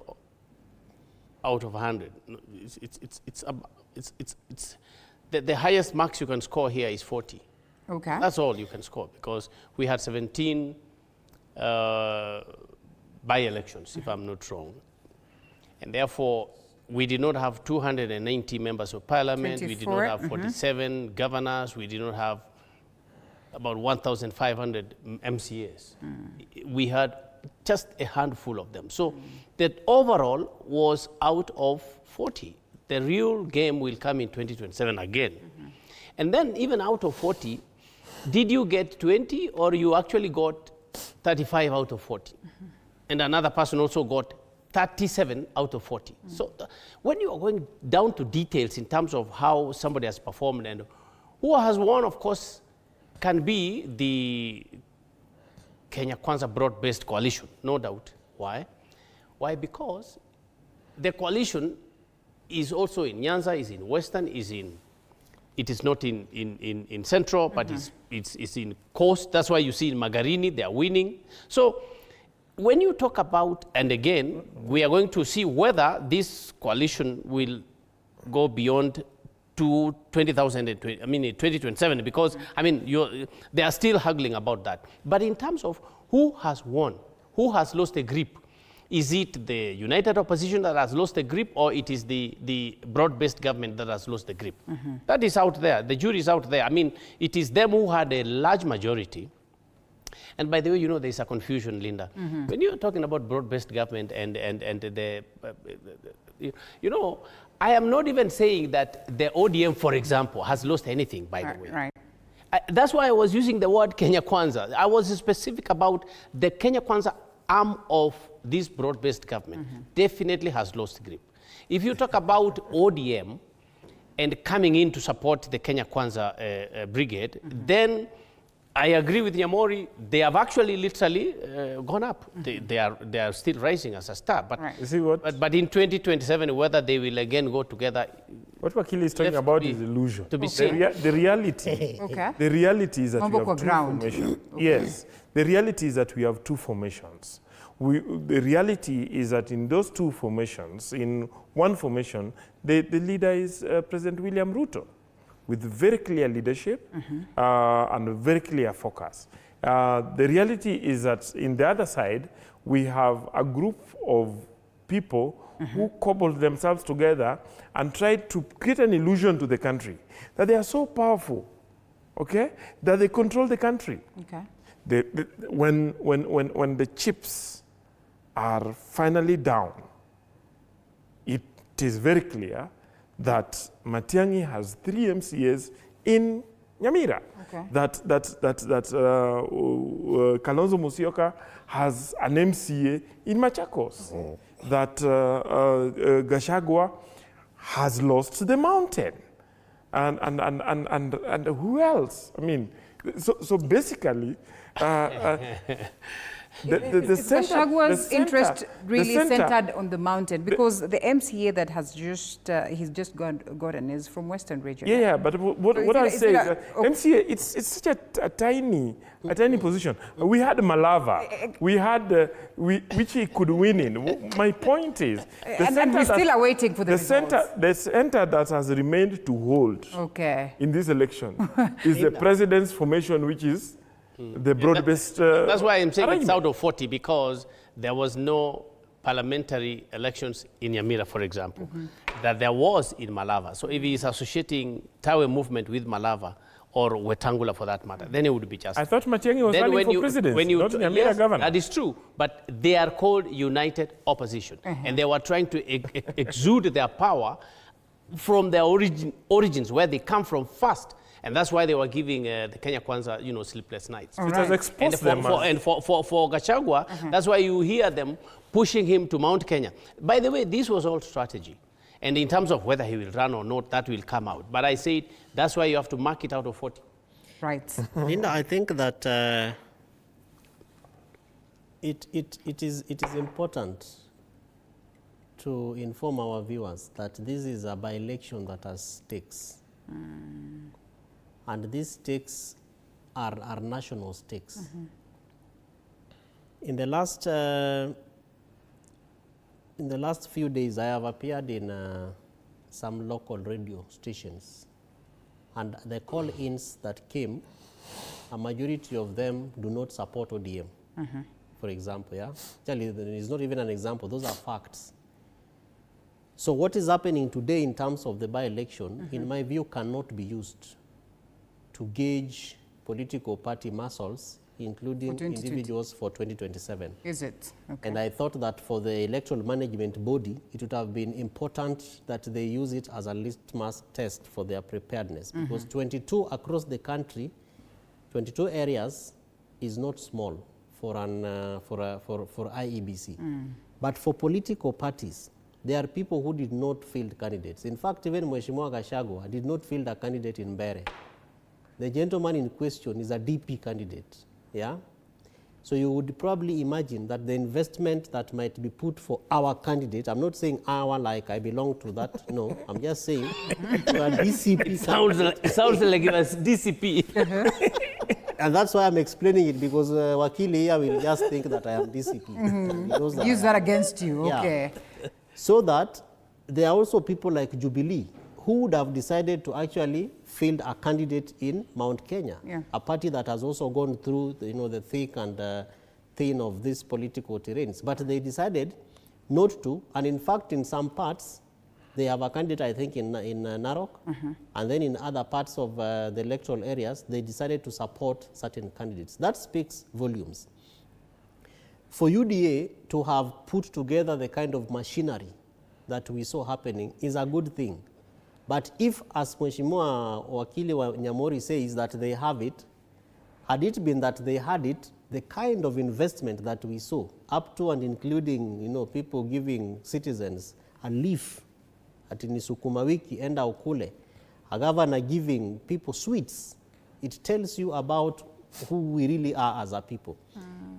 [SPEAKER 3] out of 100. It's the highest marks you can score here is 40.
[SPEAKER 1] Okay.
[SPEAKER 3] That's all you can score, because we had 17 by-elections, if I'm not wrong. And therefore, we did not have 290 members of parliament.
[SPEAKER 1] 24.
[SPEAKER 3] We did not have 47 governors. We did not have about 1,500 MCAs. We had just a handful of them. So that overall was out of 40. The real game will come in 2027 again. And then even out of 40, did you get 20 or you actually got 35 out of 40? And another person also got 37 out of 40. So when you are going down to details in terms of how somebody has performed and who has won, of course, can be the Kenya Kwanza broad-based coalition, no doubt. Why? Why? Because the coalition is also in Nyanza, is in Western, it is not in Central, but it's in Coast. That's why you see in Magarini, they are winning. So when you talk about, and again, we are going to see whether this coalition will go beyond to 2027, because, I mean, they are still haggling about that. But in terms of who has won, who has lost the grip, is it the united opposition that has lost the grip, or it is the broad-based government that has lost the grip? That is out there. The jury is out there. I mean, it is them who had a large majority. And by the way, you know, there's a confusion, Linda. When you're talking about broad-based government and the you know, I am not even saying that the ODM, for example, has lost anything, by the way.
[SPEAKER 1] Right.
[SPEAKER 3] That's why I was using the word Kenya Kwanza. I was specific about the Kenya Kwanza arm of this broad-based government definitely has lost grip. If you talk about ODM, and coming in to support the Kenya Kwanza brigade, then I agree with Nyamori. They have actually literally gone up. They are still rising as a star. But,
[SPEAKER 4] you see what?
[SPEAKER 3] But in 2027, whether they will again go together.
[SPEAKER 4] What Wakili is talking about is illusion.
[SPEAKER 3] To be seen.
[SPEAKER 4] The reality. The reality is that we have two formations. Yes. The reality is that we have two formations. The reality is that in those two formations, in one formation, the leader is President William Ruto, with very clear leadership and a very clear focus. The reality is that in the other side, we have a group of people who cobbled themselves together and tried to create an illusion to the country that they are so powerful, okay, that they control the country. Okay. When the chips are finally down, it is very clear that Matiang'i has 3 MCAs in Nyamira. Okay. That Kalonzo Musyoka has an MCA in Machakos. That Gachagua has lost the mountain. And who else? I mean, so basically,
[SPEAKER 1] Gashagua's interest really centered on the mountain, because the MCA that has just he's just gotten is from Western region.
[SPEAKER 4] Yeah, but what I say is that MCA, it's such a tiny position. We had Malava, we had which he could win in. My point is,
[SPEAKER 1] and we're still awaiting for the results.
[SPEAKER 4] The center that has remained to hold in this election is the president's formation, which is the broad-based
[SPEAKER 3] that's why I'm saying it's out of 40, because there was no parliamentary elections in Nyamira, for example, that there was in Malava. So if he is associating Tawe movement with Malava, or Wetangula for that matter, then it would be just.
[SPEAKER 4] I thought Matiang'i was running for president, not Nyamira governor.
[SPEAKER 3] That is true, but they are called United Opposition, and they were trying to exude their power from their origins, where they come from first. And that's why they were giving the Kenya Kwanza, sleepless nights.
[SPEAKER 4] It has exposed them.
[SPEAKER 3] And for Gachagua, that's why you hear them pushing him to Mount Kenya. By the way, this was all strategy. And in terms of whether he will run or not, that will come out. But I said that's why you have to mark it out of 40.
[SPEAKER 1] Right.
[SPEAKER 2] Linda, I think that it is important to inform our viewers that this is a by-election that has stakes. And these stakes are national stakes. In the last few days, I have appeared in some local radio stations, and the call-ins that came, a majority of them do not support ODM, for example. Yeah, actually, it's not even an example; those are facts. So, what is happening today in terms of the by-election, in my view, cannot be used to gauge political party muscles, including individuals for 2027.
[SPEAKER 1] Is it? Okay.
[SPEAKER 2] And I thought that for the electoral management body, it would have been important that they use it as a litmus test for their preparedness, because 22 across the country, 22 areas is not small for IEBC. But for political parties, there are people who did not field candidates. In fact, even Mheshimiwa Gachagua did not field a candidate in Mbere. The gentleman in question is a DP candidate, yeah? So you would probably imagine that the investment that might be put for our candidate, I'm not saying our like I belong to that, no, I'm just saying to a DCP.
[SPEAKER 3] It sounds like it was DCP.
[SPEAKER 2] And that's why I'm explaining it, because Wakili here will just think that I am DCP.
[SPEAKER 1] Use that against you, okay.
[SPEAKER 2] So that there are also people like Jubilee who would have decided to actually field a candidate in Mount Kenya, a party that has also gone through the thick and thin of these political terrains. But they decided not to, and in fact, in some parts, they have a candidate, I think, in Narok, and then in other parts of the electoral areas, they decided to support certain candidates. That speaks volumes. For UDA to have put together the kind of machinery that we saw happening is a good thing. But if, as Mheshimiwa Wakili wa Nyamori says, that they have it, had it been that they had it, the kind of investment that we saw, up to and including, people giving citizens a leaf at Nisukuma Wiki, enda ukule, a governor giving people sweets, it tells you about who we really are as a people.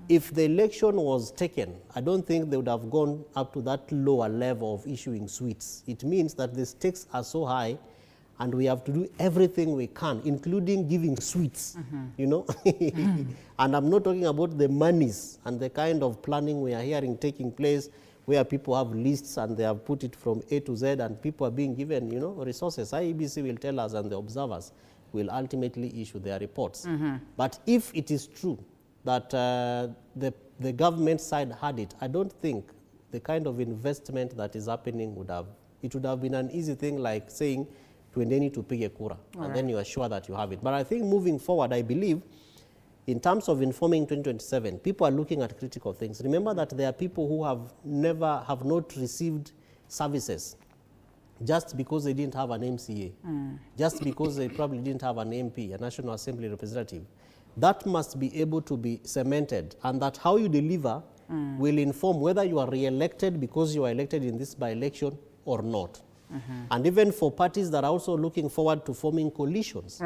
[SPEAKER 2] If the election was taken, I don't think they would have gone up to that lower level of issuing sweets. It means that the stakes are so high and we have to do everything we can, including giving sweets, you know. And I'm not talking about the monies and the kind of planning we are hearing taking place where people have lists and they have put it from A to Z and people are being given, you know, resources. IEBC will tell us and the observers will ultimately issue their reports. But if it is true that the government side had it, I don't think the kind of investment that is happening would have been an easy thing like saying, tuendeni tupige kura, and then you are sure that you have it. But I think moving forward, I believe, in terms of informing 2027, people are looking at critical things. Remember that there are people who have not received services just because they didn't have an MCA, just because they probably didn't have an MP, a National Assembly representative. That must be able to be cemented, and that how you deliver will inform whether you are re-elected because you are elected in this by-election or not. And even for parties that are also looking forward to forming coalitions,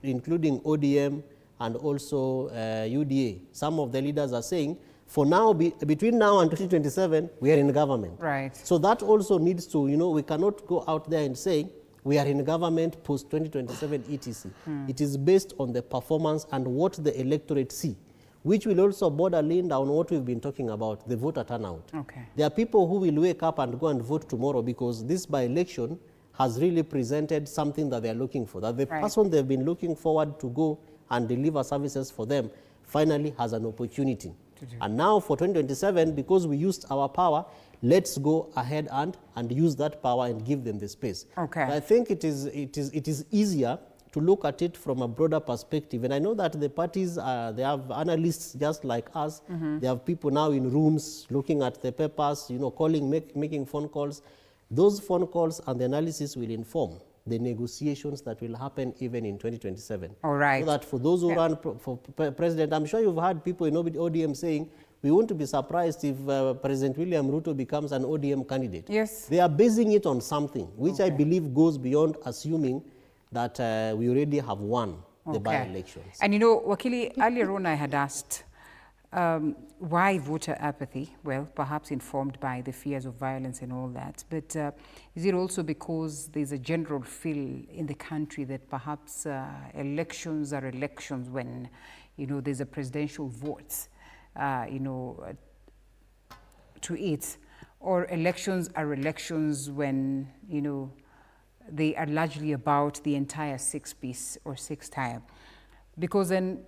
[SPEAKER 2] including ODM and also UDA, some of the leaders are saying, for now, between now and 2027, we are in government. So that also needs to, you know, we cannot go out there and say, we are in government post-2027 etc. It is based on the performance and what the electorate see, which will also border lean down what we've been talking about, the voter turnout. There are people who will wake up and go and vote tomorrow because this by-election has really presented something that they're looking for, that the person they've been looking forward to go and deliver services for them finally has an opportunity. And now for 2027, because we used our power, let's go ahead and use that power and give them the space. I think it is easier to look at it from a broader perspective. And I know that the parties, they have analysts just like us. They have people now in rooms looking at the papers, you know, calling, making phone calls. Those phone calls and the analysis will inform the negotiations that will happen even in 2027. So that for those who run for president, I'm sure you've heard people in ODM saying, we want to be surprised if President William Ruto becomes an ODM candidate. They are basing it on something, which I believe goes beyond assuming that we already have won the by-elections. And
[SPEAKER 1] you know, Wakili, earlier on I had asked, why voter apathy? Well, perhaps informed by the fears of violence and all that. But is it also because there's a general feel in the country that perhaps elections are elections when, you know, there's a presidential vote, you know, to it, or elections are elections when, you know, they are largely about the entire six-piece or six-tire? Because then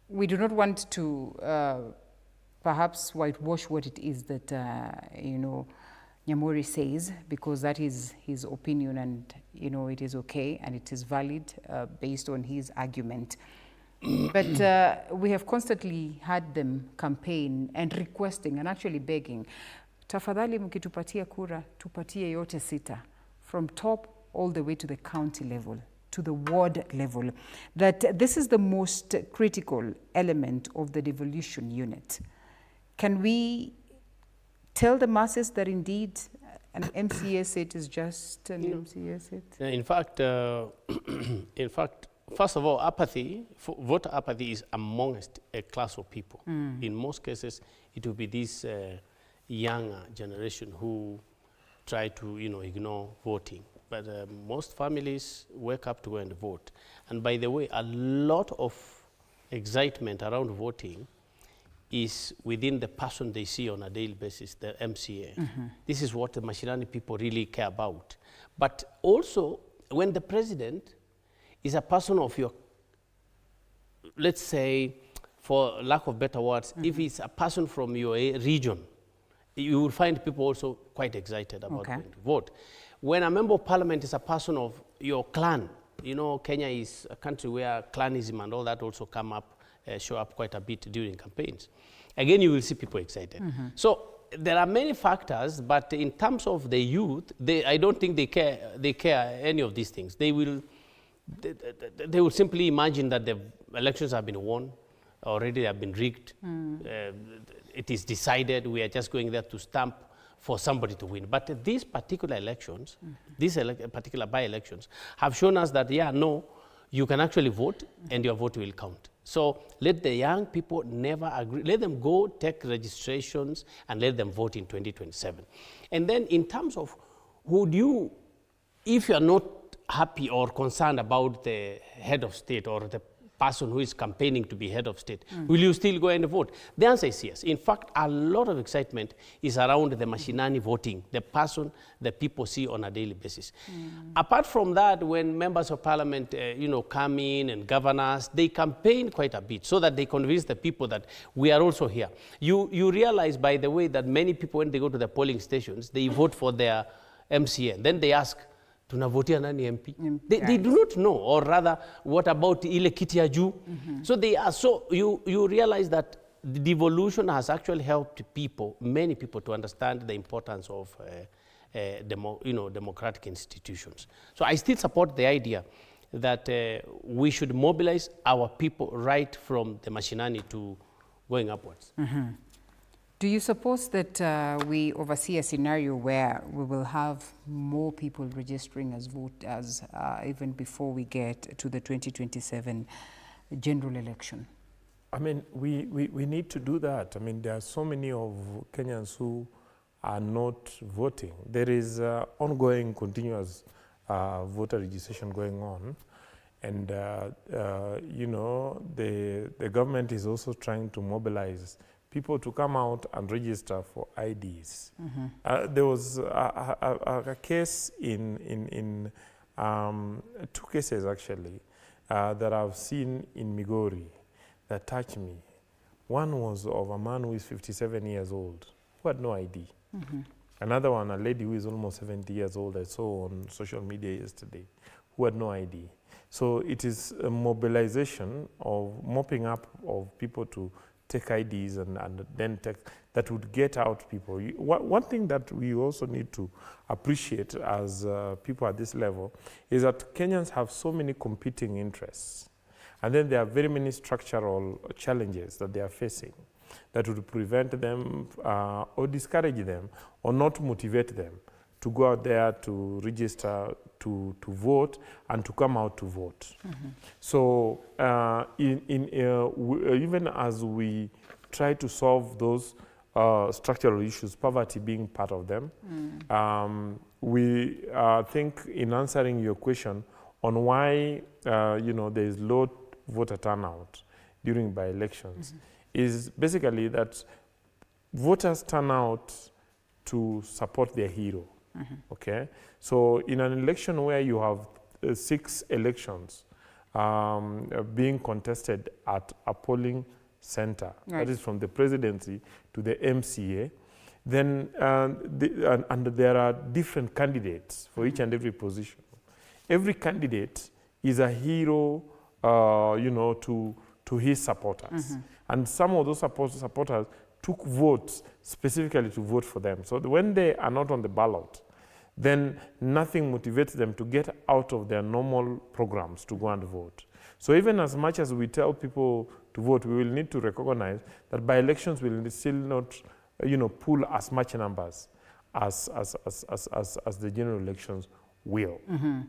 [SPEAKER 1] we do not want to perhaps whitewash what it is that, you know, Nyamori says, because that is his opinion and, you know, it is okay and it is valid based on his argument. But we have constantly had them campaign and requesting and actually begging, tafadhali mkitupatia kura, tupatie yote sita, from top all the way to the county level, to the ward level, that this is the most critical element of the devolution unit. Can we tell the masses that indeed an MCA seat is just an MCA seat?
[SPEAKER 3] In fact, first of all, apathy, voter apathy is amongst a class of people. In most cases, it will be this younger generation who try to, you know, ignore voting. But most families wake up to go and vote. And by the way, a lot of excitement around voting is within the person they see on a daily basis, the MCA. This is what the Mashinani people really care about. But also, when the president is a person of your, let's say, for lack of better words, if it's a person from your region, you will find people also quite excited about going to vote. When a member of parliament is a person of your clan, you know, Kenya is a country where clanism and all that also come up, show up quite a bit during campaigns. Again, you will see people excited. So there are many factors, but in terms of the youth, I don't think they care any of these things. They will simply imagine that the elections have been won, already have been rigged. It is decided, we are just going there to stamp for somebody to win. But these particular elections, these particular by-elections, have shown us that, yeah, no, you can actually vote and your vote will count. So let the young people never agree. Let them go take registrations and let them vote in 2027. And then in terms of would you, if you are not happy or concerned about the head of state or the person who is campaigning to be head of state, will you still go and vote? The answer is yes. In fact, a lot of excitement is around the mashinani voting, the person that people see on a daily basis. Apart from that, when members of parliament come in and governors, they campaign quite a bit so that they convince the people that we are also here. You realize, by the way, that many people, when they go to the polling stations, they vote for their MCA. Then they ask, tunavotia nani MP? They do not know, or rather, what about ile kiti ya juu? So they are, so you realize that the devolution has actually helped people, many people, to understand the importance of democratic institutions. So I still support the idea that we should mobilize our people right from the mashinani to going upwards.
[SPEAKER 1] Do you suppose that we oversee a scenario where we will have more people registering as voters even before we get to the 2027 general election?
[SPEAKER 4] I mean, we need to do that. I mean, there are so many of Kenyans who are not voting. There is ongoing, continuous voter registration going on. And, the government is also trying to mobilize people to come out and register for IDs. There was a case in two cases actually that I've seen in Migori that touched me. One was of a man who is 57 years old who had no ID. Another one, a lady who is almost 70 years old, I saw on social media yesterday, who had no ID. So it is a mobilization of mopping up of people to take IDs and then take, that would get out people. One thing that we also need to appreciate as people at this level is that Kenyans have so many competing interests. And then there are very many structural challenges that they are facing that would prevent them or discourage them or not motivate them to go out there to register, to vote, and to come out to vote. So even as we try to solve those structural issues, poverty being part of them, we think in answering your question on why there is low voter turnout during by-elections is basically that voters turn out to support their hero. Okay, so in an election where you have 6 elections being contested at a polling center, that is from the presidency to the MCA, then and there are different candidates for each and every position. Every candidate is a hero, to his supporters, and some of those supporters took votes specifically to vote for them. So when they are not on the ballot, then nothing motivates them to get out of their normal programs to go and vote. So even as much as we tell people to vote, we will need to recognize that by elections will still not, pull as much numbers as the general elections will.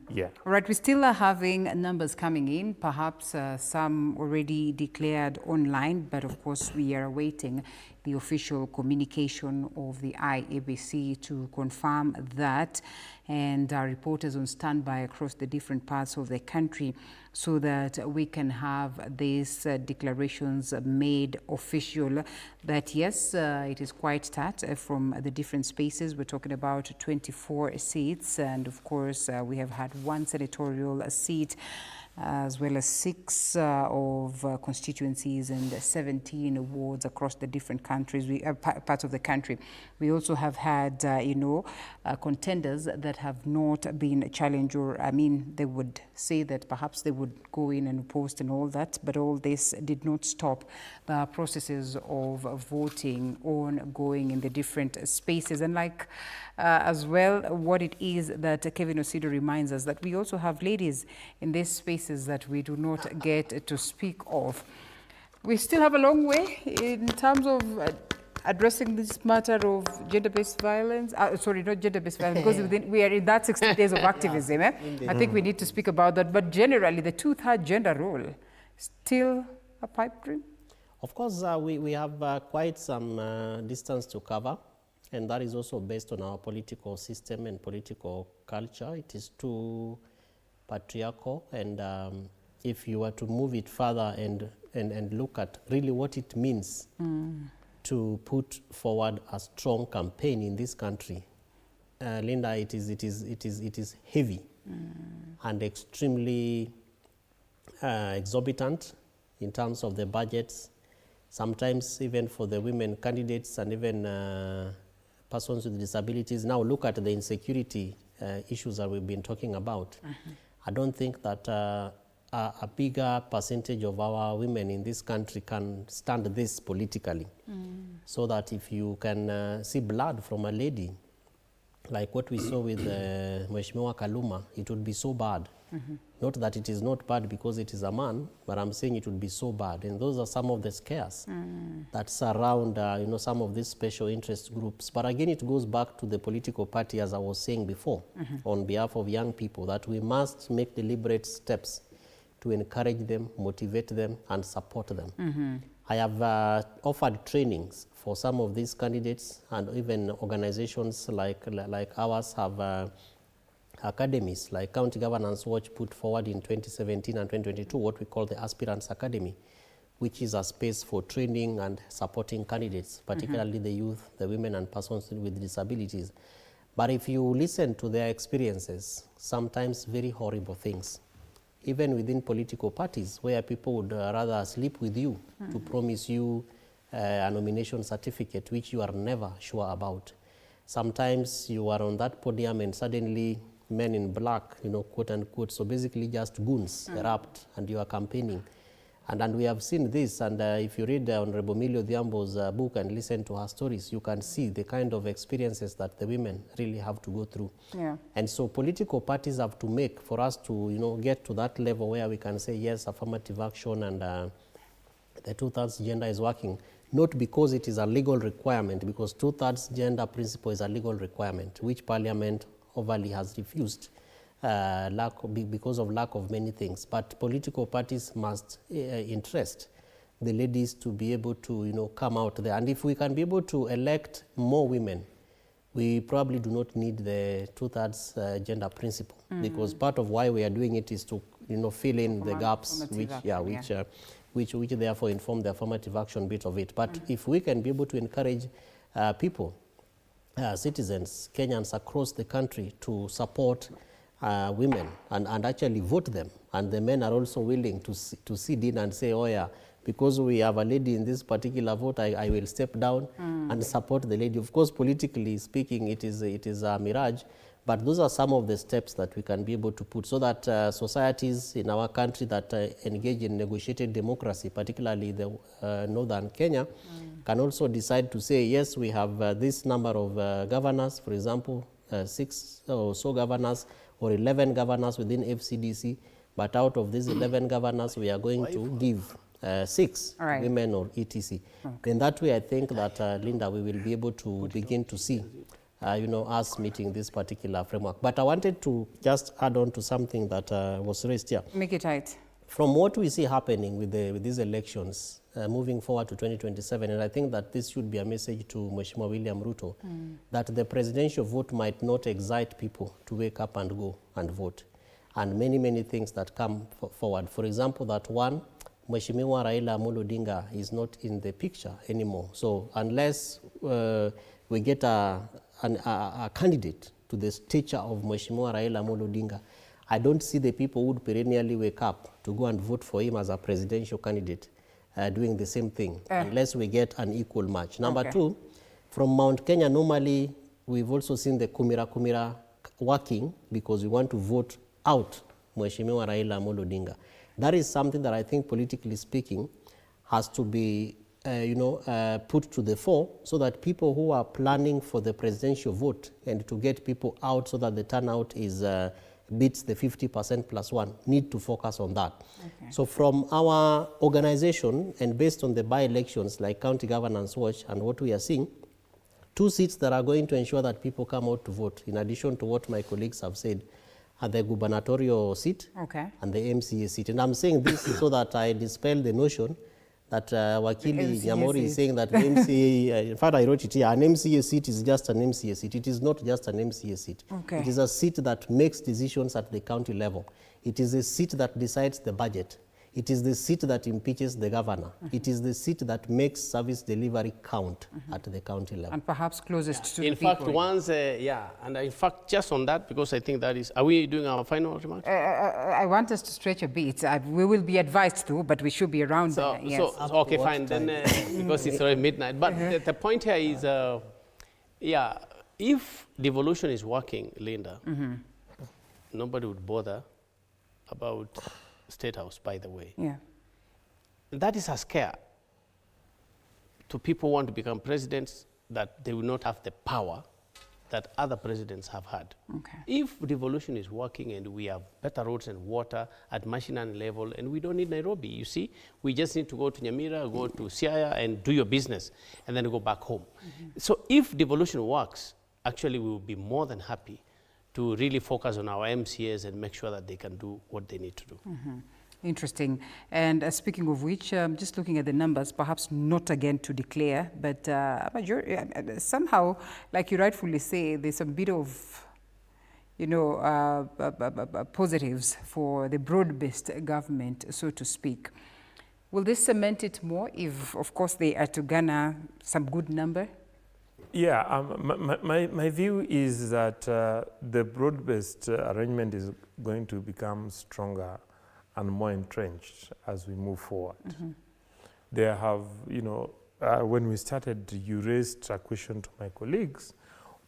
[SPEAKER 4] Yeah.
[SPEAKER 1] All right, we still are having numbers coming in, perhaps some already declared online, but of course we are awaiting the official communication of the IEBC to confirm that, and our reporters on standby across the different parts of the country so that we can have these declarations made official that yes, it is quite tight from the different spaces. We're talking about 24 seats, and of course we have had 1 senatorial seat as well as 6 of constituencies and 17 wards across the different countries, parts of the country. We also have had, contenders that have not been challenged, or they would say that perhaps they would go in and post and all that, but all this did not stop the processes of voting ongoing in the different spaces. And as well, what it is that Kevin Osido reminds us that we also have ladies in these spaces that we do not get to speak of. We still have a long way in terms of addressing this matter of gender-based violence? Sorry, not gender-based violence, because we are in that 60 days of activism. I think we need to speak about that. But generally, the two-third gender role, still a pipe dream?
[SPEAKER 2] Of course, we have quite some distance to cover, and that is also based on our political system and political culture. It is too patriarchal, and if you were to move it further and look at really what it means to put forward a strong campaign in this country, Linda, it is heavy and extremely exorbitant in terms of the budgets. Sometimes even for the women candidates and even persons with disabilities. Now look at the insecurity issues that we've been talking about. I don't think that a bigger percentage of our women in this country can stand this politically. So that if you can see blood from a lady, like what we saw with Mheshimiwa Kaluma, it would be so bad. Not that it is not bad because it is a man, but I'm saying it would be so bad. And those are some of the scares that surround some of these special interest groups. But again, it goes back to the political party, as I was saying before, on behalf of young people, that we must make deliberate steps to encourage them, motivate them, and support them. I have offered trainings for some of these candidates, and even organizations like ours have academies, like County Governance Watch put forward in 2017 and 2022 what we call the Aspirants Academy, which is a space for training and supporting candidates, particularly the youth, the women, and persons with disabilities. But if you listen to their experiences, sometimes very horrible things, even within political parties, where people would rather sleep with you to promise you a nomination certificate, which you are never sure about. Sometimes you are on that podium and suddenly men in black, quote unquote, so basically just goons erupt and you are campaigning. And we have seen this, and if you read Honorable Millie Odhiambo's book and listen to her stories, you can see the kind of experiences that the women really have to go through. And so political parties have to make for us to get to that level where we can say, yes, affirmative action and the two-thirds gender is working, not because it is a legal requirement, because two-thirds gender principle is a legal requirement, which Parliament overly has refused because of lack of many things. But political parties must interest the ladies to be able to come out there. And if we can be able to elect more women, we probably do not need the two-thirds gender principle, because part of why we are doing it is to fill in the gaps which therefore inform the affirmative action bit of it. But if we can be able to encourage people, citizens, Kenyans across the country to support women and actually vote them, and the men are also willing to sit in and say, oh yeah, because we have a lady in this particular vote, I will step down and support the lady. Of course, politically speaking, it is a mirage, but those are some of the steps that we can be able to put so that societies in our country that engage in negotiated democracy, particularly the northern Kenya, can also decide to say, yes, we have this number of governors, for example, 6 or so governors or 11 governors within FCDC, but out of these 11 governors, we are going to give 6 women or etc. In that way, I think that, Linda, we will be able to begin to see us meeting this particular framework. But I wanted to just add on to something that was raised here.
[SPEAKER 1] Make it tight.
[SPEAKER 2] From what we see happening with these elections, moving forward to 2027, and I think that this should be a message to Mheshimiwa William Ruto, that the presidential vote might not excite people to wake up and go and vote. And many, many things that come forward. For example, that one, Mheshimiwa Raila Amolo Odinga is not in the picture anymore. So unless we get a candidate to the stature of Mheshimiwa Raila Amolo Odinga, I don't see the people who would perennially wake up to go and vote for him as a presidential candidate doing the same thing, unless we get an equal match. Number two, from Mount Kenya, normally we've also seen the Kumira working because we want to vote out Mheshimiwa Raila Amolo Odinga. That is something that I think, politically speaking, has to be put to the fore so that people who are planning for the presidential vote and to get people out so that the turnout is beats the 50% plus one, need to focus on that. Okay. So from our organization and based on the by-elections like County Governance Watch and what we are seeing, 2 seats that are going to ensure that people come out to vote, in addition to what my colleagues have said, are the gubernatorial seat and the MCA seat. And I'm saying this so that I dispel the notion that Wakili Nyamori is saying that the MCA, in fact I wrote it here, an MCA seat is just an MCA seat. It is not just an MCA seat. Okay. It is a seat that makes decisions at the county level. It is a seat that decides the budget. It is the seat that impeaches the governor. It is the seat that makes service delivery count at the county level. And perhaps closest to the people.
[SPEAKER 3] In fact, once, and in fact, just on that, because I think that is, are we doing our final remarks?
[SPEAKER 1] I want us to stretch a bit. We will be advised to, but we should be around there. Yes.
[SPEAKER 3] So okay, fine, then, because it's already midnight. But the point here is, if devolution is working, Linda, nobody would bother about State House, by the way. Yeah. That is a scare to people who want to become presidents, that they will not have the power that other presidents have had. Okay. If devolution is working and we have better roads and water at mashinani level, and we don't need Nairobi, you see, we just need to go to Nyamira, go to Siaya and do your business and then go back home. So if devolution works, actually we will be more than happy to really focus on our MCAs and make sure that they can do what they need to do.
[SPEAKER 1] Interesting. And speaking of which, just looking at the numbers, perhaps not again to declare, but somehow, like you rightfully say, there's a bit of, positives for the broad-based government, so to speak. Will this cement it more if, of course, they are to garner some good number?
[SPEAKER 4] Yeah, my view is that the broad-based arrangement is going to become stronger and more entrenched as we move forward. There have, when we started, you raised a question to my colleagues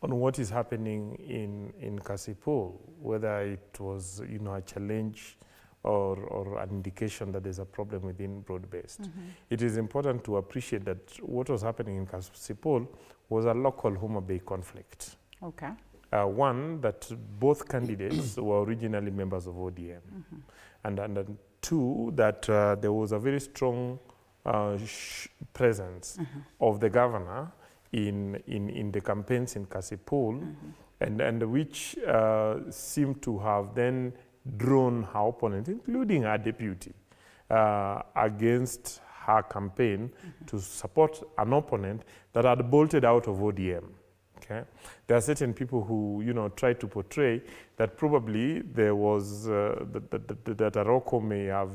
[SPEAKER 4] on what is happening in Kasipul, whether it was, a challenge or an indication that there's a problem within broad-based. It is important to appreciate that what was happening in Kasipul was a local Homa Bay conflict. Okay. One, that both candidates were originally members of ODM. And two, that there was a very strong presence of the governor in the campaigns in Kasipul, and which seemed to have then drawn her opponent, including her deputy, against her campaign to support an opponent that had bolted out of ODM. Okay? There are certain people who, try to portray that probably there was, that Aroko may have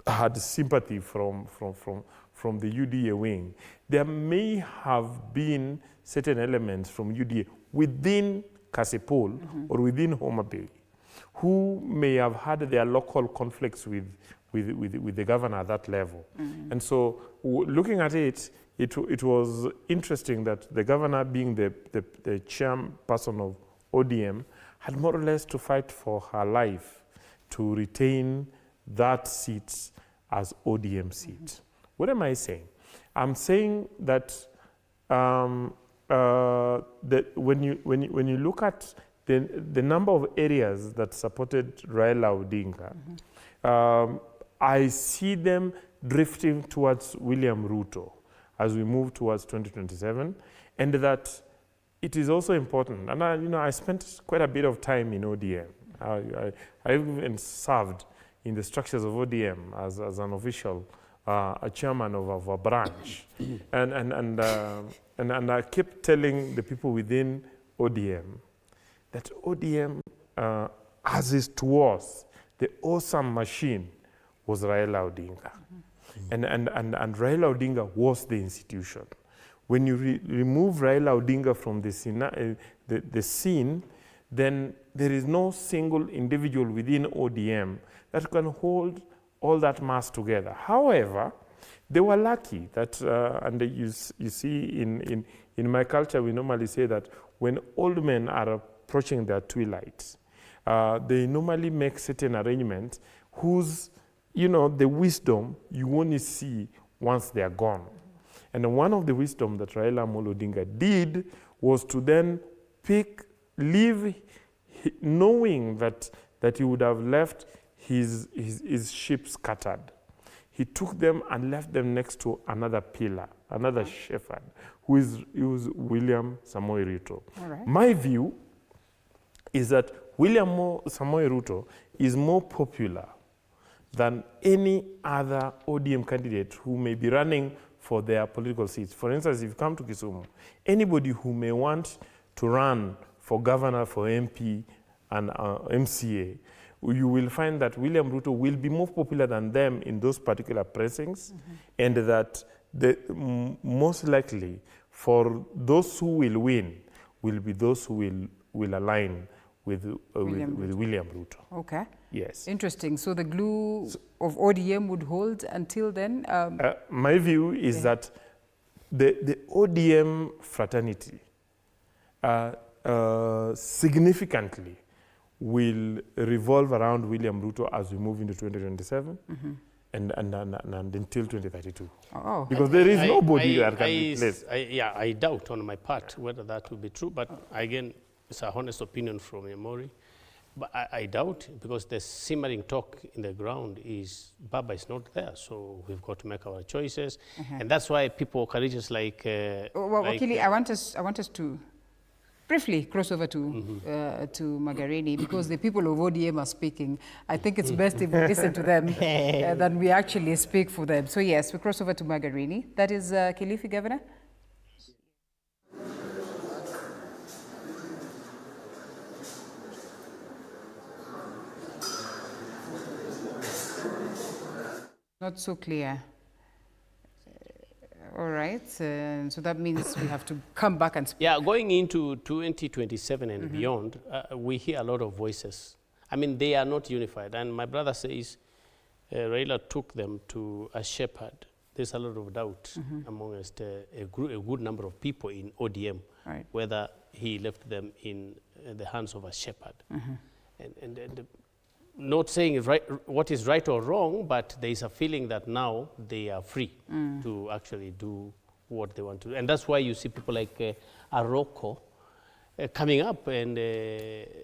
[SPEAKER 4] had sympathy from the UDA wing. There may have been certain elements from UDA within Kasipul or within Homa Bay who may have had their local conflicts with the governor at that level. And so looking at it, it was interesting that the governor, being the chairperson of ODM, had more or less to fight for her life to retain that seat as ODM seat. What am I saying? I'm saying that, that when you look at the number of areas that supported Raila Odinga, I see them drifting towards William Ruto as we move towards 2027, and that it is also important. And I spent quite a bit of time in ODM. I even served in the structures of ODM as an official, a chairman of a branch, and I kept telling the people within ODM that ODM, as is towards the awesome machine, was Raila Odinga. And Raila Odinga was the institution. When you remove Raila Odinga from the scene, then there is no single individual within ODM that can hold all that mass together. However, they were lucky that, and you see in my culture, we normally say that when old men are approaching their twilight, they normally make certain arrangements whose, the wisdom you only see once they are gone. And one of the wisdom that Raila Amolo Odinga did was to then leave knowing that he would have left his sheep scattered, he took them and left them next to another pillar, another shepherd, who is William Samoei Ruto.
[SPEAKER 1] Right.
[SPEAKER 4] My view is that William Samoei Ruto is more popular than any other ODM candidate who may be running for their political seats. For instance, if you come to Kisumu, anybody who may want to run for governor, for MP, and MCA, you will find that William Ruto will be more popular than them in those particular precincts, and that most likely for those who will win will be those who will align with William Ruto.
[SPEAKER 1] Okay.
[SPEAKER 4] Yes.
[SPEAKER 1] Interesting. So the glue of ODM would hold until then?
[SPEAKER 4] My view is that the ODM fraternity significantly will revolve around William Ruto as we move into 2027 and until 2032.
[SPEAKER 1] Oh.
[SPEAKER 4] Because there is nobody that can replace.
[SPEAKER 3] I doubt on my part whether that will be true, but again, it's a honest opinion from Nyamori. But I doubt, because the simmering talk in the ground is BAMBA is not there, so we've got to make our choices, and that's why people courageous like.
[SPEAKER 1] Wakili, I want us to briefly cross over to Magarini, because the people of ODM are speaking. I think it's best if we listen to them than we actually speak for them. So yes, we cross over to Magarini. That is Kilifi, Governor. Not so clear. All right, so that means we have to come back and speak.
[SPEAKER 3] Yeah, going into 2027 and beyond, we hear a lot of voices. I mean, they are not unified. And my brother says Raila took them to a shepherd. There's a lot of doubt amongst a good number of people in ODM,
[SPEAKER 1] right,
[SPEAKER 3] whether he left them in the hands of a shepherd. And not saying what is right or wrong, but there is a feeling that now they are free to actually do what they want to do. And that's why you see people like Aroko coming up and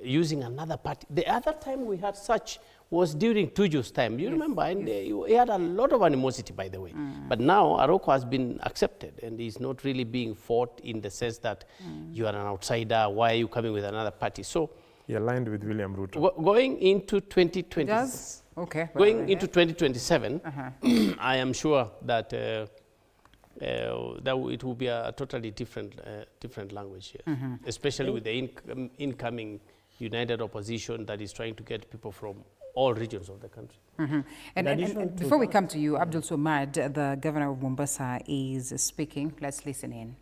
[SPEAKER 3] using another party. The other time we had such was during Tuju's time. You remember? And he had a lot of animosity, by the way. But now Aroko has been accepted and is not really being fought in the sense that you are an outsider, why are you coming with another party? So
[SPEAKER 4] he aligned with William Ruto.
[SPEAKER 3] Going into 2020, going into 2027, I am sure that that it will be a totally different language here, especially with the incoming united opposition that is trying to get people from all regions of the country.
[SPEAKER 1] And before we come to you, Abdul Somad, the governor of Mombasa, is speaking. Let's listen in.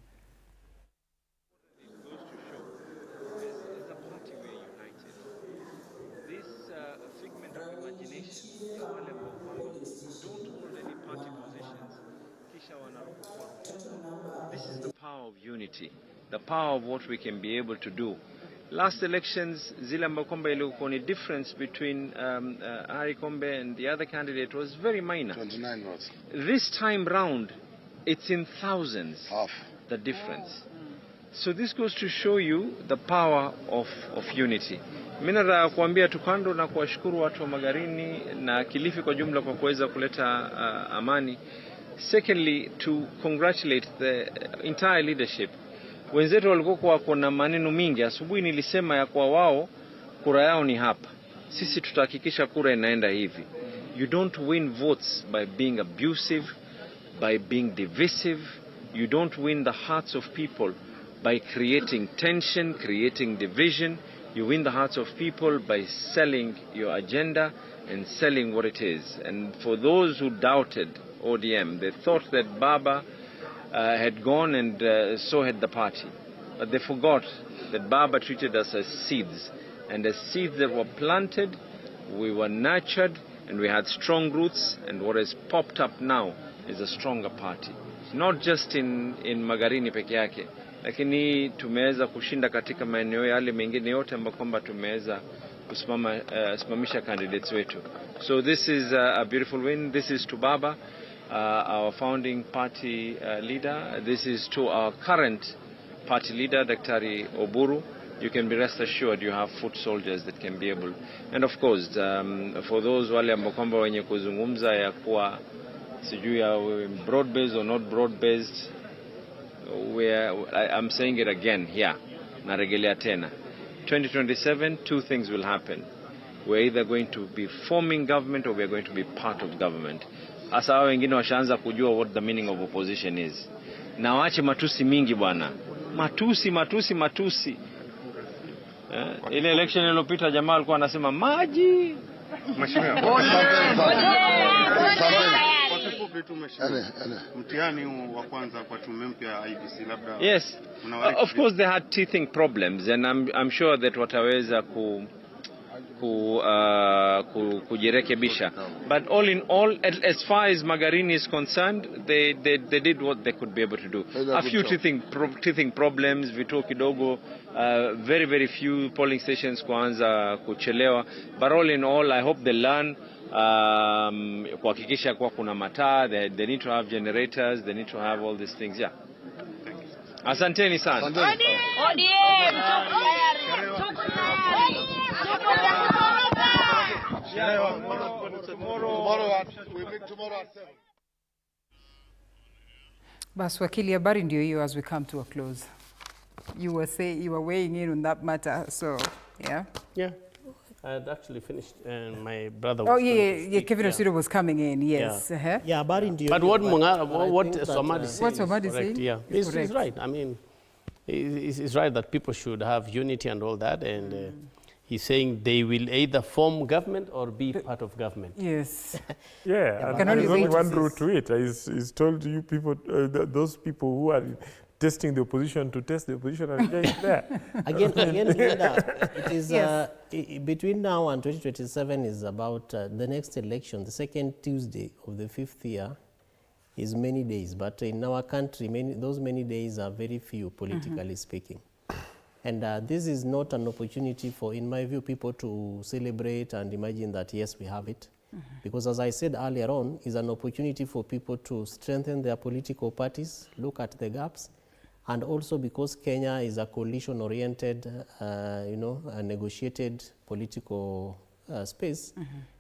[SPEAKER 5] This is the power of unity, the power of what we can be able to do. Last elections, zile Kombe ilikuwa ni difference between Harry Kombe and the other candidate was very minor.
[SPEAKER 6] 29 votes.
[SPEAKER 5] This time round, it's in thousands,
[SPEAKER 6] half
[SPEAKER 5] the difference. So this goes to show you the power of unity. Mimi nataka kuambia tukando na kuwashukuru watu wa Magarini na Kilifi kwa jumla kwa kuweza kuleta amani. Secondly, to congratulate the entire leadership. Wenzetu walikuwa wako na maneno mingi. Asubuhi nilisema ya kwa wao kura yao ni hapa. Sisi tutahakikisha kura inaenda hivi. You don't win votes by being abusive, by being divisive. You don't win the hearts of people by creating tension, creating division. You win the hearts of people by selling your agenda and selling what it is. And for those who doubted ODM, they thought that BAMBA had gone and so had the party. But they forgot that BAMBA treated us as seeds. And as seeds that were planted, we were nurtured, and we had strong roots. And what has popped up now is a stronger party. Not just in Magarini peke yake, lakini tumeweza kushinda katika maeneo yale mengine yote ambapo kwamba tumeweza kusimamisha candidates wetu. So this is a beautiful win. This is to BAMBA, our founding party leader. This is to our current party leader, Dr. Oburu, you can be rest assured you have foot soldiers that can be able. And of course, for those wale ambao kwamba wenye kuzungumza ya kuwa sijui ya broad based or not broad based, I'm saying it again here, naregelea tena. 2027, two things will happen. We're either going to be forming government or we're going to be part of government. Asa hao wengine washaanza kujua what the meaning of opposition is. Na waache matusi mingi bwana. Matusi. Ile election iliyopita jamaa alikuwa anasema maji. Mheshimiwa.
[SPEAKER 6] Mtihani wa kwanza kwa tume mpya ya IEBC labda.
[SPEAKER 5] Yes. Of course they had teething problems, and I'm sure that wataweza kujirekebisha. But all in all, as far as Magarini is concerned, they did what they could be able to do. A few teething problems, vituo kidogo, very few polling stations kuanza kuchelewa. But all in all, I hope they learn kuhakikisha kwa kuna mataa, they need to have generators, they need to have all these things. Yeah. Asanteni sana.
[SPEAKER 1] Bas wakili, habari ndio hiyo as we come to a close. You were weighing in on that matter, so yeah.
[SPEAKER 3] Yeah. I had actually finished, and my brother was
[SPEAKER 1] Kevin Osido was coming in, yes.
[SPEAKER 3] Yeah,
[SPEAKER 2] yeah, habari ndio.
[SPEAKER 3] But what Somadi says,
[SPEAKER 1] what Somadi says,
[SPEAKER 3] yeah, he's right. I mean, he's right that people should have unity and all that, and he's saying they will either form government or be part of government.
[SPEAKER 1] Yes.
[SPEAKER 4] Yeah, and there's only one route to it. He's told you people, those people who are testing the opposition to test the opposition and get there.
[SPEAKER 2] Again, it is between now and 2027 is about the next election. The second Tuesday of the 5th year is many days, but in our country, those many days are very few, politically speaking. And this is not an opportunity for, in my view, people to celebrate and imagine that, yes, we have it. Because as I said earlier on, is an opportunity for people to strengthen their political parties, look at the gaps, and also because Kenya is a coalition-oriented, a negotiated political space,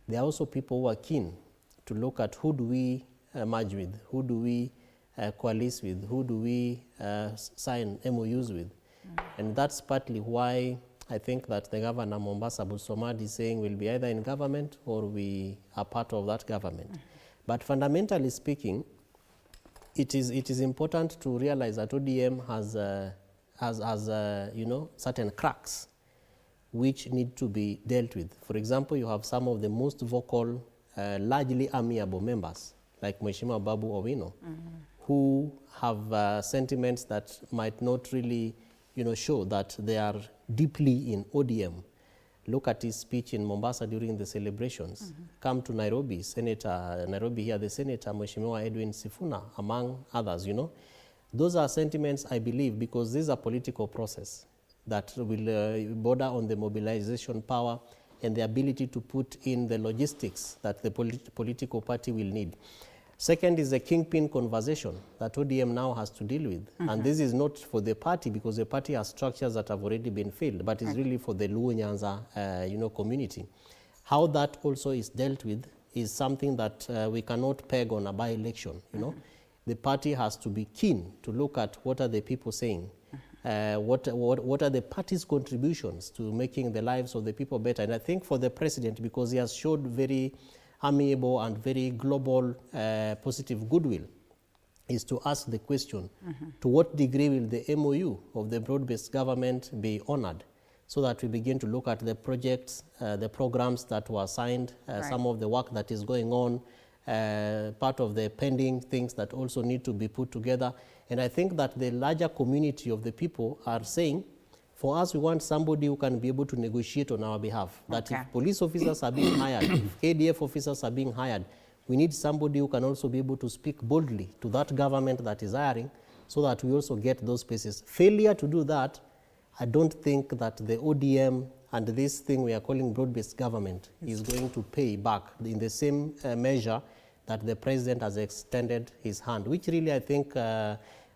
[SPEAKER 2] there are also people who are keen to look at who do we merge with, who do we coalesce with, who do we sign MOUs with. And that's partly why I think that the governor Mombasa, Somadi, is saying we'll be either in government or we are part of that government. But fundamentally speaking, it is important to realize that ODM has certain cracks which need to be dealt with. For example, you have some of the most vocal, largely amiable members, like Mheshimiwa Babu Owino, who have sentiments that might not really show that they are deeply in ODM. Look at his speech in Mombasa during the celebrations. Come to Nairobi, the Senator Mheshimiwa Edwin Sifuna, among others, Those are sentiments, I believe, because this is a political process that will border on the mobilization power and the ability to put in the logistics that the political party will need. Second is the kingpin conversation that ODM now has to deal with. And this is not for the party because the party has structures that have already been filled, but it's really for the Luo Nyanza community. How that also is dealt with is something that we cannot peg on a by-election. The party has to be keen to look at what are the people saying, what are the party's contributions to making the lives of the people better. And I think for the president, because he has showed very amiable and very global positive goodwill, is to ask the question, to what degree will the MOU of the broad-based government be honored, so that we begin to look at the projects, the programs that were signed, some of the work that is going on, part of the pending things that also need to be put together. And I think that the larger community of the people are saying, for us, we want somebody who can be able to negotiate on our behalf. That if police officers are being hired, if ADF officers are being hired, we need somebody who can also be able to speak boldly to that government that is hiring, so that we also get those places. Failure to do that, I don't think that the ODM and this thing we are calling broad-based government is going to pay back in the same measure that the president has extended his hand, which really I think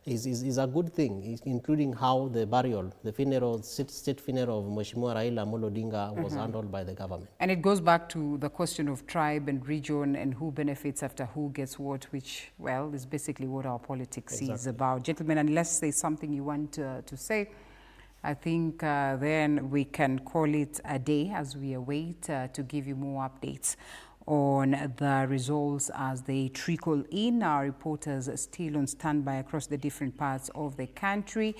[SPEAKER 2] is a good thing, including how the burial, the funeral, state funeral of Mheshimiwa Raila Amolo Odinga was handled by the government.
[SPEAKER 1] And it goes back to the question of tribe and region and who benefits after who gets what, which, well, is basically what our politics is about. Gentlemen, unless there's something you want to say, I think then we can call it a day as we await to give you more updates on the results as they trickle in. Our reporters are still on standby across the different parts of the country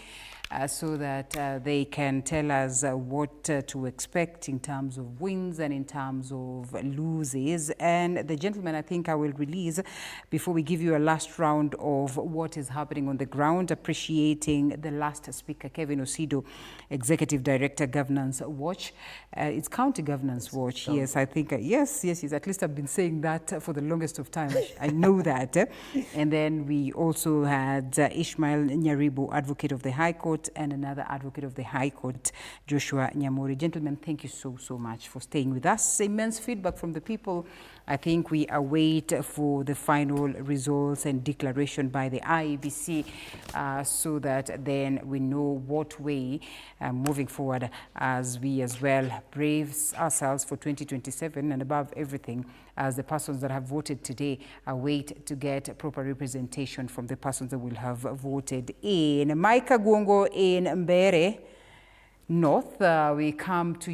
[SPEAKER 1] so that they can tell us what to expect in terms of wins and in terms of loses. And the gentleman, I think I will release before we give you a last round of what is happening on the ground, appreciating the last speaker, Kevin Osido, Executive Director, Governance Watch. It's County Governance Watch, yes, I think, yes, at least I've been saying that for the longest of time. I know that. And then we also had Ishmael Nyaribo, Advocate of the High Court, and another Advocate of the High Court, Joshua Nyamori. Gentlemen, thank you so much for staying with us. Immense feedback from the people. I think we await for the final results and declaration by the IEBC so that then we know what way moving forward as we as well braves ourselves for 2027 and above everything, as the persons that have voted today await to get proper representation from the persons that will have voted in. Micah Guongo in Mbere North, we come to